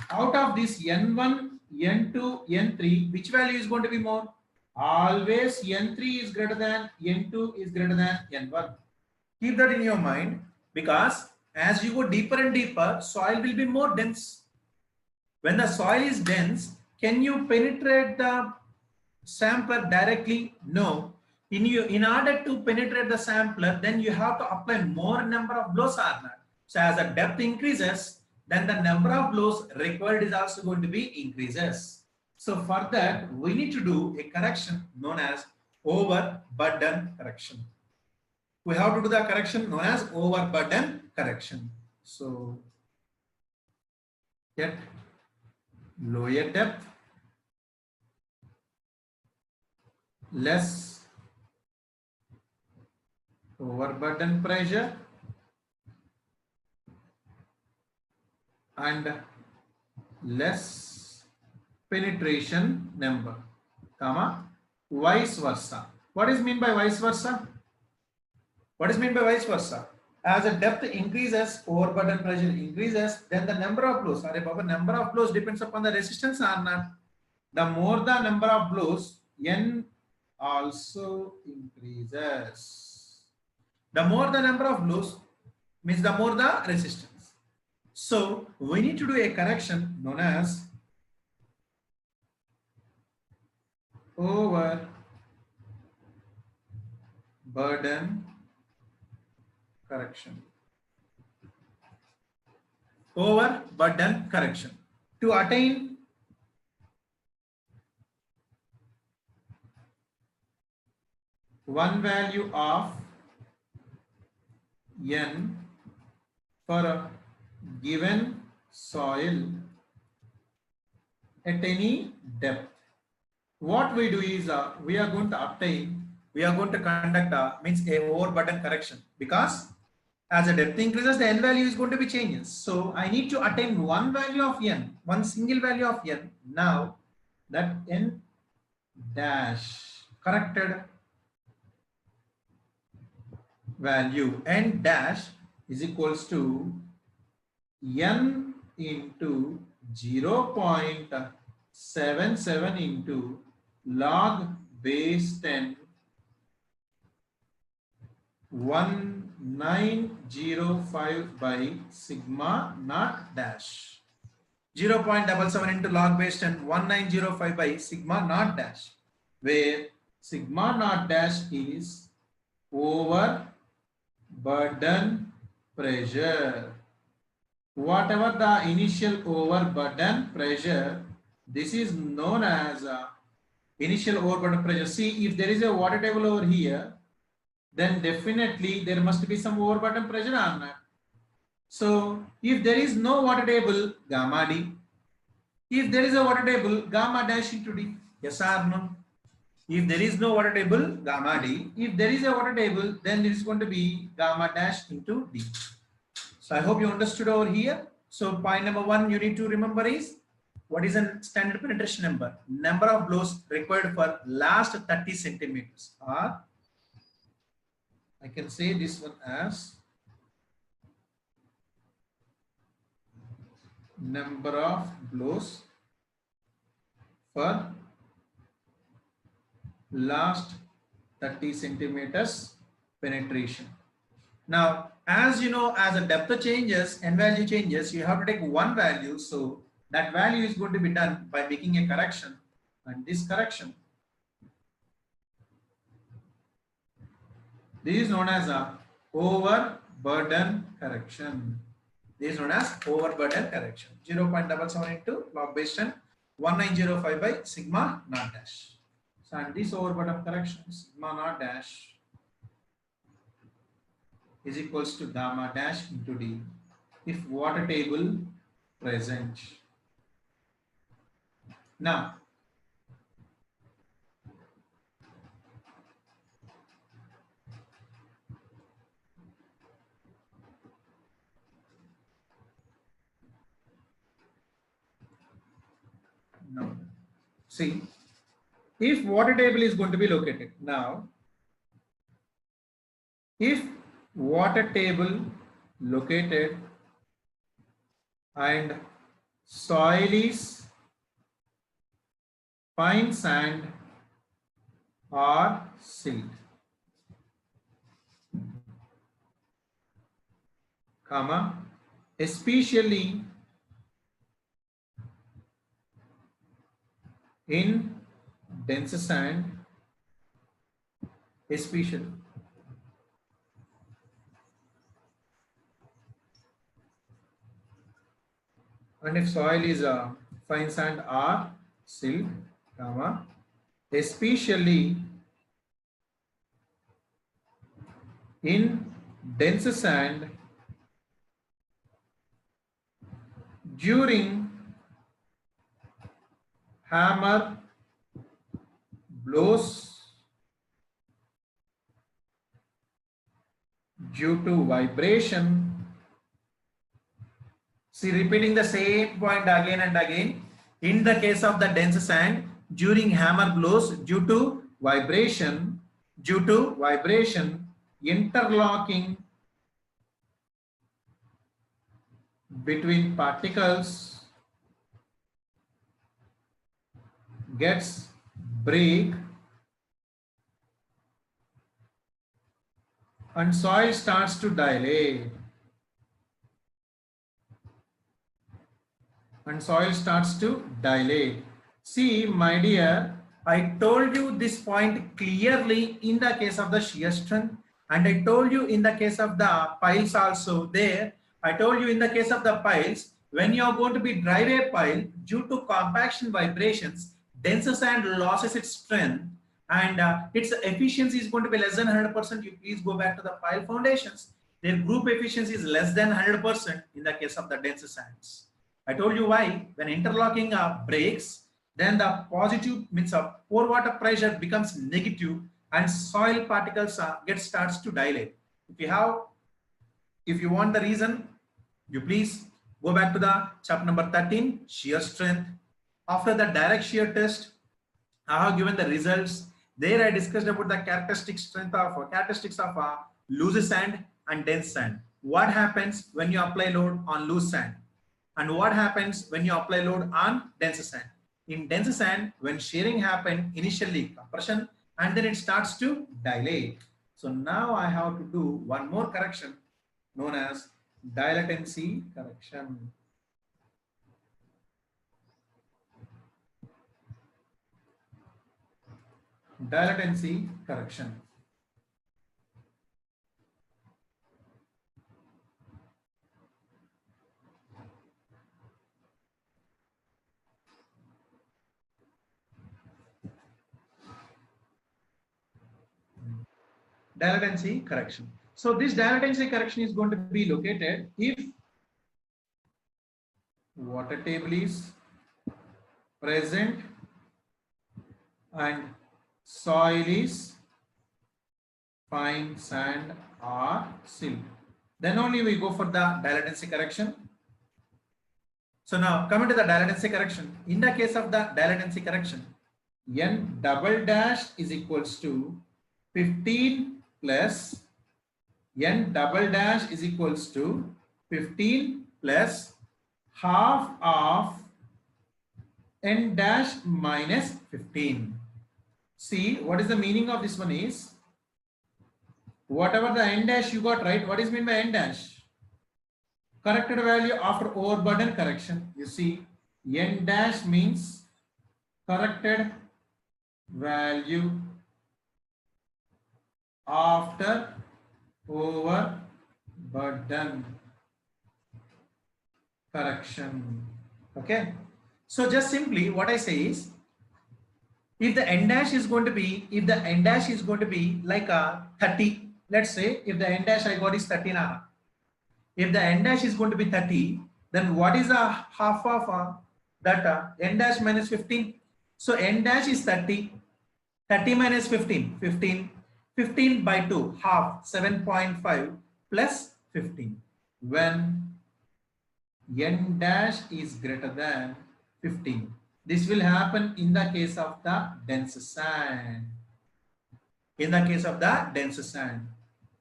out of this N1, N2, N3, which value is going to be more? Always N3 is greater than N2 is greater than N1. Keep that in your mind, because as you go deeper and deeper, soil will be more dense. When the soil is dense, can you penetrate the sampler directly? No. In order to penetrate the sampler, then you have to apply more number of blows or not. So as the depth increases, then the number of blows required is also going to be increases. So for that, we need to do a correction known as overburden correction. We have to do the correction known as overburden correction. So get lower depth, less overburden pressure, and less penetration number, comma, vice versa. What is mean by vice versa? What is mean by vice versa? As the depth increases, overburden pressure increases, then the number of blows, number of blows depends upon the resistance or not. The more the number of blows, N also increases. The more the number of blows means the more the resistance. So we need to do a correction known as overburden correction. Overburden correction. To attain one value of N for a given soil at any depth, what we do is we are going to conduct means a overburden correction, because as the depth increases, the N value is going to be changes. So I need to attain one value of N, one single value of N. Now that N dash corrected value, N dash is equals to N into 0.77 into log base 10 1905 by sigma naught dash. 0.77 into log base 10 1905 by sigma naught dash, where sigma naught dash is overburden pressure. Whatever the initial overburden pressure, this is known as Initial overburden pressure. See, if there is a water table over here, then definitely there must be some overburden pressure on that. So if there is no water table, gamma D. If there is a water table, gamma dash into D. Yes or no? If there is no water table, gamma D. If there is a water table, then it is going to be gamma dash into D. So I hope you understood over here. So point number one you need to remember is, what is a standard penetration number? Number of blows required for last 30 centimeters. Or I can say this one as number of blows for last 30 centimeters penetration. Now, as you know, as the depth changes and value changes, you have to take one value. So that value is going to be done by making a correction, and this correction, this is known as a overburden correction. This is known as overburden correction. 0.77 into log base 10, 1905 by sigma naught dash. So and this overburden correction, sigma naught dash, is equals to gamma dash into D if water table present. Now, see, if water table is going to be located, now if water table located and soil is fine sand or silt, comma, especially in dense sand, especially and if soil is a fine sand or silt, comma, especially in dense sand during hammer blows due to vibration. See, repeating the same point again and again. In the case of the dense sand, during hammer blows due to vibration, interlocking between particles gets break and soil starts to dilate. See, my dear, I told you this point clearly in the case of the shear strength, and I told you in the case of the piles also there. I told you in the case of the piles, when you are going to be drive a pile, due to compaction vibrations, dense sand loses its strength and its efficiency is going to be less than 100%. You please go back to the pile foundations. Their group efficiency is less than 100% in the case of the dense sands. I told you why. When interlocking breaks, then the positive means pore water pressure becomes negative and soil particles starts to dilate. If you want the reason, you please go back to the chapter number 13, shear strength. After the direct shear test, I have given the results. There I discussed about the characteristics of loose sand and dense sand. What happens when you apply load on loose sand? And what happens when you apply load on dense sand? In dense sand, when shearing happens, initially compression and then it starts to dilate. So now I have to do one more correction known as dilatancy correction. Dilatancy correction. Dial-latency correction. So this dial-latency correction is going to be located if water table is present and soil is fine sand or silt. Then only we go for the dial-latency correction. So now coming to the dial-latency correction. In the case of the dial-latency correction, n double dash is equals to 15 plus n double dash is equals to 15 plus half of n dash minus 15. See, what is the meaning of this one is, whatever the n dash you got right, what is meant by n dash? Corrected value after overburden correction. You see, n dash means corrected value after overburden correction. Okay. So just simply what I say is, if the n dash is going to be, like a 30, let's say if the n dash I got is 30 now. If the n dash is going to be 30, then what is a half of that n dash minus 15? So n dash is 30. 30 minus 15, 15. 15 by 2, half, 7.5 plus 15. When n dash is greater than 15. This will happen in the case of the dense sand. In the case of the dense sand.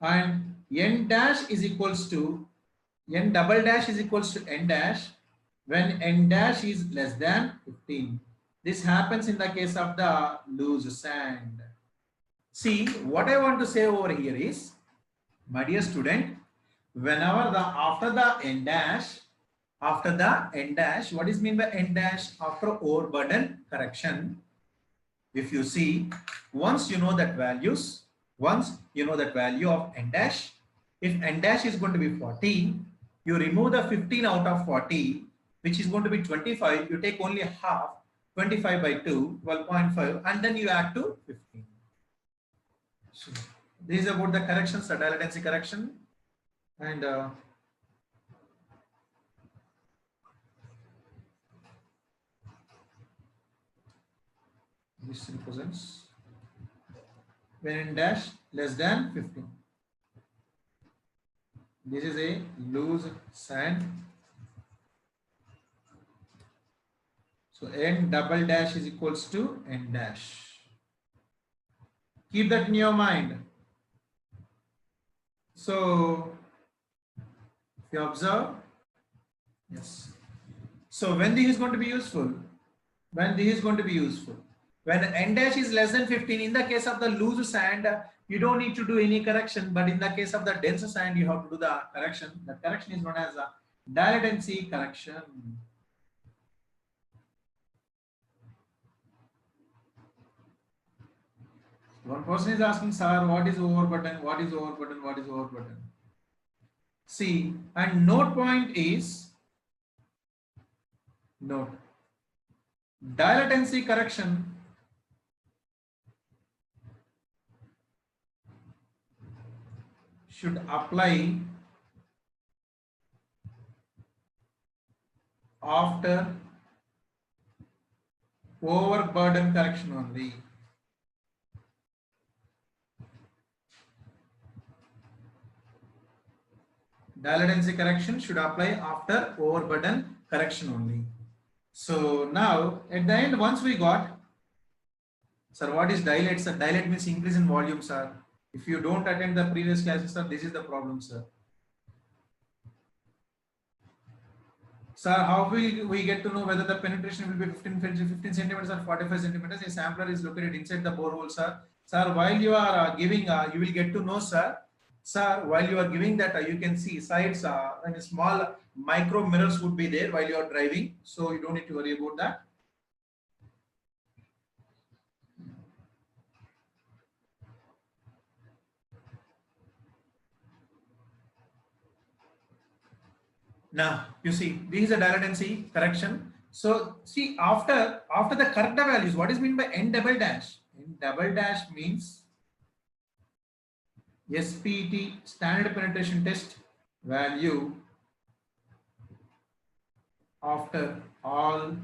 And n dash is equals to, n double dash is equals to n dash when n dash is less than 15. This happens in the case of the loose sand. See, what I want to say over here is, my dear student, whenever after the n dash, what is mean by n dash? After overburden correction, if you see, once you know that value of n dash, if n dash is going to be 40, you remove the 15 out of 40, which is going to be 25, you take only half, 25 by 2, 12.5, and then you add to 15. So this is about the corrections, the dial-latency correction, and this represents when n dash less than 15. This is a loose sand. So n double dash is equals to n dash. Keep that in your mind. So if you observe, yes. So when this is going to be useful? When n dash is less than 15, in the case of the loose sand, you don't need to do any correction, but in the case of the dense sand, you have to do the correction. The correction is known as a dial-latency correction. One person is asking, sir, what is overburden? What is overburden? What is overburden? See, and note point is, note, dial-latency correction should apply after overburden correction only. Dial-latency correction should apply after overburden correction only. So now at the end, once we got, sir, what is dilate? Sir, dilate means increase in volume, sir. If you don't attend the previous classes, sir, this is the problem, sir. Sir, how will we get to know whether the penetration will be 15 centimeters or 45 centimeters? A sampler is located inside the borehole, sir. Sir, while you are giving, you will get to know, sir. Sir, while you are giving that, you can see sides and small micro mirrors would be there while you are driving. So you don't need to worry about that. Now you see, this is a dial-latency correction. So see, after the corrected values, what is meant by n double dash? N double dash means SPT, standard penetration test value after all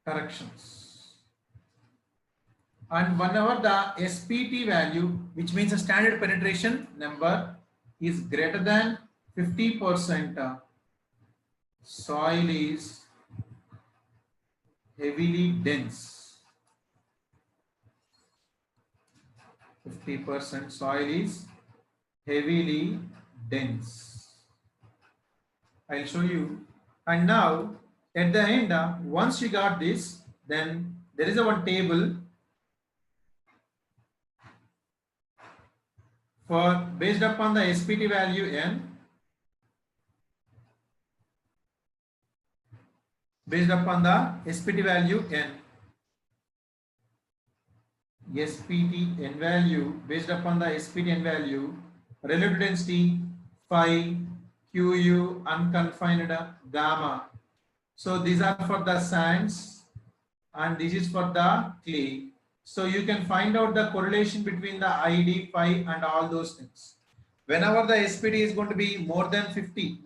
corrections. And whenever the SPT value, which means a standard penetration number, is greater than 50%, soil is heavily dense. 50% soil is heavily dense. I'll show you. And now at the end, once you got this, then there is a one table for based upon the SPT value n, based upon the SPT value n, SPT n value, based upon the SPT n value, relative density phi, Qu, unconfined gamma. So these are for the sands and this is for the clay. So you can find out the correlation between the ID, phi and all those things. Whenever the SPT is going to be more than 50%,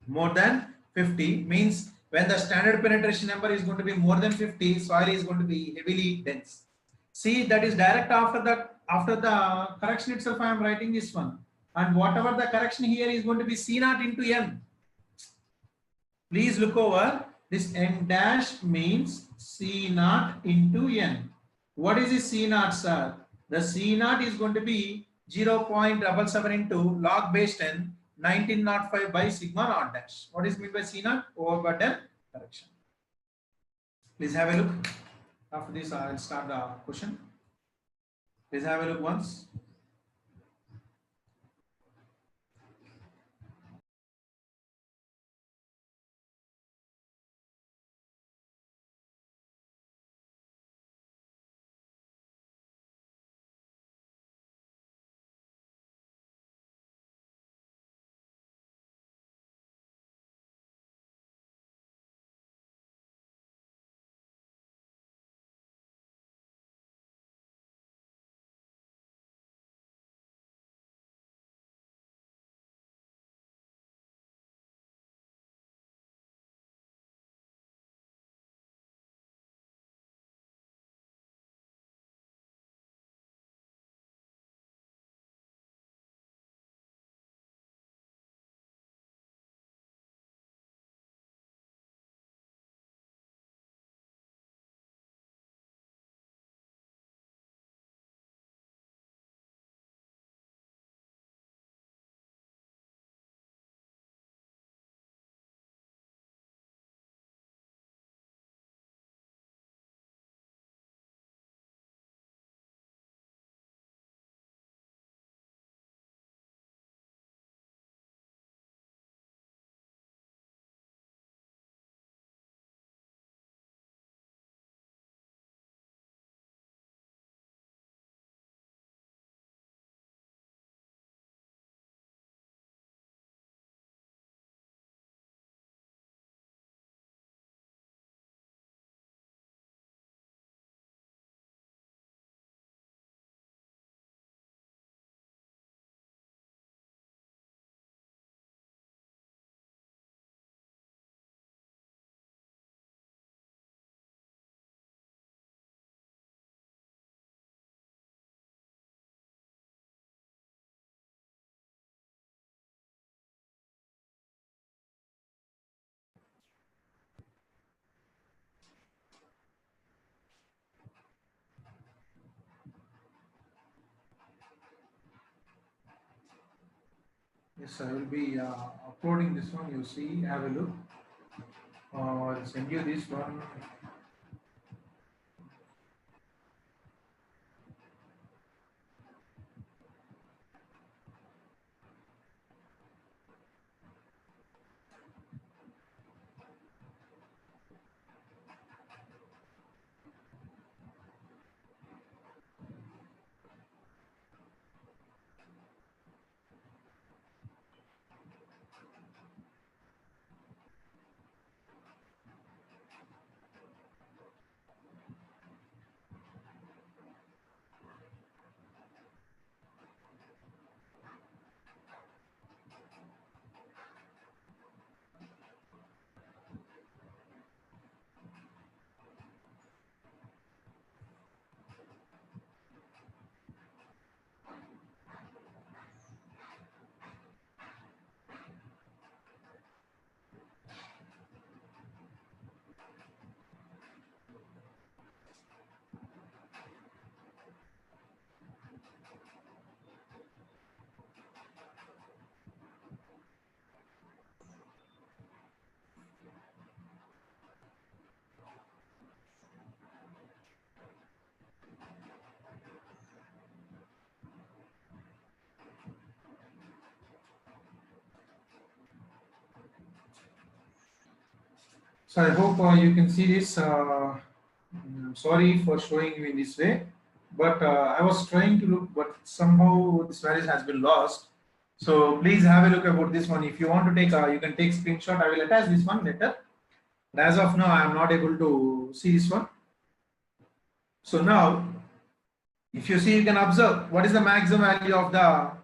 more than 50 means when the standard penetration number is going to be more than 50, soil is going to be heavily dense. See, that is direct after the correction itself. I am writing this one, and whatever the correction here is going to be C naught into n. Please look over this. N dash means C naught into n. What is this C naught, sir? The C naught is going to be 0.77 into log base 10 1905 by sigma naught dash. What is meant by C naught? Overburden correction. Please have a look. After this, I will start the question. Please have a look once. Yes, I will be uploading this one. You see, have a look. I'll send you this one. So I hope you can see this. Sorry for showing you in this way, but I was trying to look, but somehow this values has been lost. So please have a look about this one. If you want to take, you can take screenshot. I will attach this one later. But as of now, I am not able to see this one. So now, if you see, you can observe what is the maximum value of the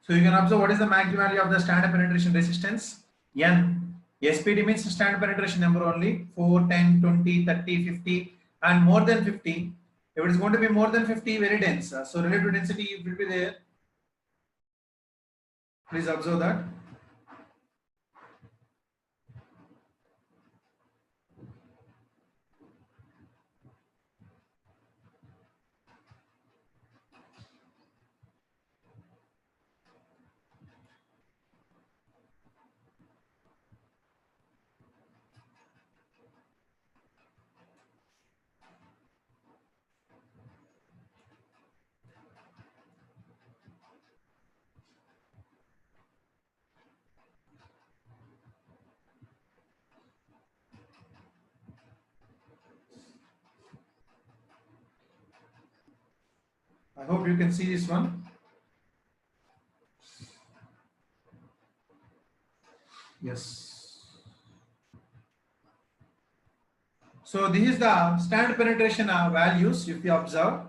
So you can observe what is the maximum value of the standard penetration resistance N. SPD means standard penetration number only 4, 10, 20, 30, 50 and more than 50. If it is going to be more than 50, very dense. So relative density will be there. Please observe that. I hope you can see this one. Yes. So this is the standard penetration values. If you observe,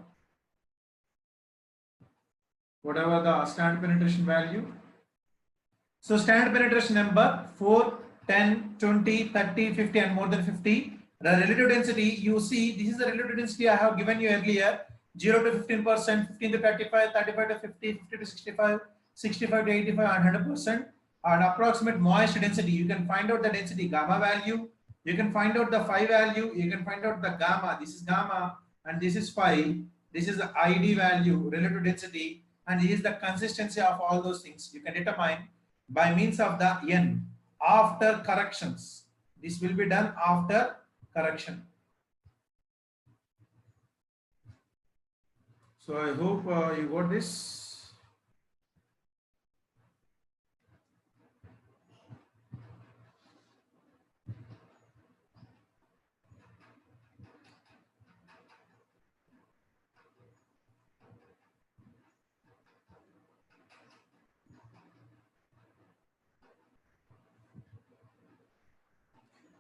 whatever the standard penetration value. So standard penetration number 4, 10, 20, 30, 50 and more than 50. The relative density, you see, this is the relative density I have given you earlier. 0 to 15%, 15 to 35, 35 to 50, 50 to 65, 65 to 85 and 100%. And approximate moist density, you can find out the density gamma value. You can find out the phi value. You can find out the gamma. This is gamma and this is phi. This is the ID value, relative density. And this is the consistency of all those things. You can determine by means of the N after corrections. This will be done after correction. So I hope you got this.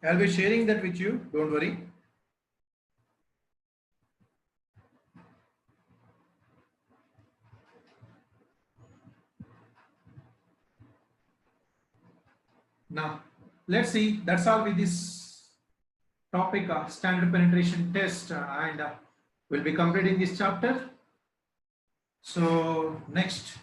I'll be sharing that with you, don't worry. Now, let's see, that's all with this topic of standard penetration test and we'll be completing this chapter. So, next.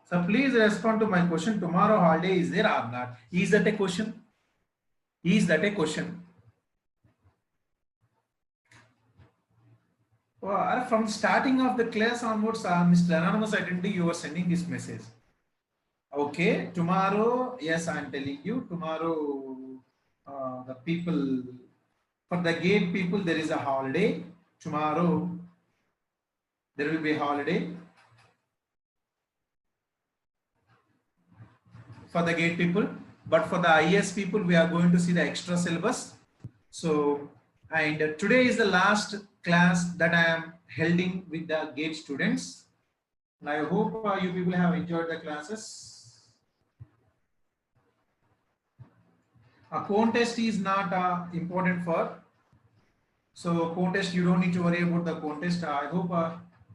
So please respond to my question. Tomorrow holiday is there or not? Is that a question? Is that a question? Well, from starting of the class onwards, Mr. Anonymous Identity, you are sending this message. Okay, tomorrow, yes, I am telling you, tomorrow the people, for the gate people, there is a holiday. Tomorrow, there will be a holiday. For the gate people, but for the IS people, we are going to see the extra syllabus. So, and today is the last class that I am holding with the gate students. And I hope you people have enjoyed the classes. A cone test is not important for. So cone test, you don't need to worry about the cone test. I hope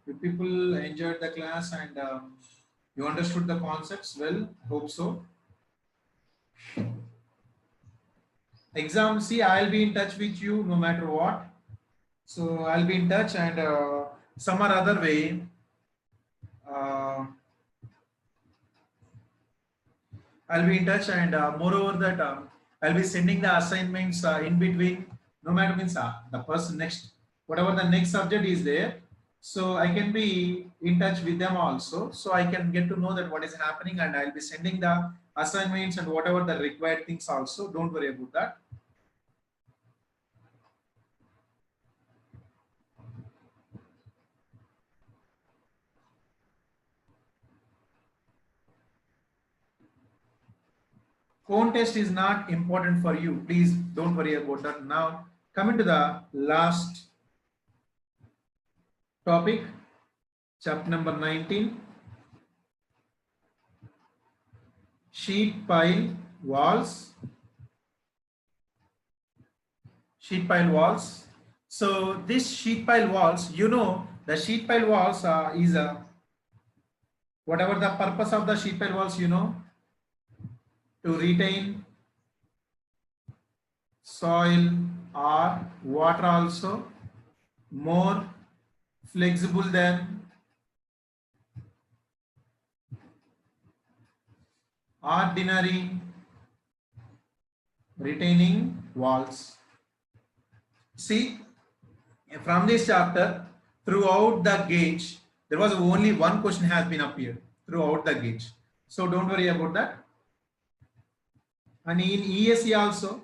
you people enjoyed the class and you understood the concepts well. Hope so. Exam, see, I'll be in touch with you no matter what. So I'll be in touch and some or other way. I'll be in touch and moreover that I'll be sending the assignments in between. No matter means the person next whatever the next subject is there, so I can be in touch with them also, so I can get to know that what is happening, and I'll be sending the assignments and whatever the required things also. Don't worry about that. Cone test is not important for you. Please don't worry about that. Now, coming to the last topic, chapter number 19, sheet pile walls. Sheet pile walls. So this sheet pile walls, you know, the sheet pile walls is whatever the purpose of the sheet pile walls, you know, to retain soil or water also, more flexible than ordinary retaining walls. See, from this chapter, throughout the gauge, there was only one question has been appeared throughout the gauge. So don't worry about that. And in ESE also,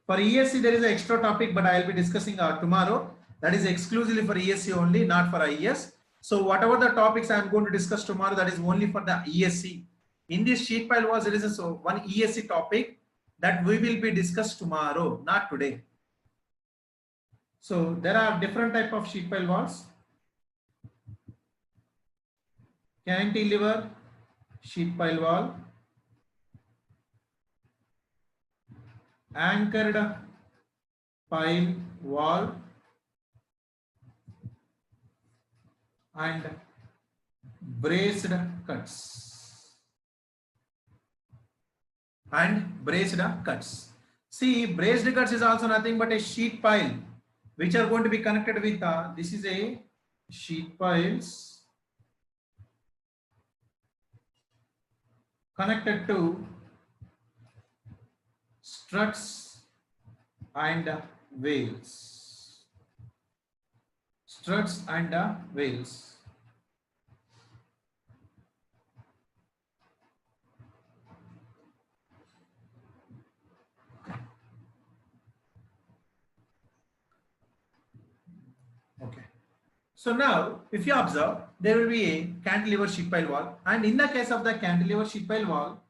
for ESE there is an extra topic, but I will be discussing tomorrow. That is exclusively for ESE only, not for IES. So whatever the topics I am going to discuss tomorrow, that is only for the ESE. In this sheet pile was there is one ESE topic that we will be discussed tomorrow, not today. So there are different type of sheet pile walls. Cantilever sheet pile wall, anchored pile wall, and braced cuts. See, braced cuts is also nothing but a sheet pile which are going to be connected with this is a sheet piles connected to struts and wales. Struts and wales. Okay. So now, if you observe, there will be a cantilever sheet pile wall, and in the case of the cantilever sheet pile wall,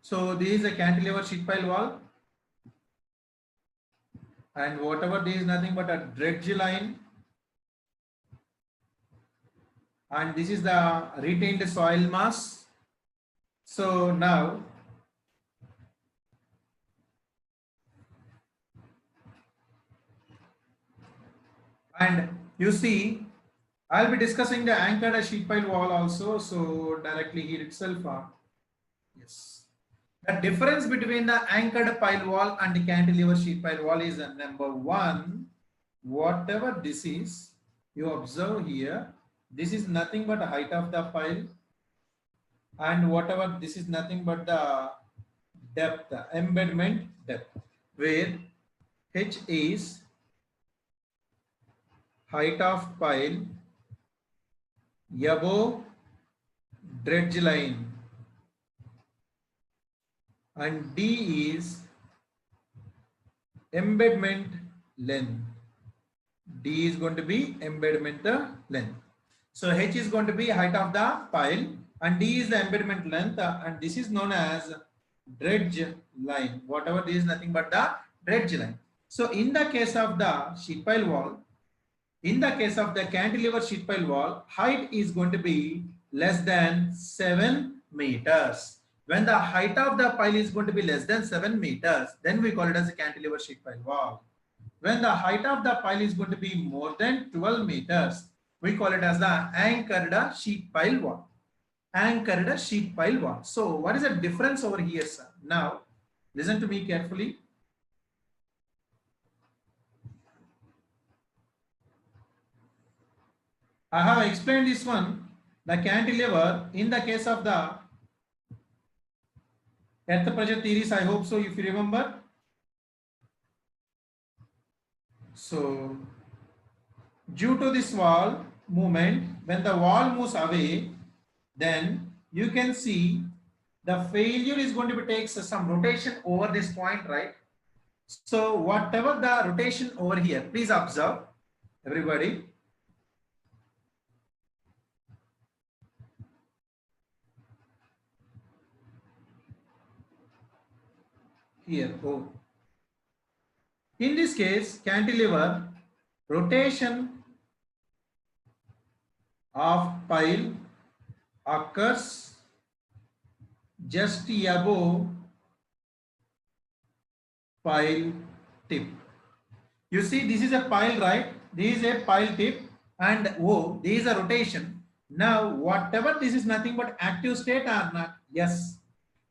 so this is a cantilever sheet pile wall, and whatever this is nothing but a dredge line, and this is the retained soil mass. So now and you see, I'll be discussing the anchored sheet pile wall also. So directly here itself, yes. The difference between the anchored pile wall and the cantilever sheet pile wall is number one, whatever this is, you observe here, this is nothing but the height of the pile, and whatever this is nothing but the depth, the embedment depth, where H is height of pile above dredge line, and D is embedment length. D is going to be embedment length. So H is going to be height of the pile, and D is the embedment length, and this is known as dredge line. Whatever this is nothing but the dredge line. So in the case of the sheet pile wall, in the case of the cantilever sheet pile wall, height is going to be less than 7 meters. When the height of the pile is going to be less than 7 meters, then we call it as a cantilever sheet pile wall. When the height of the pile is going to be more than 12 meters, we call it as the anchored sheet pile wall. Anchored sheet pile wall. So what is the difference over here, sir? Now, listen to me carefully. I have explained this one. the cantilever, in the case of the earth pressure theories, I hope so, if you remember. So, due to this wall movement, when the wall moves away, then you can see the failure is going to be takes some rotation over this point, right? So, whatever the rotation over here, please observe, everybody. Here, oh. In this case, cantilever rotation of pile occurs just above pile tip. You see, this is a pile, right? This is a pile tip, and oh, this is a rotation. Now, whatever this is nothing but active state or not? Yes,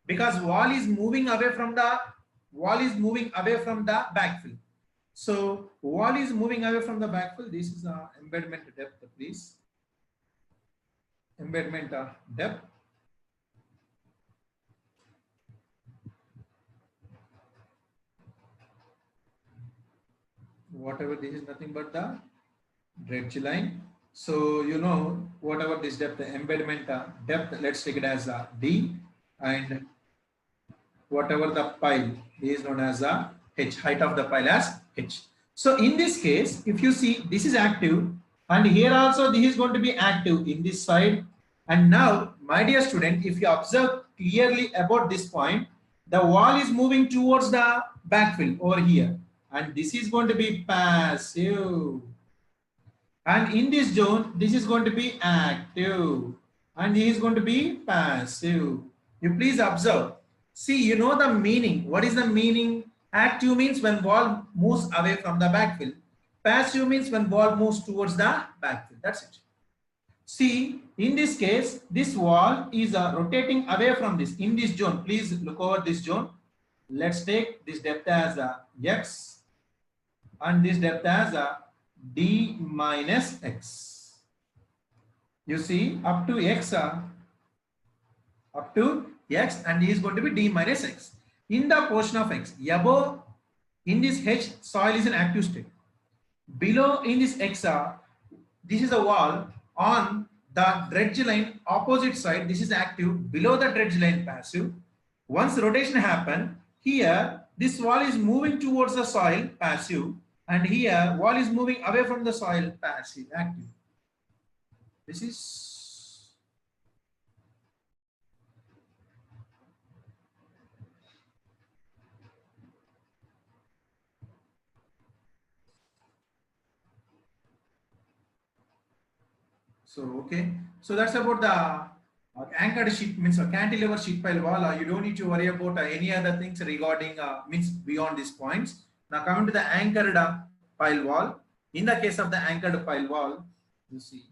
because wall is moving away from the backfill. So wall is moving away from the backfill. This is the embedment depth, please. Embedment depth. Whatever this is nothing but the dredge line. So you know whatever this depth, the embedment depth, let's take it as a D, and whatever the pile is known as a H, height of the pile as H. So in this case, if you see, this is active, and here also this is going to be active in this side. And now, my dear student, if you observe clearly about this point, the wall is moving towards the backfill over here, and this is going to be passive. And in this zone, this is going to be active, and this is going to be passive. You please observe. See, you know the meaning. What is the meaning? Active means when wall moves away from the backfill. Passive means when wall moves towards the backfill. That's it. See, in this case, this wall is rotating away from this. In this zone, please look over this zone. Let's take this depth as X and this depth as D minus X. You see, up to X, and he is going to be D minus X. In the portion of X, above in this H, soil is an active state. Below in this X, this is a wall on the dredge line opposite side. This is active. Below the dredge line, passive. Once rotation happen, here this wall is moving towards the soil, passive, and here wall is moving away from the soil, passive, active. This is so okay. So that's about the anchored sheet, means a cantilever sheet pile wall. You don't need to worry about any other things regarding means beyond these points. Now coming to the anchored pile wall. In the case of the anchored pile wall, you see,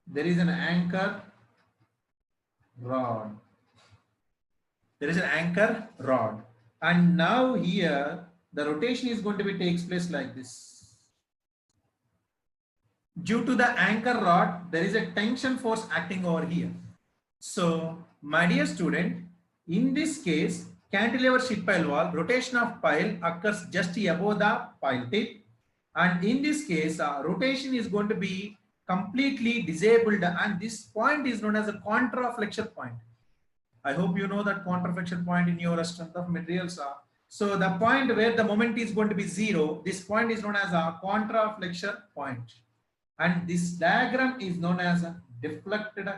there is an anchor rod. There is an anchor rod, and now here the rotation is going to be takes place like this. Due to the anchor rod, there is a tension force acting over here. So, my dear student, in this case, cantilever sheet pile wall, rotation of pile occurs just above the pile tip, and in this case, rotation is going to be completely disabled, and this point is known as a contraflexion point. I hope you know that contraflexion point in your strength of materials. So the point where the moment is going to be zero, this point is known as a contraflexion point. And this diagram is known as a deflected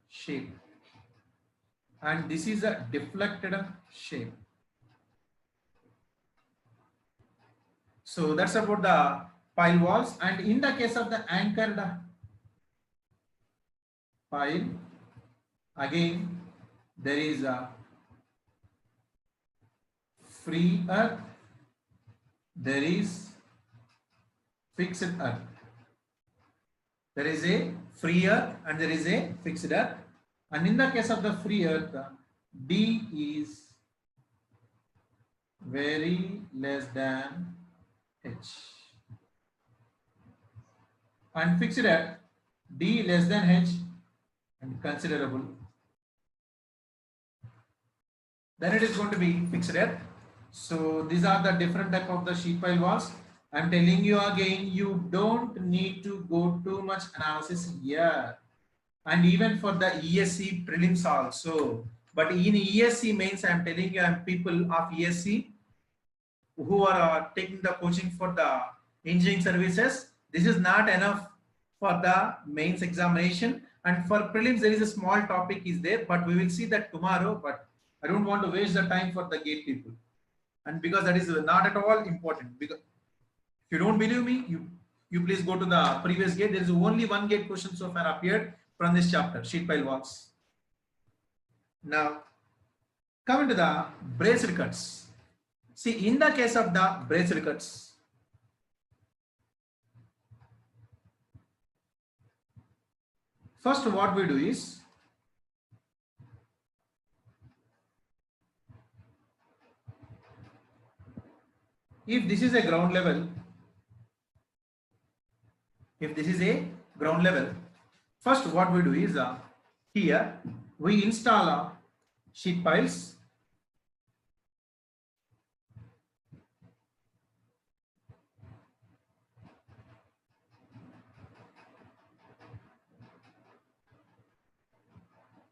shape. And this is a deflected shape. So that's about the pile walls. And in the case of the anchored pile, again, there is a free earth, there is fixed earth. There is a free earth and there is a fixed earth. And in the case of the free earth, D is very less than H and fix it at D less than H and considerable. Then it is going to be fixed at. So these are the different type of the sheet pile walls. I'm telling you again, you don't need to go too much analysis here. And even for the ESC prelims also. But in ESC mains, I'm telling you, I'm people of ESC who are taking the coaching for the engineering services. This is not enough for the mains examination. And for prelims, there is a small topic is there, but we will see that tomorrow. But I don't want to waste the time for the gate people. And because that is not at all important. Because if you don't believe me, you please go to the previous gate. There is only one gate question so far appeared from this chapter, sheet pile walls. Now, coming to the braced cuts. See, in the case of the braced cuts, first what we do is, if this is a ground level, first what we do is here we install sheet piles.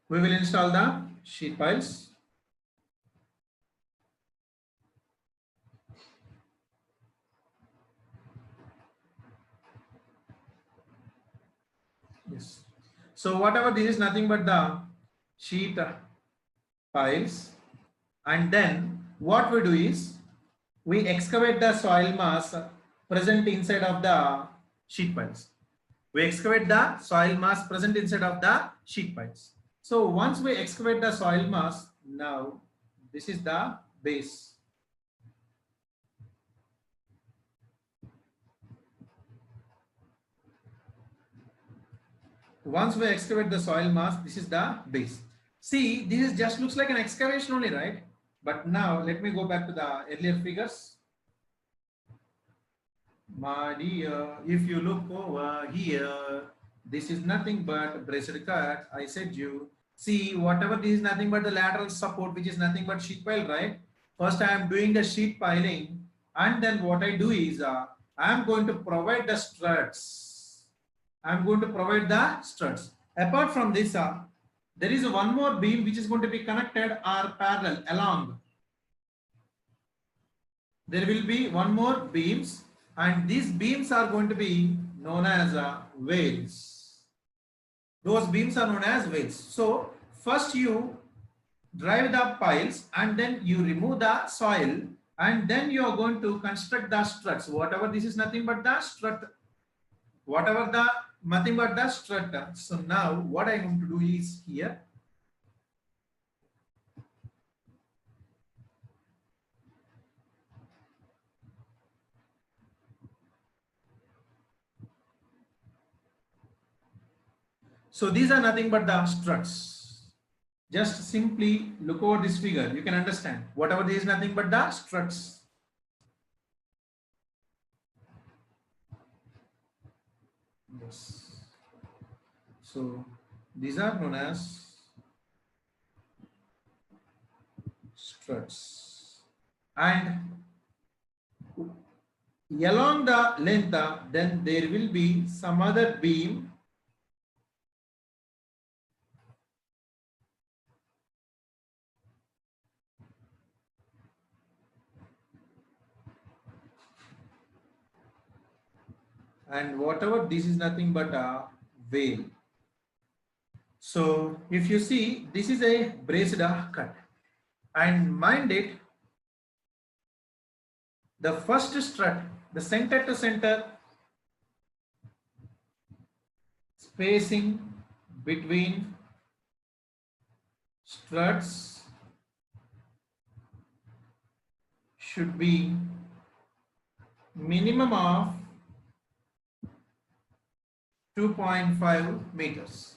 We will install the sheet piles. Yes. So whatever, this is nothing but the sheet piles, and then what we do is we excavate the soil mass present inside of the sheet piles. We excavate the soil mass present inside of the sheet piles. So once we excavate the soil mass, now this is the base. Once we excavate the soil mass, this is the base. See, this is just looks like an excavation only, right? But now let me go back to the earlier figures. My dear, if you look over here, this is nothing but braced cut. I said you see, whatever this is nothing but the lateral support, which is nothing but sheet pile, right? First I am doing the sheet piling, and then what I do is I am going to provide the struts. I'm going to provide the struts. Apart from this, there is one more beam which is going to be connected or parallel along. There will be one more beams, and these beams are going to be known as wales. Those beams are known as wales. So first you drive the piles, and then you remove the soil, and then you are going to construct the struts. Whatever, this is nothing but the strut. Whatever the nothing but the strut. So now what I'm going to do is here. So these are nothing but the struts. Just simply look over this figure. You can understand. Whatever, there is nothing but the struts. Yes. So these are known as struts, and along the length, then there will be some other beam and whatever, this is nothing but a wale. So if you see, this is a braced cut, and mind it, the first strut, the center to center spacing between struts should be minimum of 2.5 meters.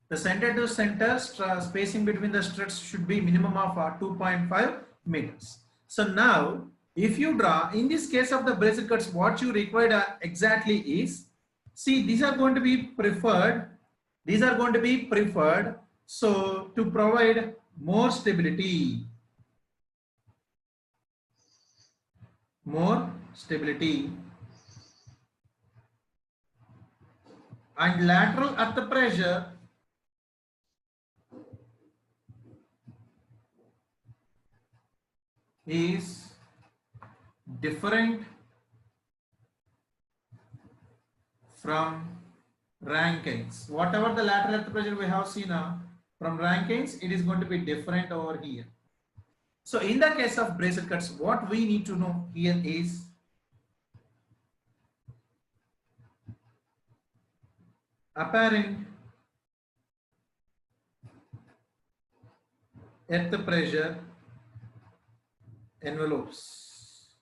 The center to center spacing between the struts should be minimum of 2.5 meters. So now If you draw, in this case of the brazier cuts, what you require exactly is, see, these are going to be preferred. These are going to be preferred. So to provide more stability, and lateral earth pressure is different from Rankines. Whatever the lateral earth pressure we have seen from Rankines, it is going to be different over here. So in the case of brazier cuts, what we need to know here is apparent earth pressure envelopes.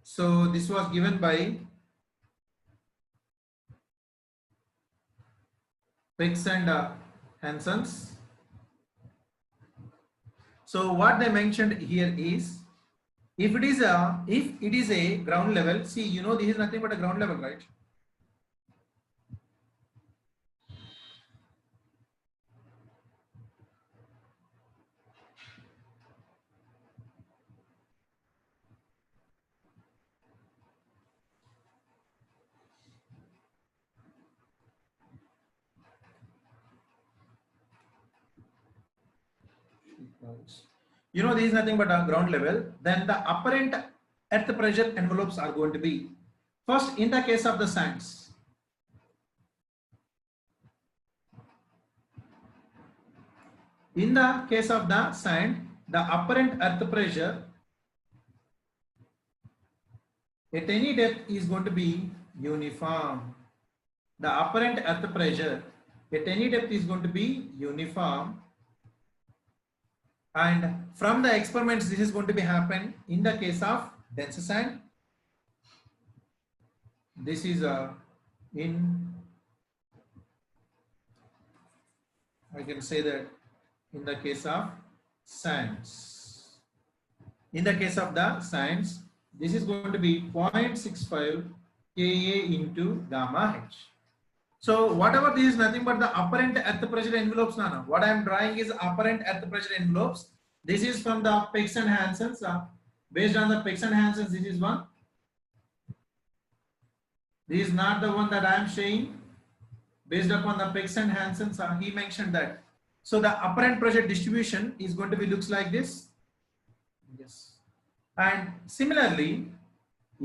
So this was given by Picks and Hansons. So what they mentioned here is, if it is a ground level, see, you know, this is nothing but a ground level, right? You know, this is nothing but a ground level. Then the apparent earth pressure envelopes are going to be, first, in the case of the sands, in the case of the sand, the apparent earth pressure at any depth is going to be uniform. The apparent earth pressure at any depth is going to be uniform. And from the experiments, this is going to be happen in the case of dense sand. This is I can say that in the case of sands. In the case of the sands, this is going to be 0.65 Ka into gamma H. So whatever this is nothing but the apparent earth pressure envelopes. Now, what I am drawing is apparent earth pressure envelopes. This is from the Picks and Hansons. Based on the Picks and Hansons, this is one. This is not the one that I am saying. Based upon the Picks and Hansons, he mentioned that. So the apparent pressure distribution is going to be looks like this. Yes. And similarly,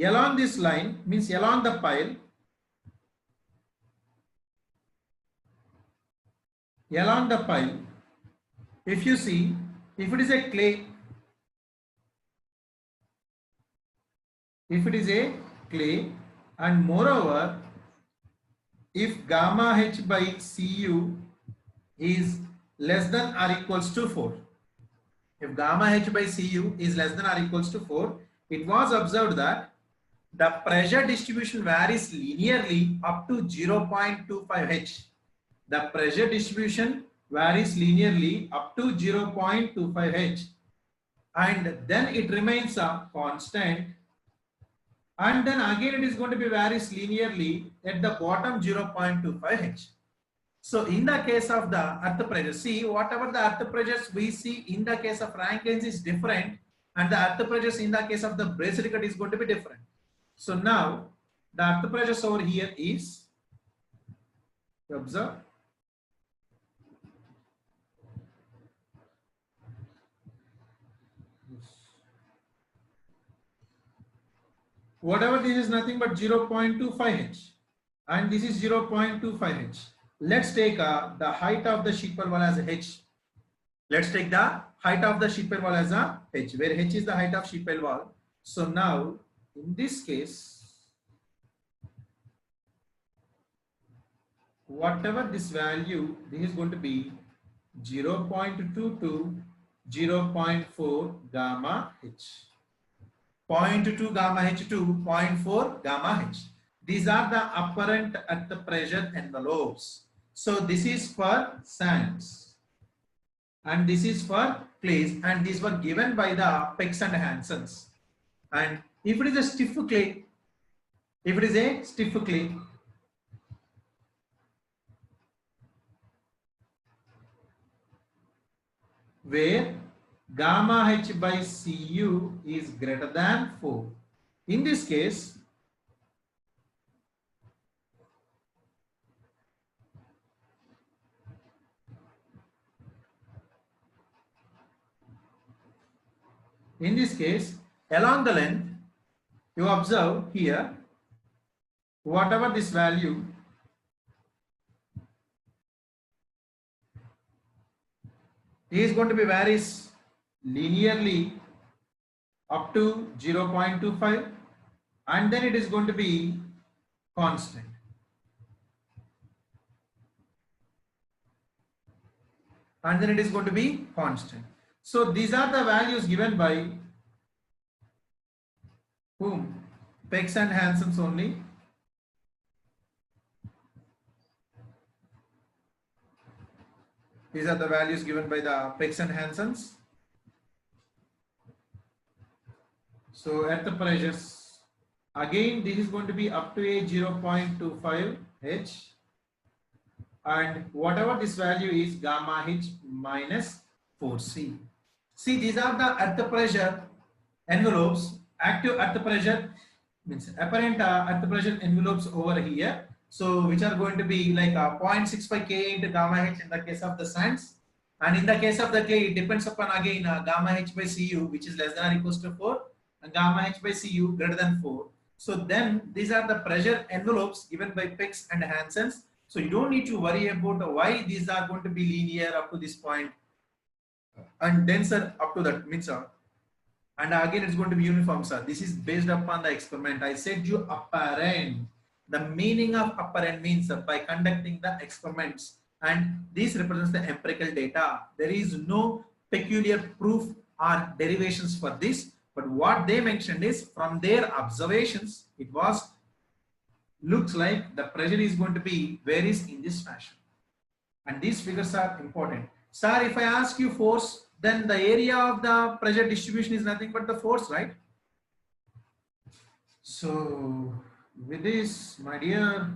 along this line, means along the pile, if you see, if it is a clay, and moreover, if gamma H by Cu is less than or equals to 4, if gamma H by Cu is less than or equals to 4, it was observed that the pressure distribution varies linearly up to 0.25 H. The pressure distribution varies linearly up to 0.25 H, and then it remains a constant, and then again it is going to be varies linearly at the bottom 0.25 H. So in the case of the earth pressure, see, whatever the earth pressures we see in the case of Rankines is different, and the earth pressures in the case of the brazier cut is going to be different. So now the earth pressures over here is, observe, whatever this is nothing but 0.25 H, and this is 0.25 H. Let's take the height of the sheet pile wall as a H. Let's take the height of the sheet pile wall as a H, where H is the height of sheet pile wall. So now in this case, whatever this value, this is going to be 0.2 to 0.4 gamma H. 0.2 gamma H to 0.4 gamma H. These are the apparent earth pressure envelopes. So this is for sands, and this is for clays, and these were given by the Picks and Hansons. And if it is a stiff clay, where gamma h by Cu is greater than 4. In this case, along the length, you observe here, whatever this value is going to be varies linearly up to 0.25, and then it is going to be constant. So these are the values given by whom? Peck's and Hanson's only. These are the values given by the Peck's and Hanson's. So at the pressures, again this is going to be up to a 0.25 H, and whatever this value is, gamma H minus 4C. See, these are the at the pressure envelopes. Active at the pressure means apparent at the pressure envelopes over here. So which are going to be like 0.65 K into gamma H in the case of the sands, and in the case of the clay it depends upon again gamma H by Cu, which is less than or equals to 4, and gamma H by Cu greater than 4. So then these are the pressure envelopes given by Peck's and Hanson's. So you don't need to worry about why these are going to be linear up to this point and denser up to that means and again it's going to be uniform, sir. This is based upon the experiment. I said you apparent. The meaning of apparent means by conducting the experiments, and this represents the empirical data. There is no peculiar proof or derivations for this, but what they mentioned is from their observations, it was looks like the pressure is going to be varies in this fashion, and these figures are important. Sir, if I ask you force, then the area of the pressure distribution is nothing but the force, right? So with this, my dear,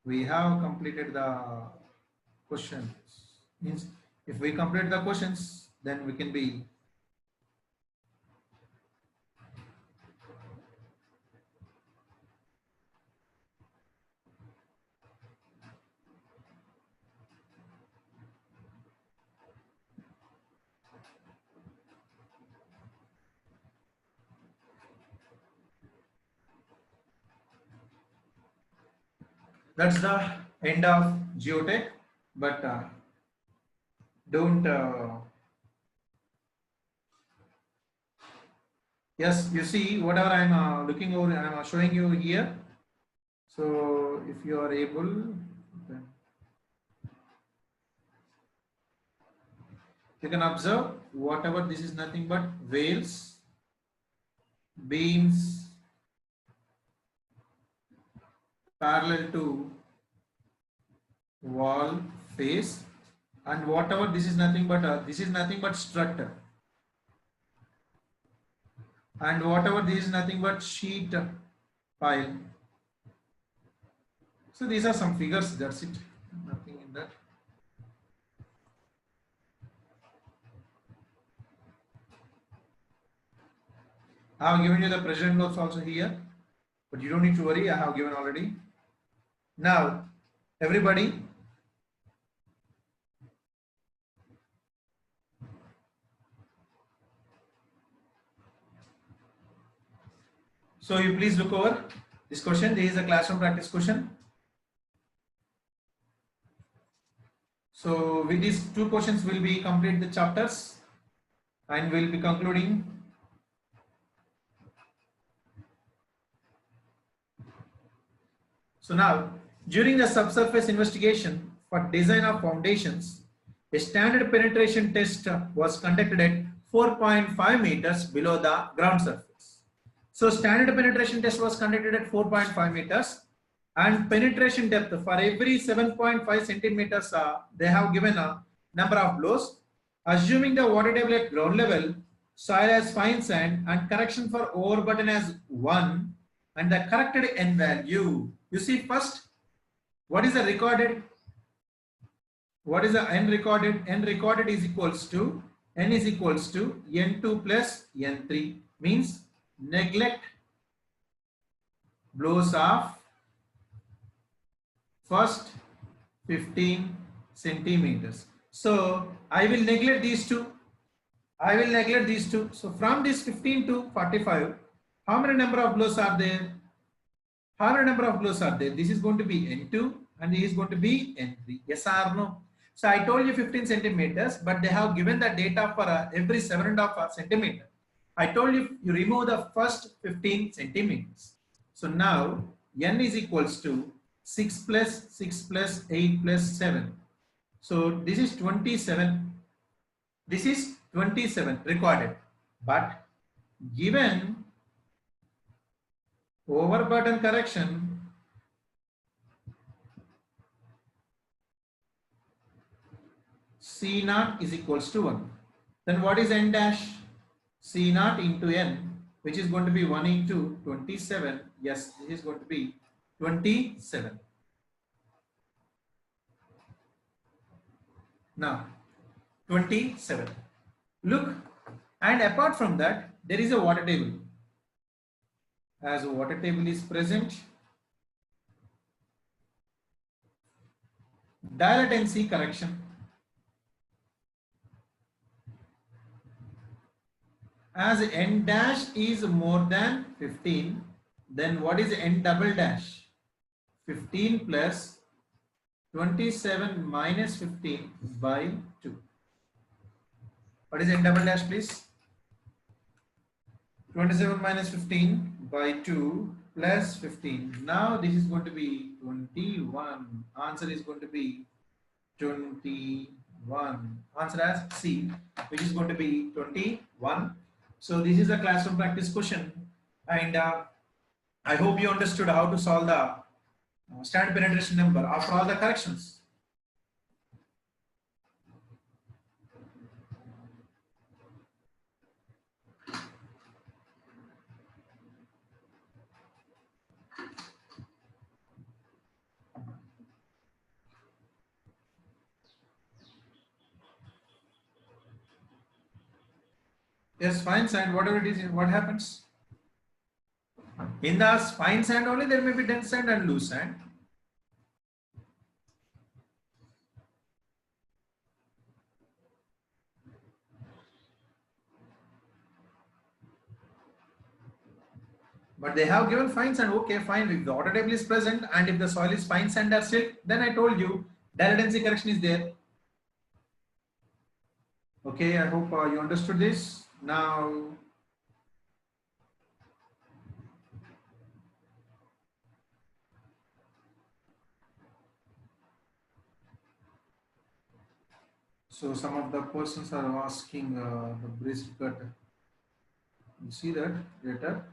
we have completed the questions. Means if we complete the questions, then we can be that's the end of geotech, but don't yes, you see whatever I'm looking over, I'm showing you here. So if you are able, then you can observe whatever this is nothing but wales, beams parallel to wall face, and whatever this is nothing but strut, and whatever this is nothing but sheet pile. So these are some figures, that's it, nothing in that. I have given you the pressure envelopes also here, but you don't need to worry, I have given already. Now everybody, so you please look over this question. This is a classroom practice question. So with these two questions we'll be complete the chapters and we'll be concluding. So now, during the subsurface investigation for design of foundations, a standard penetration test was conducted at 4.5 meters below the ground surface. So standard penetration test was conducted at 4.5 meters, and penetration depth for every 7.5 centimeters, they have given a number of blows. Assuming the water table at ground level soil as fine sand and correction for overburden as 1 and the corrected N value. You see first, what is the recorded? What is the N recorded? N recorded is equals to, N is equals to N2 plus N3, means neglect blows off first 15 centimeters. So I will neglect these two. I will neglect these two. So from this 15 to 45, how many number of blows are there? How many number of blows are there? This is going to be N2 and this is going to be N3. Yes or no? So I told you 15 centimeters, but they have given the data for every 7.5 centimeter. I told you, you remove the first 15 centimeters. So now N is equals to 6 plus 6 plus 8 plus 7. So this is 27. This is 27 recorded. But given overburden correction, C naught is equals to 1. Then what is N dash? C naught into N, which is going to be 1 into 27. Yes, this is going to be 27. Now, 27. Look, and apart from that, there is a water table. As a water table is present, dilatancy correction. As N dash is more than 15, then what is N double dash? 15 plus 27 minus 15 by 2. What is N double dash, please? 27 minus 15 by 2 plus 15. Now this is going to be 21. Answer is going to be 21. Answer as C, which is going to be 21. So this is a classroom practice question, and I hope you understood how to solve the standard penetration number after all the corrections. Yes, fine sand, whatever it is, what happens? In the fine sand only there may be dense sand and loose sand. But they have given fine sand. Okay, fine. If the water table is present and if the soil is fine sand or silt, then I told you dilatancy correction is there. Okay, I hope you understood this. Now, so some of the persons are asking the breast cut. You see that later.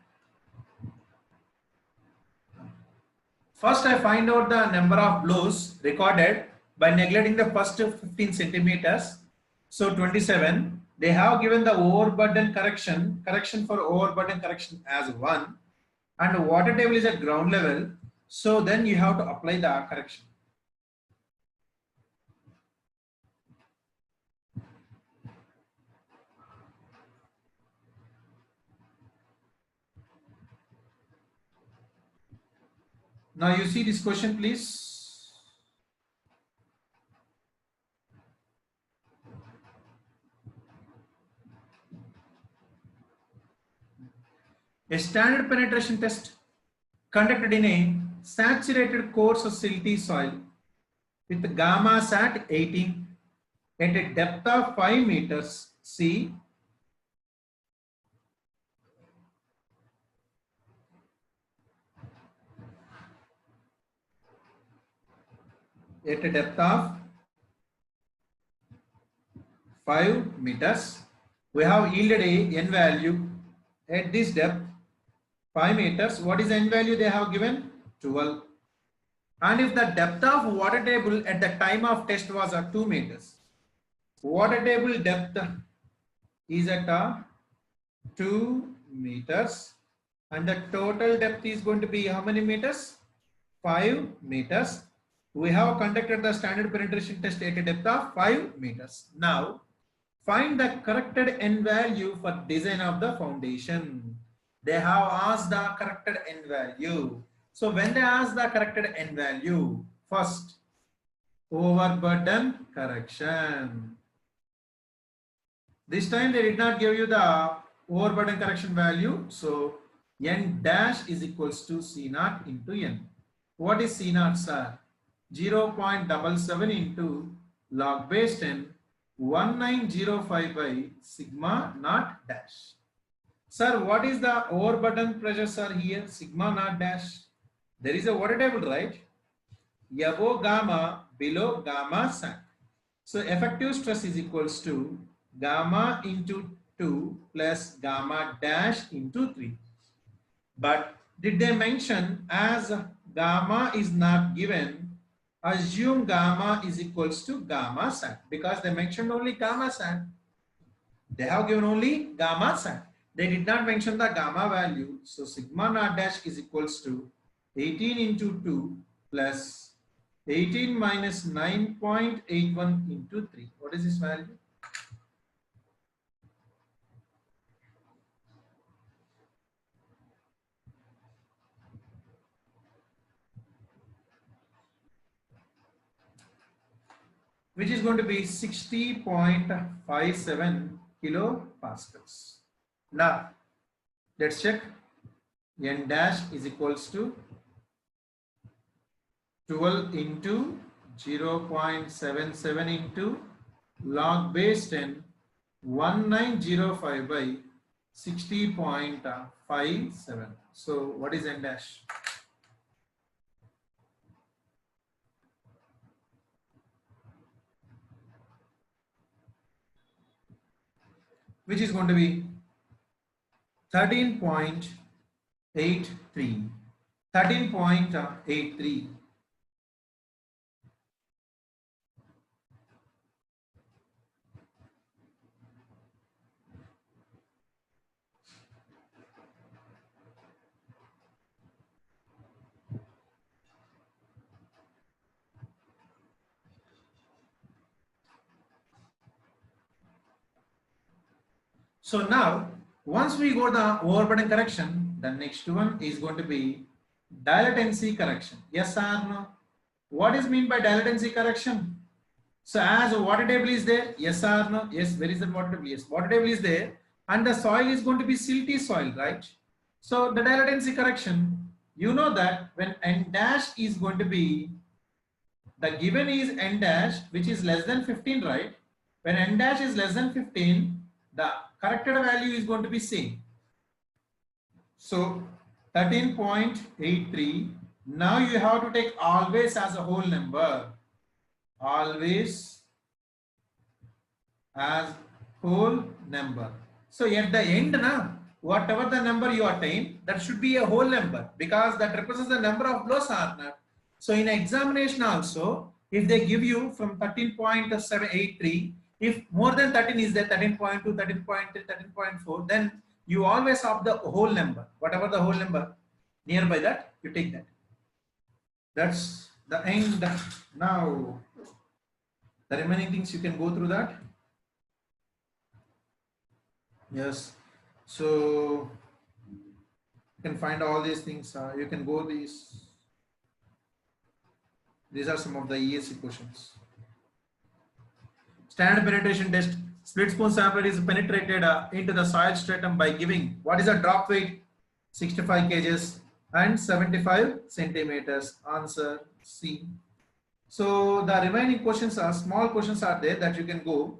First, I find out the number of blows recorded by neglecting the first 15 centimeters. So 27. They have given the overburden correction for overburden correction as 1, and the water table is at ground level. So then you have to apply the correction. Now you see this question, please. A standard penetration test conducted in a saturated coarse silty soil with gamma sat 18 at a depth of 5 meters C. At a depth of 5 meters, we have yielded a N value at this depth 5 meters. What is the N value they have given? 12. And if the depth of water table at the time of test was 2 meters, water table depth is at 2 meters, and the total depth is going to be how many meters? 5 meters. We have conducted the standard penetration test at a depth of 5 meters. Now, find the corrected N value for design of the foundation. They have asked the corrected N value. So when they ask the corrected N value, first, overburden correction. This time they did not give you the overburden correction value. So N dash is equals to C naught into N. What is C naught, sir? 0.77 into log base 10, 1905 by sigma naught dash. Sir, what is the overburden pressure, sir, here? Sigma naught dash. There is a water table, right? Above gamma, below gamma sat. So effective stress is equals to gamma into 2 plus gamma dash into 3. But did they mention as gamma is not given, assume gamma is equals to gamma sat, because they mentioned only gamma sat. They have given only gamma sat. They did not mention the gamma value. So sigma naught dash is equals to 18 into 2 plus 18 minus 9.81 into 3. What is this value? Which is going to be 60.57 kilopascals. Now, let's check. N dash is equals to 12 into 0.77 into log base 10, 1905 by 60.57. So what is N dash? Which is going to be 13.83. 13.83. So now, once we go the overburden correction, the next one is going to be dilatancy correction. Yes or no? What is mean by dilatancy correction? So as a water table is there, yes or no? Yes, where is the water table? Yes, water table is there, and the soil is going to be silty soil, right? So the dilatancy correction, you know that when N dash is going to be, the given is N dash, which is less than 15, right? When N dash is less than 15, the corrected value is going to be same. So 13.83. Now you have to take always as a whole number. Always as whole number. So at the end, whatever the number you attain, that should be a whole number, because that represents the number of blows are not. So in examination also, if they give you from 13.783, if more than 13 is there, 13.2, 13.3, 13.4, then you always have the whole number. Whatever the whole number nearby that, you take that. That's the end. Now, the remaining things you can go through that. Yes. So you can find all these things. You can go these. These are some of the ESC questions. Standard penetration test. Split spoon sampler is penetrated into the soil stratum by giving, what is the drop weight? 65 kgs and 75 centimeters. Answer C. So the remaining questions are small questions are there that you can go.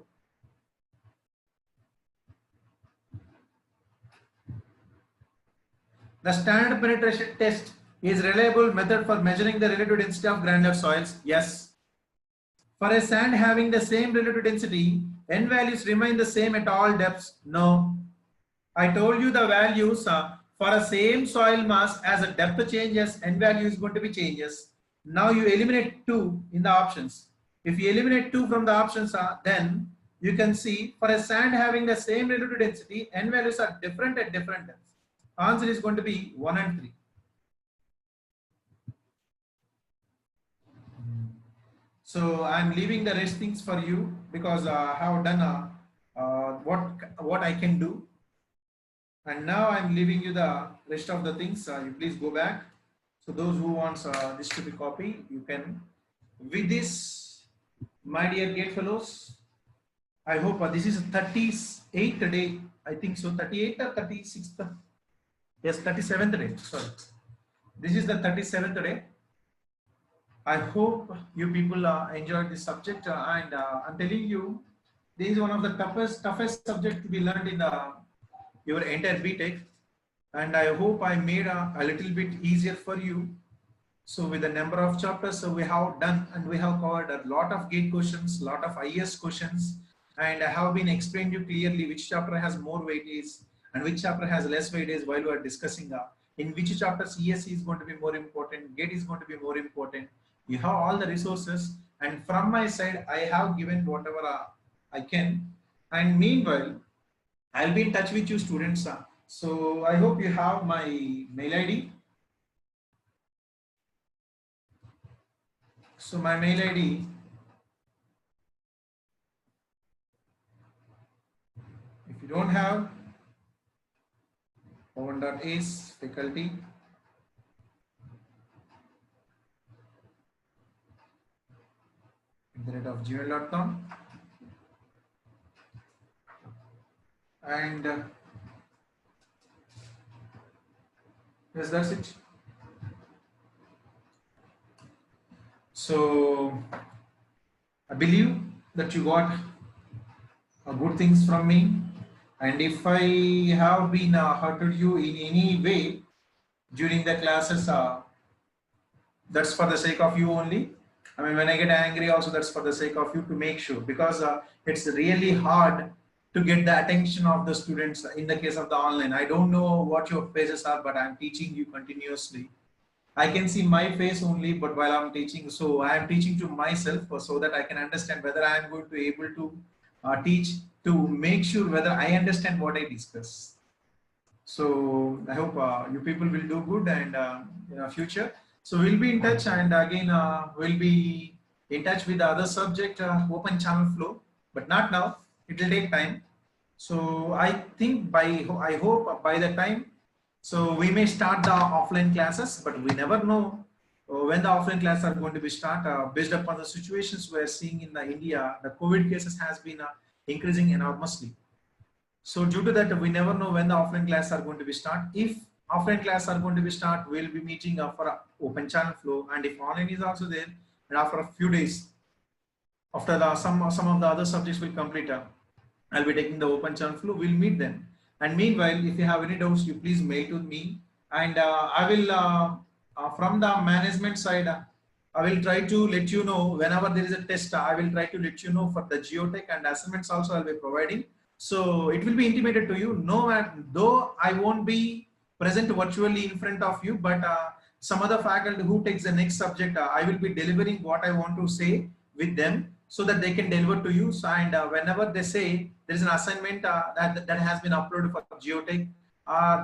The standard penetration test is reliable method for measuring the relative density of granular soils. Yes. For a sand having the same relative density, N values remain the same at all depths. No. I told you the values for a same soil mass, as a depth changes, N value is going to be changes. Now you eliminate 2 in the options. If you eliminate 2 from the options, then you can see for a sand having the same relative density, n values are different at different times. Answer is going to be 1 and 3. So I'm leaving the rest things for you because I have done what I can do. And now I'm leaving you the rest of the things. You please go back. So those who wants this to be copied, you can. With this, my dear gate fellows, I hope this is 38th day. I think so, 38th or 36th. Yes, 37th day. Sorry, this is the 37th day. I hope you people enjoyed this subject, and I'm telling you, this is one of the toughest subject to be learned in your entire BTech, and I hope I made a little bit easier for you. So with the number of chapters we have done, and we have covered a lot of gate questions, lot of IS questions, and I have been explained you clearly which chapter has more weightage and which chapter has less weightage while we are discussing in which chapters ESE is going to be more important, gate is going to be more important. You have all the resources, and from my side I have given whatever I can, and meanwhile I'll be in touch with you students. So I hope you have my mail ID. So my mail ID, if you don't have, pawan.ace faculty @gmail.com, and yes, that's it. So I believe that you got good things from me, and if I have been hurted you in any way during the classes, that's for the sake of you only. I mean, when I get angry also, that's for the sake of you, to make sure, because it's really hard to get the attention of the students in the case of the online. I don't know what your faces are, but I'm teaching you continuously. I can see my face only, but while I'm teaching, so I am teaching to myself so that I can understand whether I am going to able to teach, to make sure whether I understand what I discuss. So I hope you people will do good, and in future. So we'll be in touch, and again we'll be in touch with the other subject, open channel flow, but not now. It will take time. So I think I hope by the time, so we may start the offline classes, but we never know when the offline classes are going to be start. Based upon the situations we are seeing in India, the COVID cases has been increasing enormously. So due to that, we never know when the offline classes are going to be start. If offline classes are going to be start, we'll be meeting for a open channel flow, and if online is also there, and after a few days, after some of the other subjects will complete, I'll be taking the open channel flow. We'll meet them. And meanwhile, if you have any doubts, you please mail to me, and I will from the management side, I will try to let you know whenever there is a test. I will try to let you know for the geotech, and assignments also I'll be providing. So it will be intimated to you. No, though I won't be present virtually in front of you, but some other faculty who takes the next subject, I will be delivering what I want to say with them, so that they can deliver to you. So, and whenever they say there is an assignment that has been uploaded for geotech,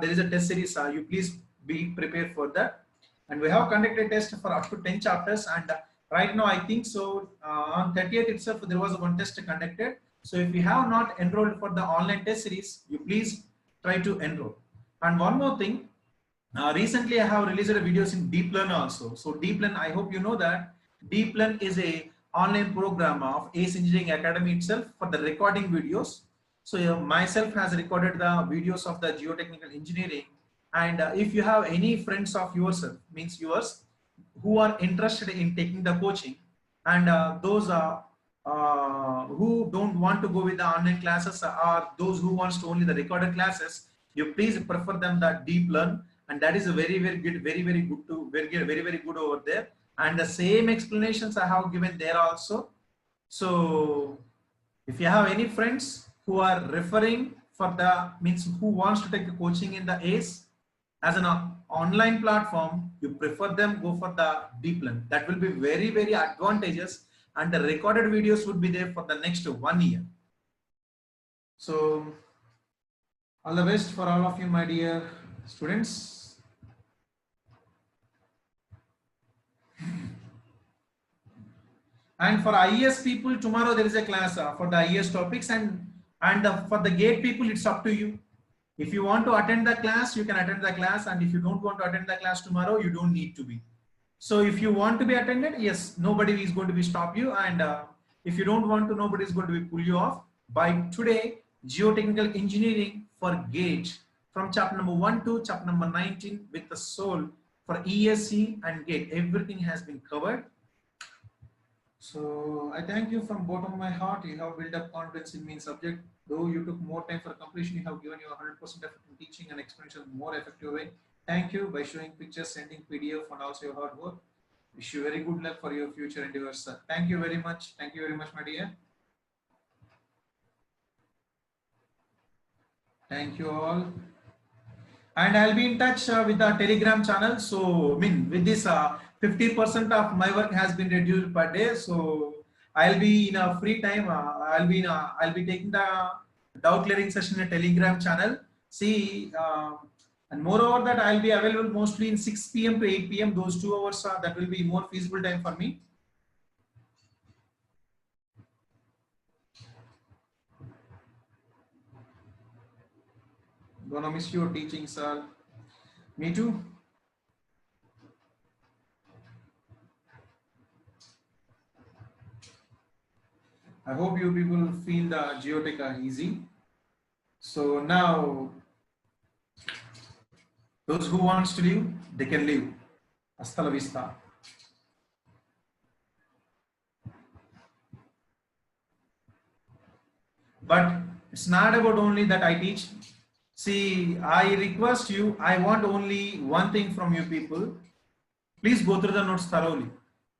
there is a test series, you please be prepared for that. And we have conducted test for up to 10 chapters, and right now I think so on 30th itself there was one test conducted. So if you have not enrolled for the online test series, you please try to enroll. And one more thing, recently I have released videos in DeepLearn also. So DeepLearn, I hope you know that DeepLearn is a online program of ACE Engineering Academy itself for the recording videos. So myself has recorded the videos of the geotechnical engineering, and if you have any friends of yourself, means yours, who are interested in taking the coaching, and those who don't want to go with the online classes, or those who wants to only the recorded classes, you please prefer them the DeepLearn, and that is a very good, very good to very good over there. And the same explanations I have given there also. So if you have any friends who are referring for the, means who wants to take the coaching in the ACE as an online platform, you prefer them, go for the DeepLearn. That will be very advantageous, and the recorded videos would be there for the next 1 year. So all the best for all of you, my dear students. And for IES people, tomorrow there is a class for the IES topics, and for the GATE people, it's up to you. If you want to attend the class, you can attend the class, and if you don't want to attend the class tomorrow, you don't need to be. So if you want to be attended, yes, nobody is going to be stop you, and if you don't want to, nobody is going to be pull you off. By today, geotechnical engineering for GATE from chapter number 1 to chapter number 19 with the soul for ESC and GATE, everything has been covered. So I thank you from bottom of my heart. You have built up confidence in me subject. Though you took more time for completion, you have given your 100% effort in teaching and explanation more effective way. Thank you by showing pictures, sending PDF, and also your hard work. Wish you very good luck for your future endeavors, sir. Thank you very much. Thank you very much, my dear. Thank you all. And I'll be in touch with the Telegram channel. So, I mean, with this 50% of my work has been reduced per day. So, I'll be in a free time. I'll be taking the doubt clearing session in a Telegram channel. See, and moreover that I'll be available mostly in 6 p.m. to 8 p.m. Those 2 hours that will be more feasible time for me. Gonna miss your teaching, sir. Me too. I hope you people feel the Geotech easy. So now, those who wants to leave, they can leave. Hasta la vista. But it's not about only that I teach. See, I request you, I want only one thing from you people. Please go through the notes thoroughly.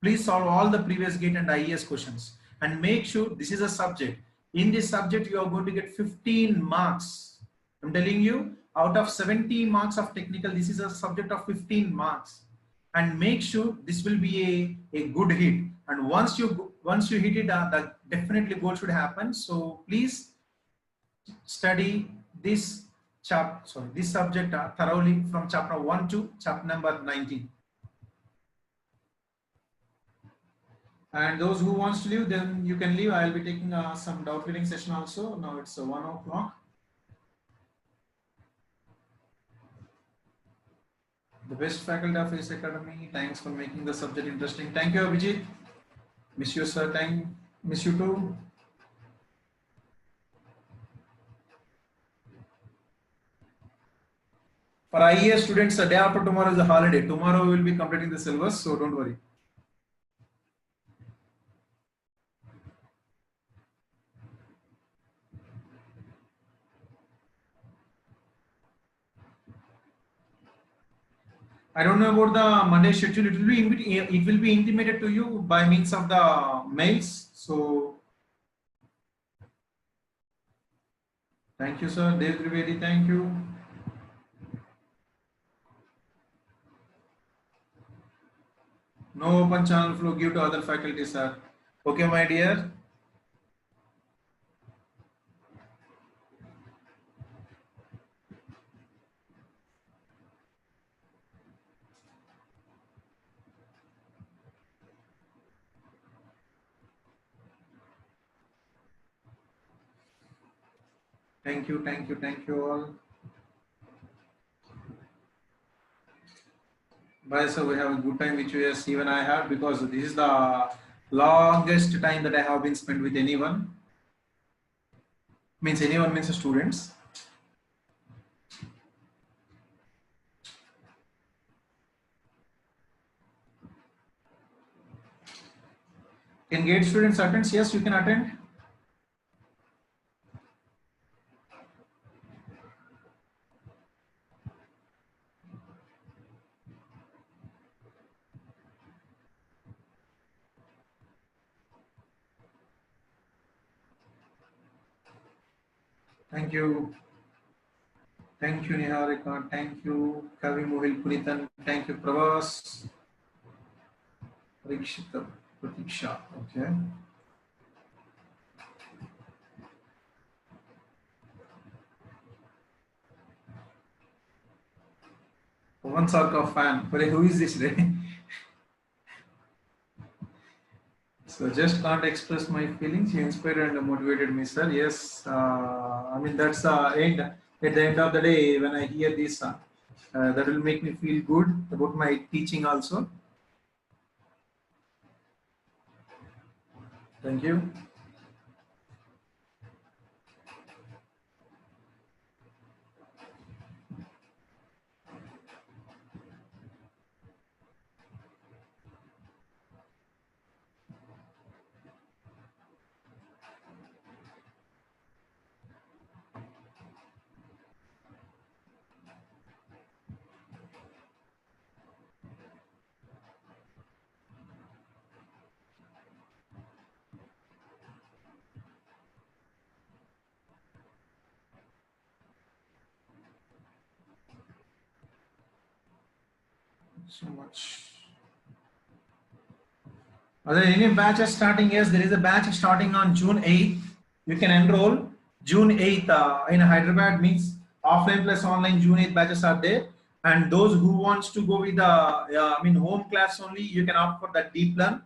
Please solve all the previous GATE and IES questions. And make sure this is a subject. In this subject, you are going to get 15 marks. I'm telling you, out of 70 marks of technical, this is a subject of 15 marks. And make sure this will be a good hit. And once you hit it, the definitely goal should happen. So please study this subject thoroughly from chapter 1 to chapter number 19. And those who wants to leave, then you can leave. I will be taking some doubt clearing session also. Now it's 1 o'clock. The best faculty of ACE Academy. Thanks for making the subject interesting. Thank you, Abhijit. Miss you, sir. Miss you too. For IES students, the day after tomorrow is a holiday. Tomorrow we will be completing the syllabus, so don't worry. I don't know about the Monday schedule. It will be intimated to you by means of the mails. So thank you, sir. Dev Trivedi, thank you. No open channel flow, give to other faculties, sir. Okay, my dear. Thank you all. Bye, sir. We have a good time with you. Yes, even I have, because this is the longest time that I have been spent with anyone. Means anyone means students. Can GATE students attend? Yes, you can attend. Thank you. Thank you, Niharika. Thank you, Kavi Mohil Punitan. Thank you, Pravas. Parikshita Pratiksha. Okay. One Sarkar fan. But who is this? So just can't express my feelings. You inspired and motivated me, sir. Yes, I mean that's the end. At the end of the day, when I hear this, that will make me feel good about my teaching also. Thank you. So much. Are there any batches starting? Yes, there is a batch starting on June 8th. You can enroll June 8th in Hyderabad, means offline plus online. June 8th batches are there. And those who wants to go with the home class only, you can opt for the deep learn.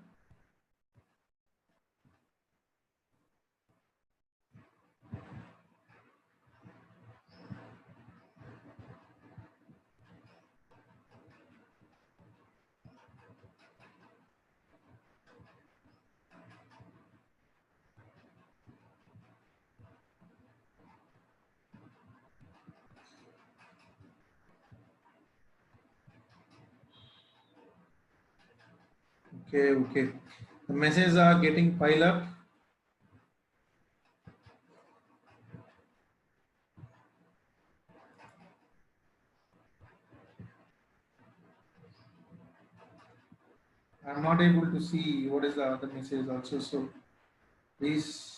Okay. The messages are getting piled up. I'm not able to see what is the other message also. So please.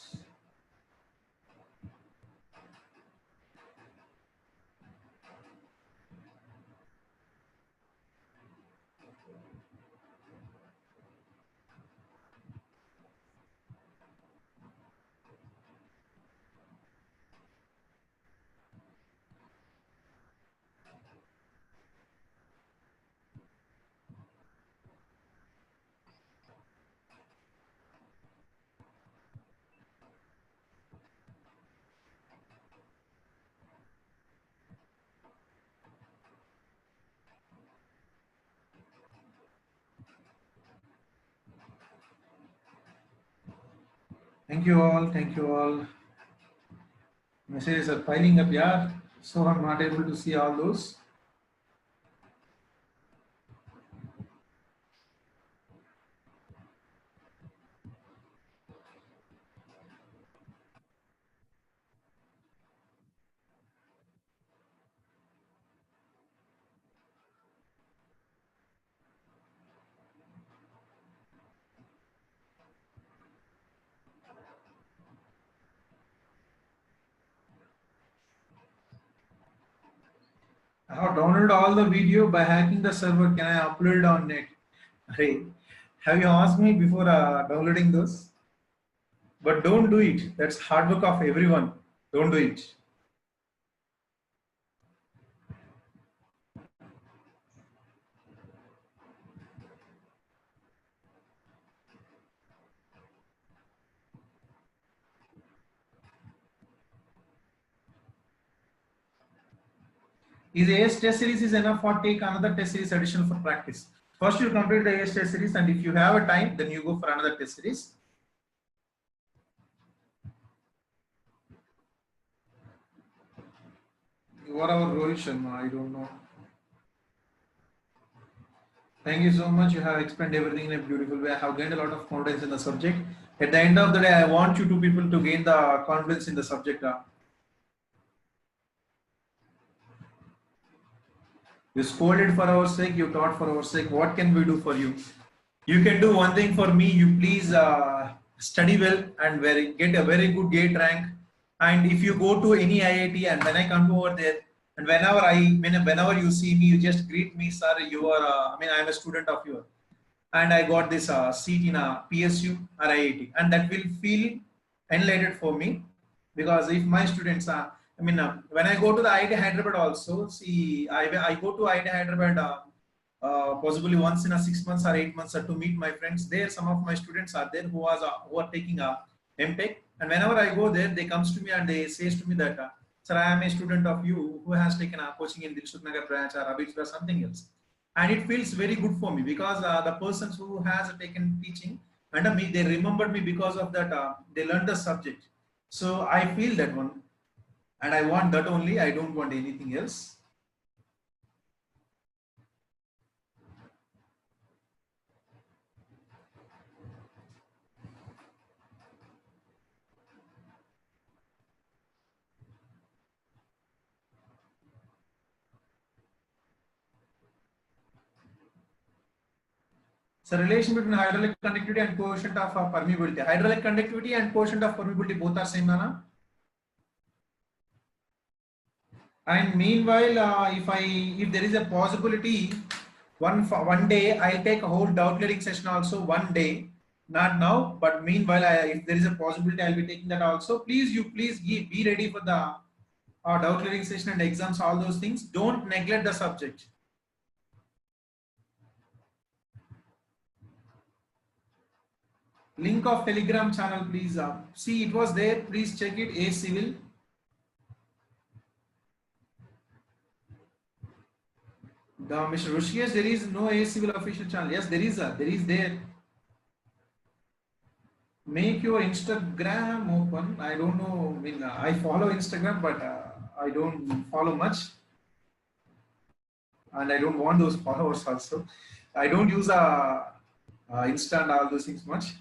Thank you all. Thank you all. Messages are piling up, yeah. So I'm not able to see all those. I have downloaded all the video by hacking the server. Can I upload on net? Hey, have you asked me before downloading those? But don't do it. That's hard work of everyone. Don't do it. Is AS test series is enough or take another test series additional for practice? First you complete the AS test series, and if you have a time, then you go for another test series. What our Rohit Sharma? I don't know. Thank you so much. You have explained everything in a beautiful way. I have gained a lot of confidence in the subject. At the end of the day, I want you two people to gain the confidence in the subject. You scolded for our sake, you taught for our sake. What can we do for you? You can do one thing for me. You please study well and get a very good gate rank. And if you go to any IIT, and when I come over there, and whenever you see me, you just greet me, sir. You are, I'm a student of yours, and I got this seat in a PSU or IIT, and that will feel enlightened for me, because if my students I mean, when I go to the IIT Hyderabad also, see, I go to IIT Hyderabad possibly once in a 6 months or 8 months to meet my friends. There, some of my students are there who are taking a MTech, and whenever I go there, they comes to me and they says to me that, sir, I am a student of you who has taken a coaching in Dilshuk Nagar branch or Abhijit or something else, and it feels very good for me because the persons who has taken teaching under me, they remembered me because of that. They learned the subject, so I feel that one. And I want that only, I don't want anything else. So relation between hydraulic conductivity and coefficient of permeability. Hydraulic conductivity and coefficient of permeability both are same, Nana. And meanwhile, if there is a possibility, one day I'll take a whole doubt clearing session also one day, not now, but meanwhile, if there is a possibility, I'll be taking that also. Please be ready for the doubt clearing session and exams, all those things. Don't neglect the subject. Link of Telegram channel, please. See, it was there. Please check it. A Civil. The Mr. Rushias, there is no A Civil official channel. Yes, there is. There is there. Make your Instagram open. I don't know. I mean, I follow Instagram, but I don't follow much, and I don't want those followers also. I don't use Insta and all those things much.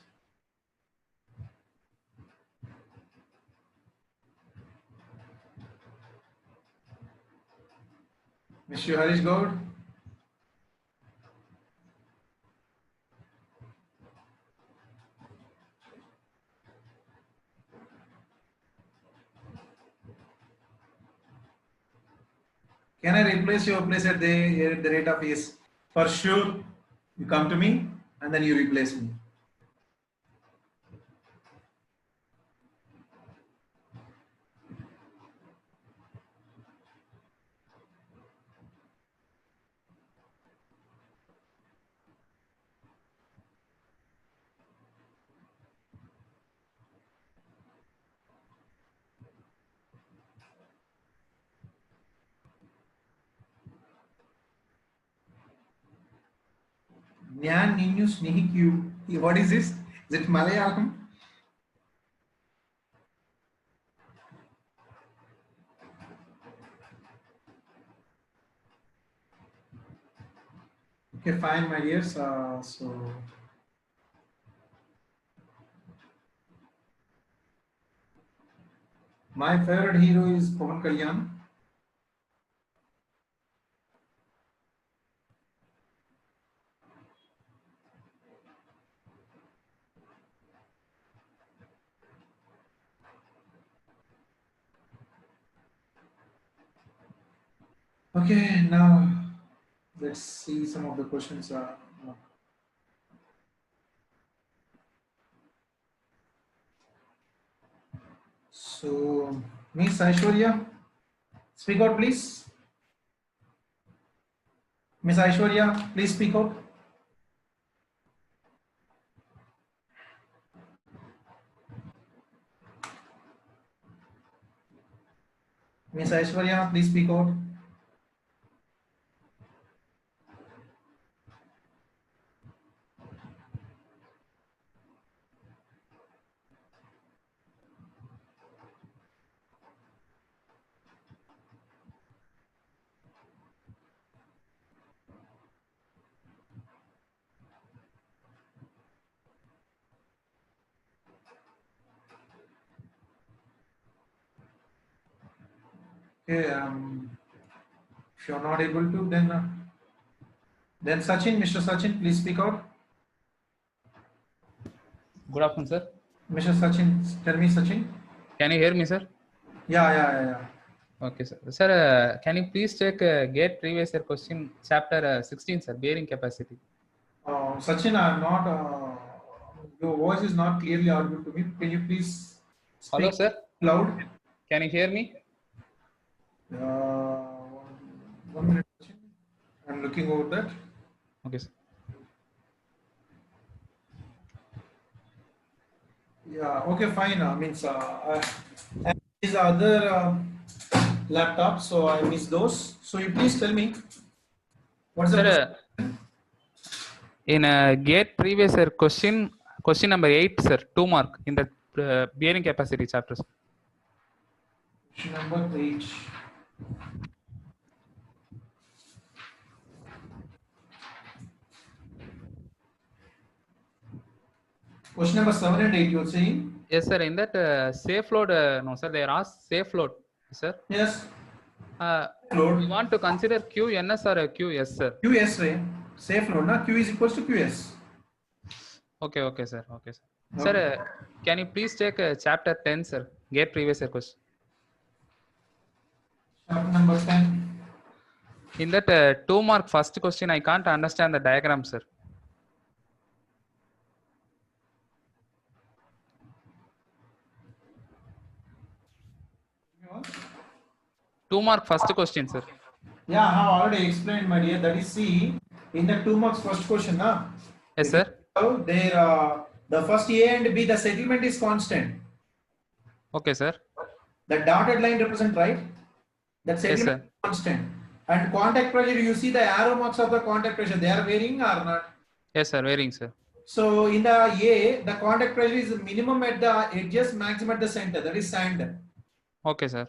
Mr. Harish Gaud. Can I replace your place at the rate of yes? For sure, you come to me and then you replace me. Nyan Ninnu Snihikyu. What is this? Is it Malayalam? Okay, fine, my dears. So my favorite hero is Pawan Kalyan. Okay, now let's see some of the questions. So, Miss Aishwarya, speak out, please. Miss Aishwarya, please speak out. Miss Aishwarya, please speak out. Okay, if you're not able to, then Sachin, Mr. Sachin, please speak out. Good afternoon, sir. Mr. Sachin, tell me, Sachin. Can you hear me, sir? Yeah. Okay, sir. Sir, can you please check GATE previous year question, chapter 16, sir, bearing capacity. Sachin, I'm not. Your voice is not clearly audible to me. Can you please speak Hello, sir. loud? Can you hear me? One minute. I'm looking over that. Okay, sir. Yeah. Okay. Fine. Means I have these other laptops, so I miss those. So you please tell me what's the Sir, in a GATE previous year question number 8, sir, 2 mark in the bearing capacity chapters. question number 8. Question number 7 and 8. You're saying? Yes, sir. In that safe load, no, sir, they are asked safe load, sir. Yes. We Load. want to consider QNS or QS, sir. QS ray. Safe load. Na Q is equals to QS. Okay, okay, sir. Okay, sir. Okay. Sir, can you please take chapter 10, sir? GATE previous year question. Chapter number 10. In that 2 mark first question, I can't understand the diagram, sir. What? 2 mark first question, sir. Yeah, I have already explained, my dear. That is, see, in the 2 marks first question, na? Yes, If you sir. have there, the first A and B, the settlement is constant. Okay, sir. The dotted line represent, right? That Yes, settlement sir. is constant. And contact pressure, you see the arrow marks of the contact pressure, they are varying or not? Yes, sir. Varying, sir. So in the A, the contact pressure is minimum at the edges, maximum at the center. That is sand. Okay, sir.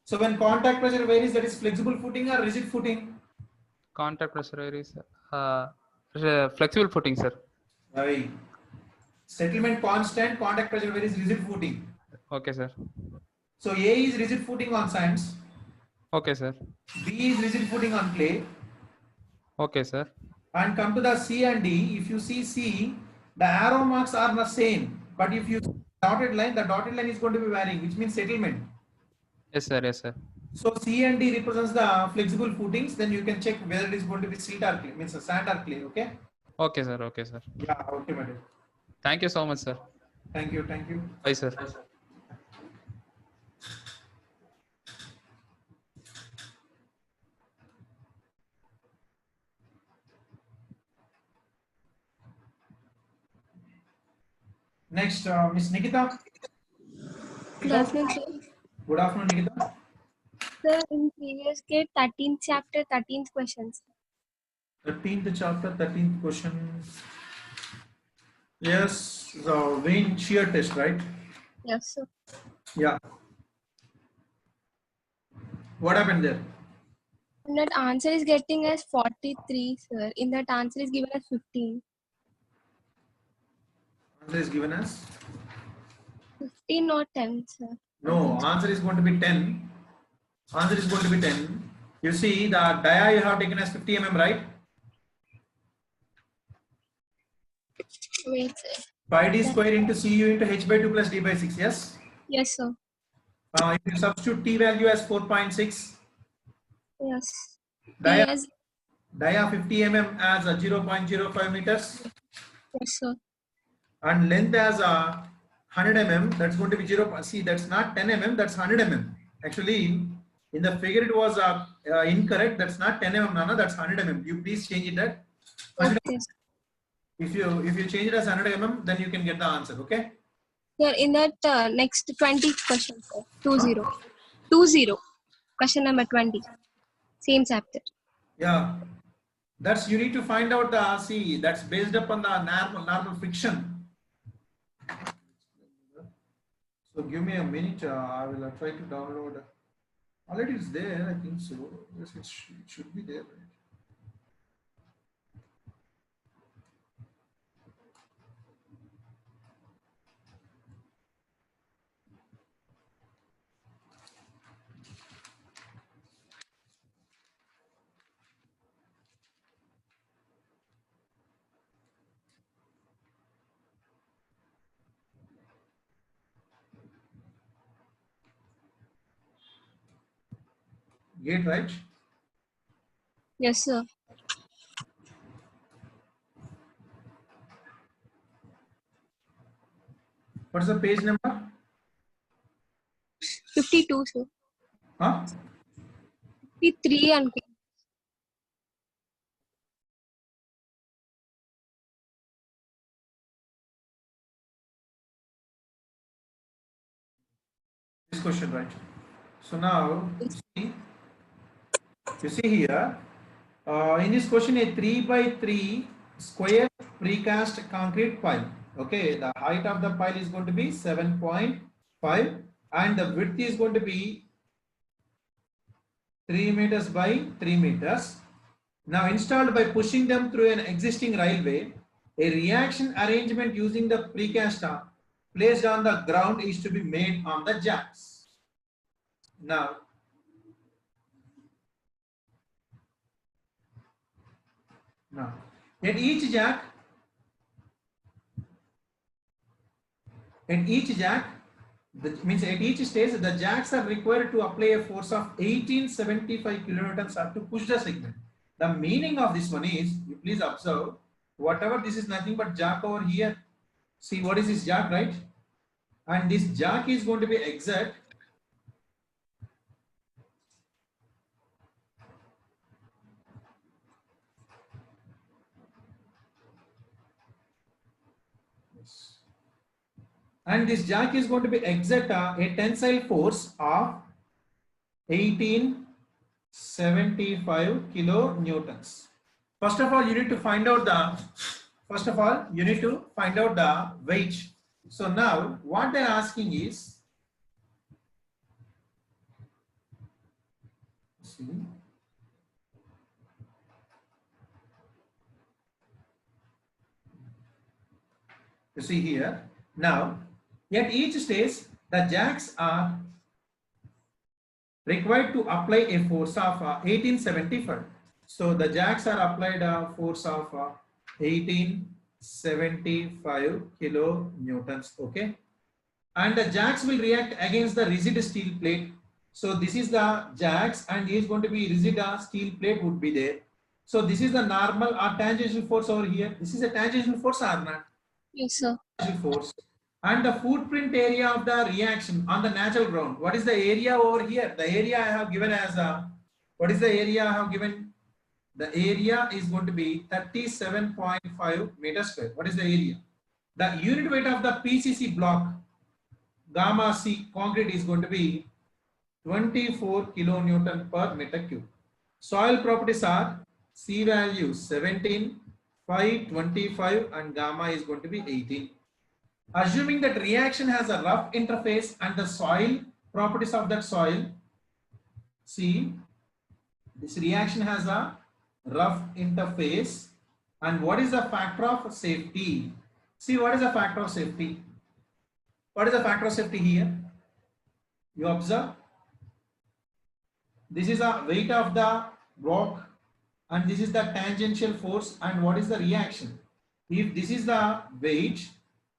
So when contact pressure varies, that is flexible footing or rigid footing? Contact pressure varies. Flexible footing, sir. Right. Settlement constant, contact pressure varies, rigid footing. Okay, sir. So A is rigid footing on sands, Okay, sir. B is rigid footing on clay, Okay, sir. and come to the C and D. If you see C, the arrow marks are the same, but if you see dotted line, the dotted line is going to be varying, which means settlement. Yes, sir. Yes, sir. So C and D represents the flexible footings. Then you can check whether it is going to be silt or clay, means a sand or clay. Okay. Okay, sir. Okay, sir. Yeah. Okay, madam. Thank you so much, sir. Thank you. Thank you. Bye, sir. Next, Miss Nikita. Good afternoon, sir. Good afternoon, Nikita. Sir, in previous grade, 13th chapter, 13th questions. 13th chapter, 13th question. Yes, the vein shear test, right? Yes, sir. Yeah. What happened there? And that answer is getting as 43, sir. In that answer is given as 15. Answer is given as 15 or 10, sir. no. Answer is going to be 10. Answer is going to be 10. You see, the dia you have taken as 50 mm, right? Wait, sir. Pi d square into cu into h by 2 plus d by 6. Yes. Yes, sir. If you substitute t value as 4.6, Yes. dia Yes, 50 mm as 0.05 meters, yes, sir. and length as 100 mm. That's going to be 0. See, that's not 10 mm. That's 100 mm. Actually, in the figure it was incorrect. That's not 10 mm, Nana. That's 100 mm. You please change it that. Okay, sir. If you change it as 100 mm, then you can get the answer. Okay. Sir, in that next 20 question, sir. 20. 20. Question number 20. Same chapter. Yeah. That's you need to find out the see. That's based upon the normal friction. So give me a minute. I will try to download. Already it's there. I think so. Yes, it should be there. Right? Gate, right? Yes, sir. What's the page number? 52, sir. Huh? 3 అనుకో. This question, right? So now, you see here, in this question, a 3 by 3 square precast concrete pile. Okay, the height of the pile is going to be 7.5 and the width is going to be 3 meters by 3 meters. Now installed by pushing them through an existing railway, a reaction arrangement using the precast placed on the ground is to be made on the jacks. Now, at each jack, that means at each stage, the jacks are required to apply a force of 1875 kilonewtons to push the segment. The meaning of this one is, you please observe, whatever this is nothing but jack over here. See what is this jack, right? And this jack is going to be exact. And this jack is going to be exert a tensile force of 1875 kilonewtons. First of all, you need to find out the weight. So now what they're asking is, see, you see here, now at each stage the jacks are required to apply a force of 1875. So the jacks are applied a force of 1875 kilonewtons. Okay, and the jacks will react against the rigid steel plate. So this is the jacks and is going to be rigid steel plate would be there. So this is the normal or tangential force over here. This is a tangential force or not? Yes, sir. Force. And the footprint area of the reaction on the natural ground. What is the area over here? The area I have given as what is the area I have given? The area is going to be 37.5 meters square. What is the area? The unit weight of the PCC block gamma C concrete is going to be 24 kilonewton per meter cube. Soil properties are C value 17, phi 25 and gamma is going to be 18. Assuming that reaction has a rough interface and the soil properties of that soil, see, this reaction has a rough interface, and what is the factor of safety? See, what is the factor of safety? What is the factor of safety here? You observe, this is the weight of the block and this is the tangential force, and what is the reaction? If this is the weight,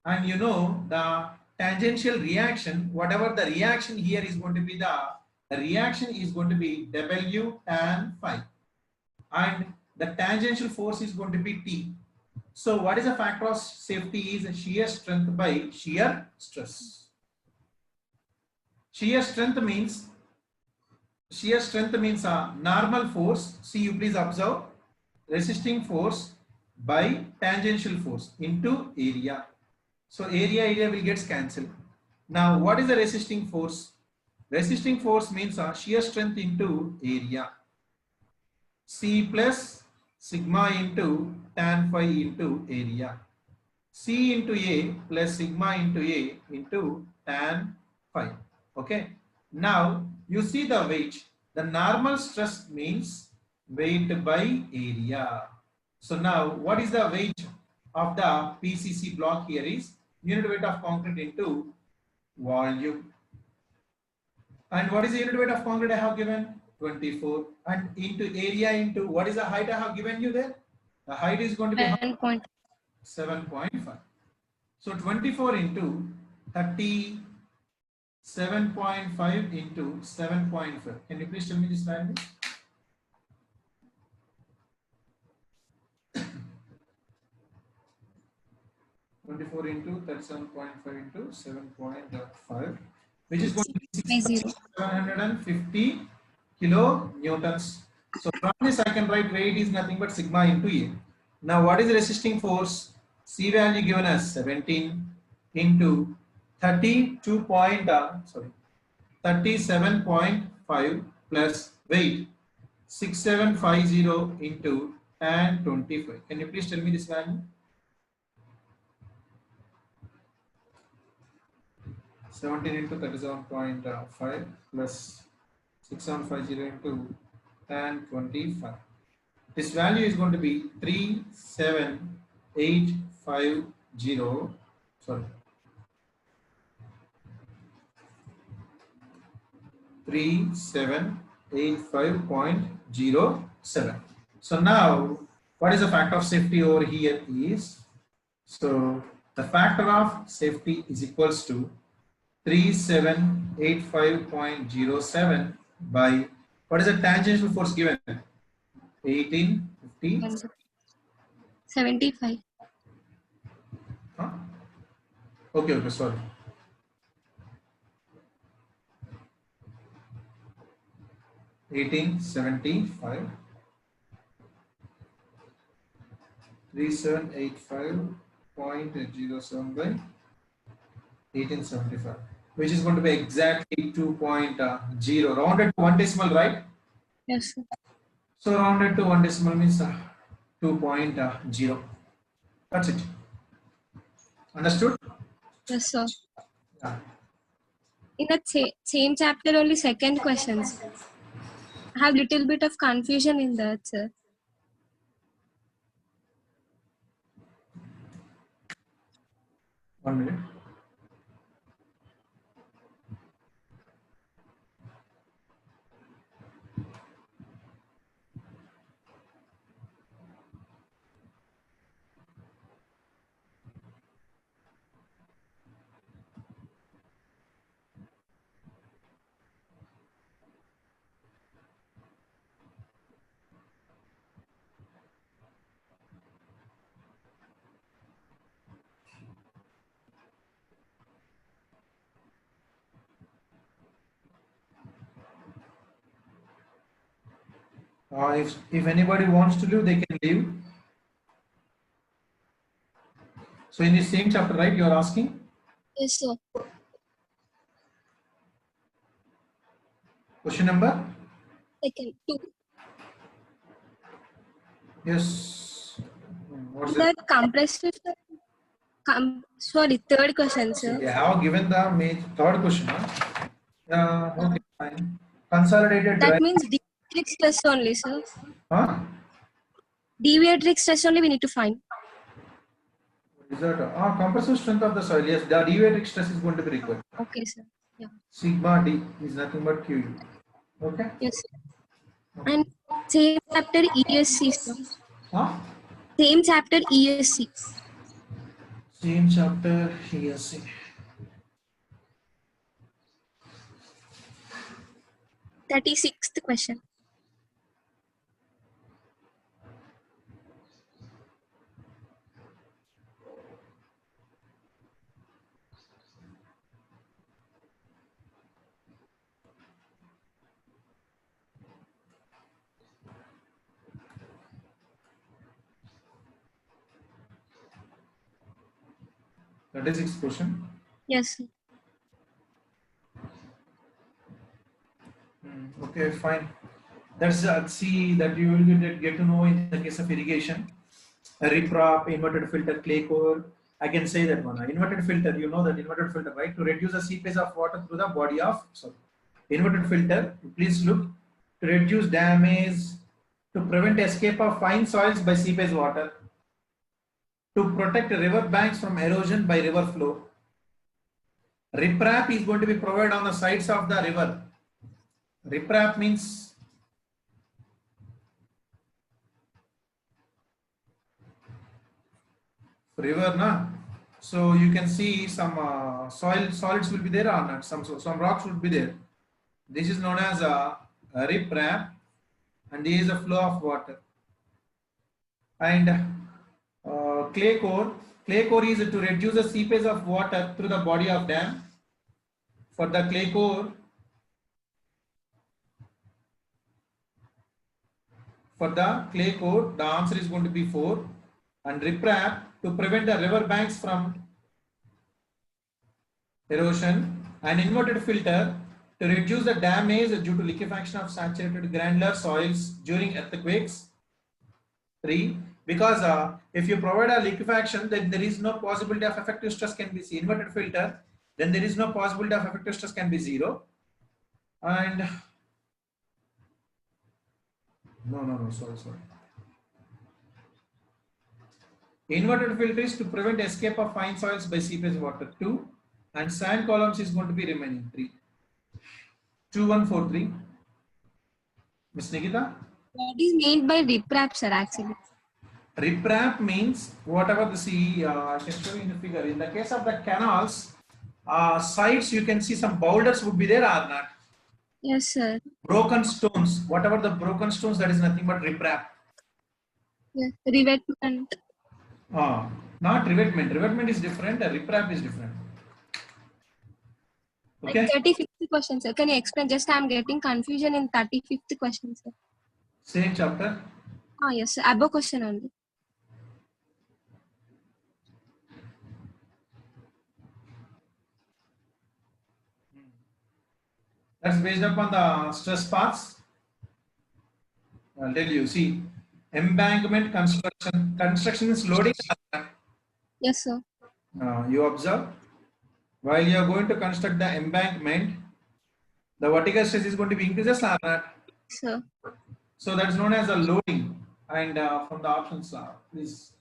and you know the tangential reaction, whatever the reaction here is going to be, the reaction is going to be W tan phi, and the tangential force is going to be T. So what is the factor of safety is shear strength by shear stress. Shear strength means a normal force. See, you please observe, resisting force by tangential force into area. So area will get cancelled. Now what is the resisting force? Resisting force means shear strength into area. C plus sigma into tan phi into area. C into A plus sigma into A into tan phi. Okay. Now you see the weight. The normal stress means weight by area. So now what is the weight of the PCC block here is unit weight of concrete into volume. And what is the unit weight of concrete I have given? 24. And into area into what is the height I have given you there? The height is going to be 7.5. So 24 into 37.5 into 7.5. Can you please tell me this value? into 37.5 into 7.5, which is going to be 750 kilonewtons. So from this I can write weight is nothing but sigma into A. Now what is the resisting force? C value given as 17 into 37.5 plus weight 6750 into tan 25. Can you please tell me this value? 17 into 37.5 plus 6750 into tan 25. This value is going to be 37850. Sorry. 3785.07. So now, what is the factor of safety over here is, so the factor of safety is equals to 3785.07 by, what is the tangential force given? 1850. 75. Huh? Okay, sorry. $1875. 3785.07 by 1875, which is going to be exactly 2.0, rounded to one decimal, right? Yes, sir. So rounded to one decimal means 2.0. That's it. Understood? Yes, sir. Yeah. In that same chapter, only second questions. I have little bit of confusion in that, sir. One minute. If anybody wants to leave, they can leave. So in the same chapter, right, you are asking? Yes, sir. Question number? Second, 2. Yes. What's That it? compressed, sorry, third question, sir. They have given the third question. Huh? Okay, fine. Consolidated That drive. means deviatrix stress only, sir. Huh? Deviatrix stress only we need to find. Is that compressive strength of the soil? Yes, the deviatrix stress is going to be required. Okay, sir. Yeah. Sigma D is nothing but QU. Okay? Yes, sir. And same chapter ESC, sir. Huh? Same chapter ESC. Same chapter, yes. 36th question. That is 6th question. Yes, sir. Okay, fine. That's see that you will get to know in the case of irrigation. A riprap, inverted filter, clay core. I can say that one. Inverted filter, you know that inverted filter, right? To reduce the seepage of water through the body of, sorry. Inverted filter, please look, to reduce damage, to prevent escape of fine soils by seepage water, to protect river banks from erosion by river flow. Riprap is going to be provided on the sides of the river. Riprap means river, na? So you can see some solids will be there or not. Some rocks will be there. This is known as a riprap, and this is a flow of water. And clay core. Clay core is to reduce the seepage of water through the body of dam. For the clay core, for the clay coat, the answer is going to be 4. And riprap to prevent the river banks from erosion. And inverted filter to reduce the damage due to liquefaction of saturated granular soils during earthquakes. 3. Because if you provide a liquefaction, then there is no possibility of effective stress can be inverted filter, then there is no possibility of effective stress can be 0. And sorry. Inverted filter is to prevent escape of fine soils by seepage water. 2. And sand columns is going to be remaining. 3. 2, 1, 4, 3. Miss Nikita? What is meant by riprap, sir, actually? Riprap means whatever the sea, I can show you in the figure. In the case of the canals, sides you can see some boulders would be there or not. Yes, sir. Broken stones, whatever the broken stones, that is nothing but riprap. Yes. Revetment. Not revetment. Revetment is different. Riprap is different. Okay. Like 35th question, sir. Can you explain? Just I'm getting confusion in 35th question, sir. Same chapter. Yes, sir. Above question only. That's based upon the stress paths. I'll tell you. See, embankment construction. Construction is loading. Yes, sir. You observe. While you are going to construct the embankment, the vertical stress is going to be increases or not? Sir. So that's known as a loading. And from the options, please.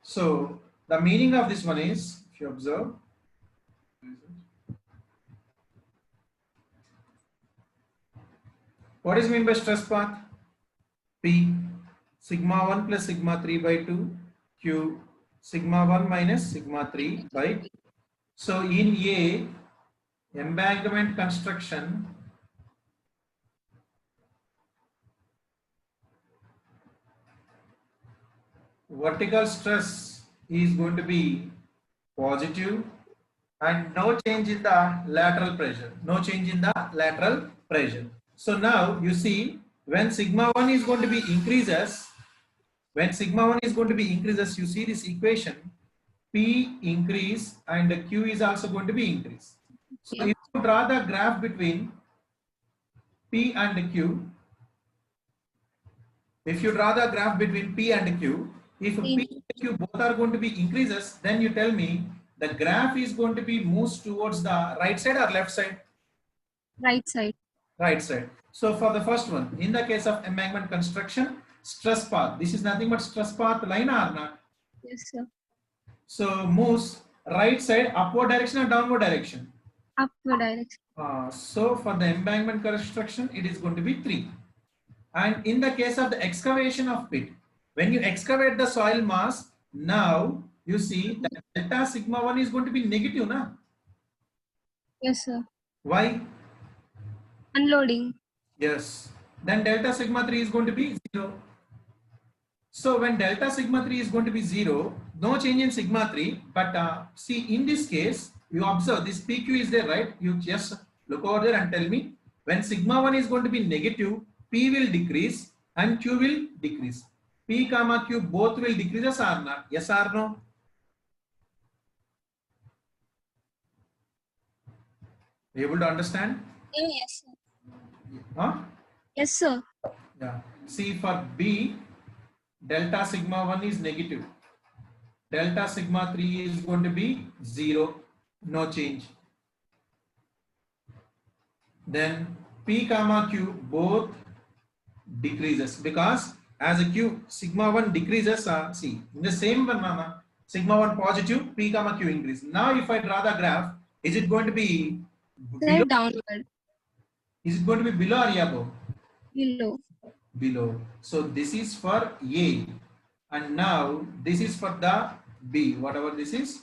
So the meaning of this one is, if you observe, what is meant by stress path? P sigma 1 plus sigma 3 by 2 Q sigma 1 minus sigma 3 by 2. So in A, embankment construction, vertical stress is going to be positive and no change in the lateral pressure. No change in the lateral pressure. So now you see when sigma 1 is going to be increases, you see this equation, P increase and Q is also going to be increase. So if you draw the graph between P and Q, if P and Q, if P and Q both are going to be increases, then you tell me the graph is going to be moves towards the right side or left side? Right side. Right side. So for the first one, in the case of embankment construction, stress path, this is nothing but stress path line or not? Yes, sir. So moves right side, upward direction or downward direction? Upward direction. So for the embankment construction, it is going to be 3. And in the case of the excavation of pit, when you excavate the soil mass, now you see that delta sigma 1 is going to be negative, na? Yes, sir. Why? Unloading. Yes. Then delta sigma 3 is going to be 0. So when delta sigma 3 is going to be 0, no change in sigma 3. But see, in this case, you observe this PQ is there, right? You just look over there and tell me when sigma 1 is going to be negative, P will decrease and Q will decrease. P comma Q both will decrease or not? Yes or no? Able to understand? Yes, sir. Huh? Yes, sir. Yeah. See, for B, delta sigma 1 is negative. Delta sigma 3 is going to be 0. No change. Then P comma Q both decreases because as a Q sigma 1 decreases, see in the same one, sigma 1 positive, P comma Q increase. Now if I draw the graph, is it going to be below? Downward. Is it going to be below or above? Below. Below. So this is for A and now this is for the B. Whatever this is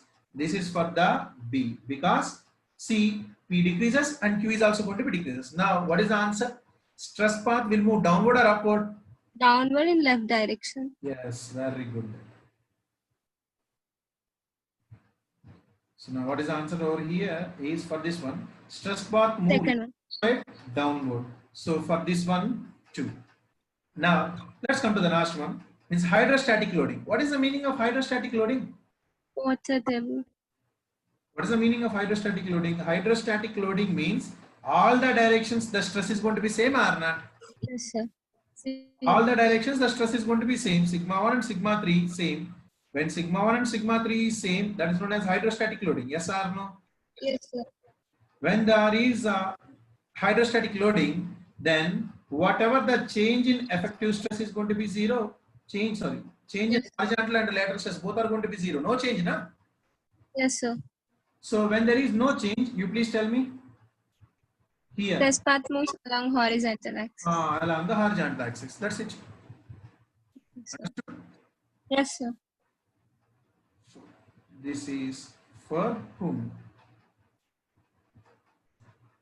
for the B because C, P decreases and Q is also going to be decreases. Now what is the answer? Stress path will move downward or upward? Downward in left direction. Yes, very good. So now what is the answer over here is for this one. Stress path move Second one. right downward. So for this one too. Now let's come to the last one. It's hydrostatic loading. What is the meaning of hydrostatic loading? What's the table? What is the meaning of hydrostatic loading? Hydrostatic loading means all the directions the stress is going to be same or not? Yes, sir. All the directions the stress is going to be same. Sigma 1 and sigma 3 same. When sigma 1 and sigma 3 is same, that is known as hydrostatic loading. Yes or no? Yes, sir. When there is hydrostatic loading, then whatever the change in effective stress is going to be zero. Change in Yes. horizontal and lateral stress both are going to be zero. No change, na? Yes, sir. So when there is no change, you please tell me here. Stress path moves along horizontal axis. Along the horizontal axis. That's it. Yes, sir. So this is for whom?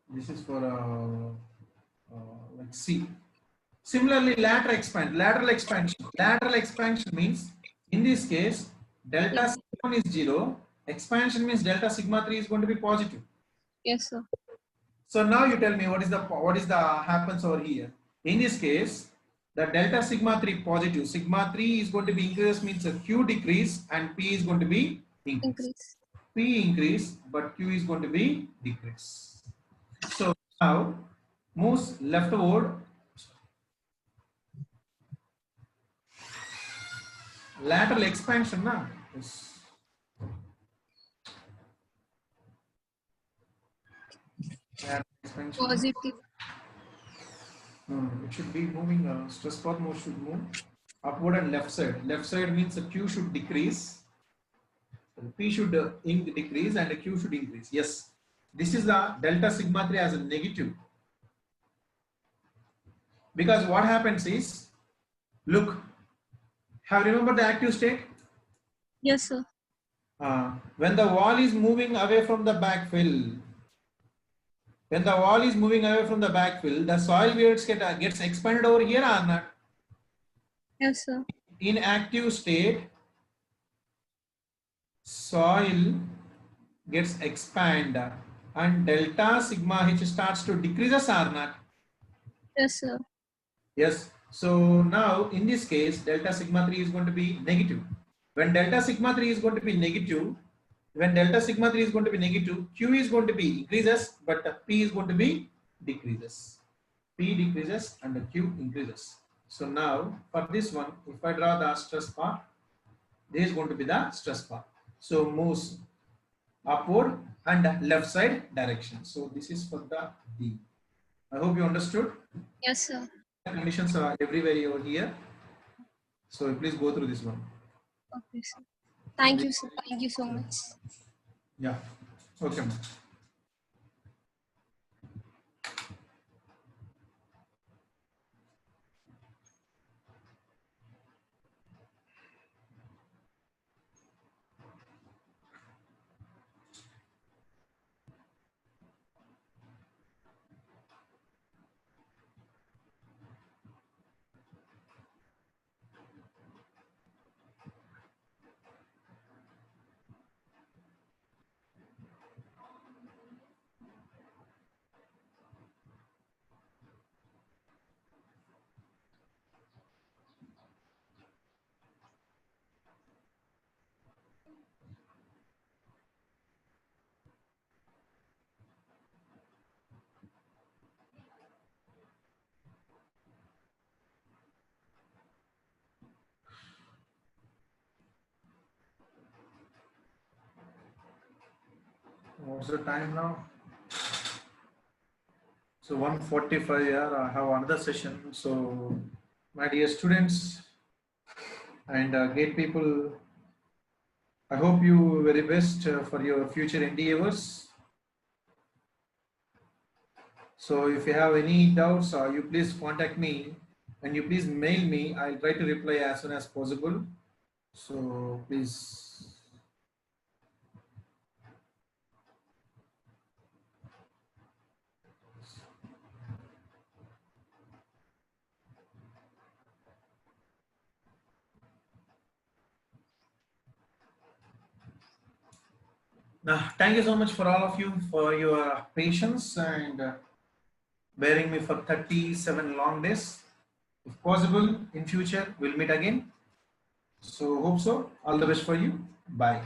This is for like C. Similarly, lateral expansion. Lateral expansion means, in this case, delta sigma 1 is 0. Expansion means delta sigma 3 is going to be positive. Yes, sir. So now you tell me what is the happens over here. In this case, the delta sigma 3 positive. Sigma 3 is going to be increase means a Q decrease and P is going to be increase. Increase. P increase, but Q is going to be decrease. So now moves leftward. Lateral expansion, na? Yes. Lateral expansion. Positive. No, it should be moving. Stress path move should move upward and left side. Left side means the Q should decrease, P should decrease, and the Q should increase. Yes, this is the delta sigma 3 as a negative. Because what happens is, look, have you remembered the active state? Yes, sir. When the wall is moving away from the backfill, the soil gets expanded over here or not? Yes, sir. In active state, soil gets expanded and delta sigma h starts to decreases or not? Yes, sir. Yes. So now in this case, delta sigma 3 is going to be negative. When delta sigma 3 is going to be negative, Q is going to be increases, but P is going to be decreases. P decreases and the Q increases. So now for this one, if I draw the stress path, this is going to be the stress path. So moves upward and left side direction. So this is for the D. I hope you understood. Yes, sir. Conditions are everywhere over here. So please go through this one. Okay, sir. Thank you, sir. Thank you so much. Yeah. Okay. ma'am. What's the time now? So 1:45. Yeah, I have another session. So my dear students and gate people, I hope you very best for your future endeavors. So if you have any doubts, you please contact me and you please mail me. I'll try to reply as soon as possible. So please. Thank you so much for all of you for your patience and bearing me for 37 long days. If possible, in future, we'll meet again. So hope so. All the best for you. Bye.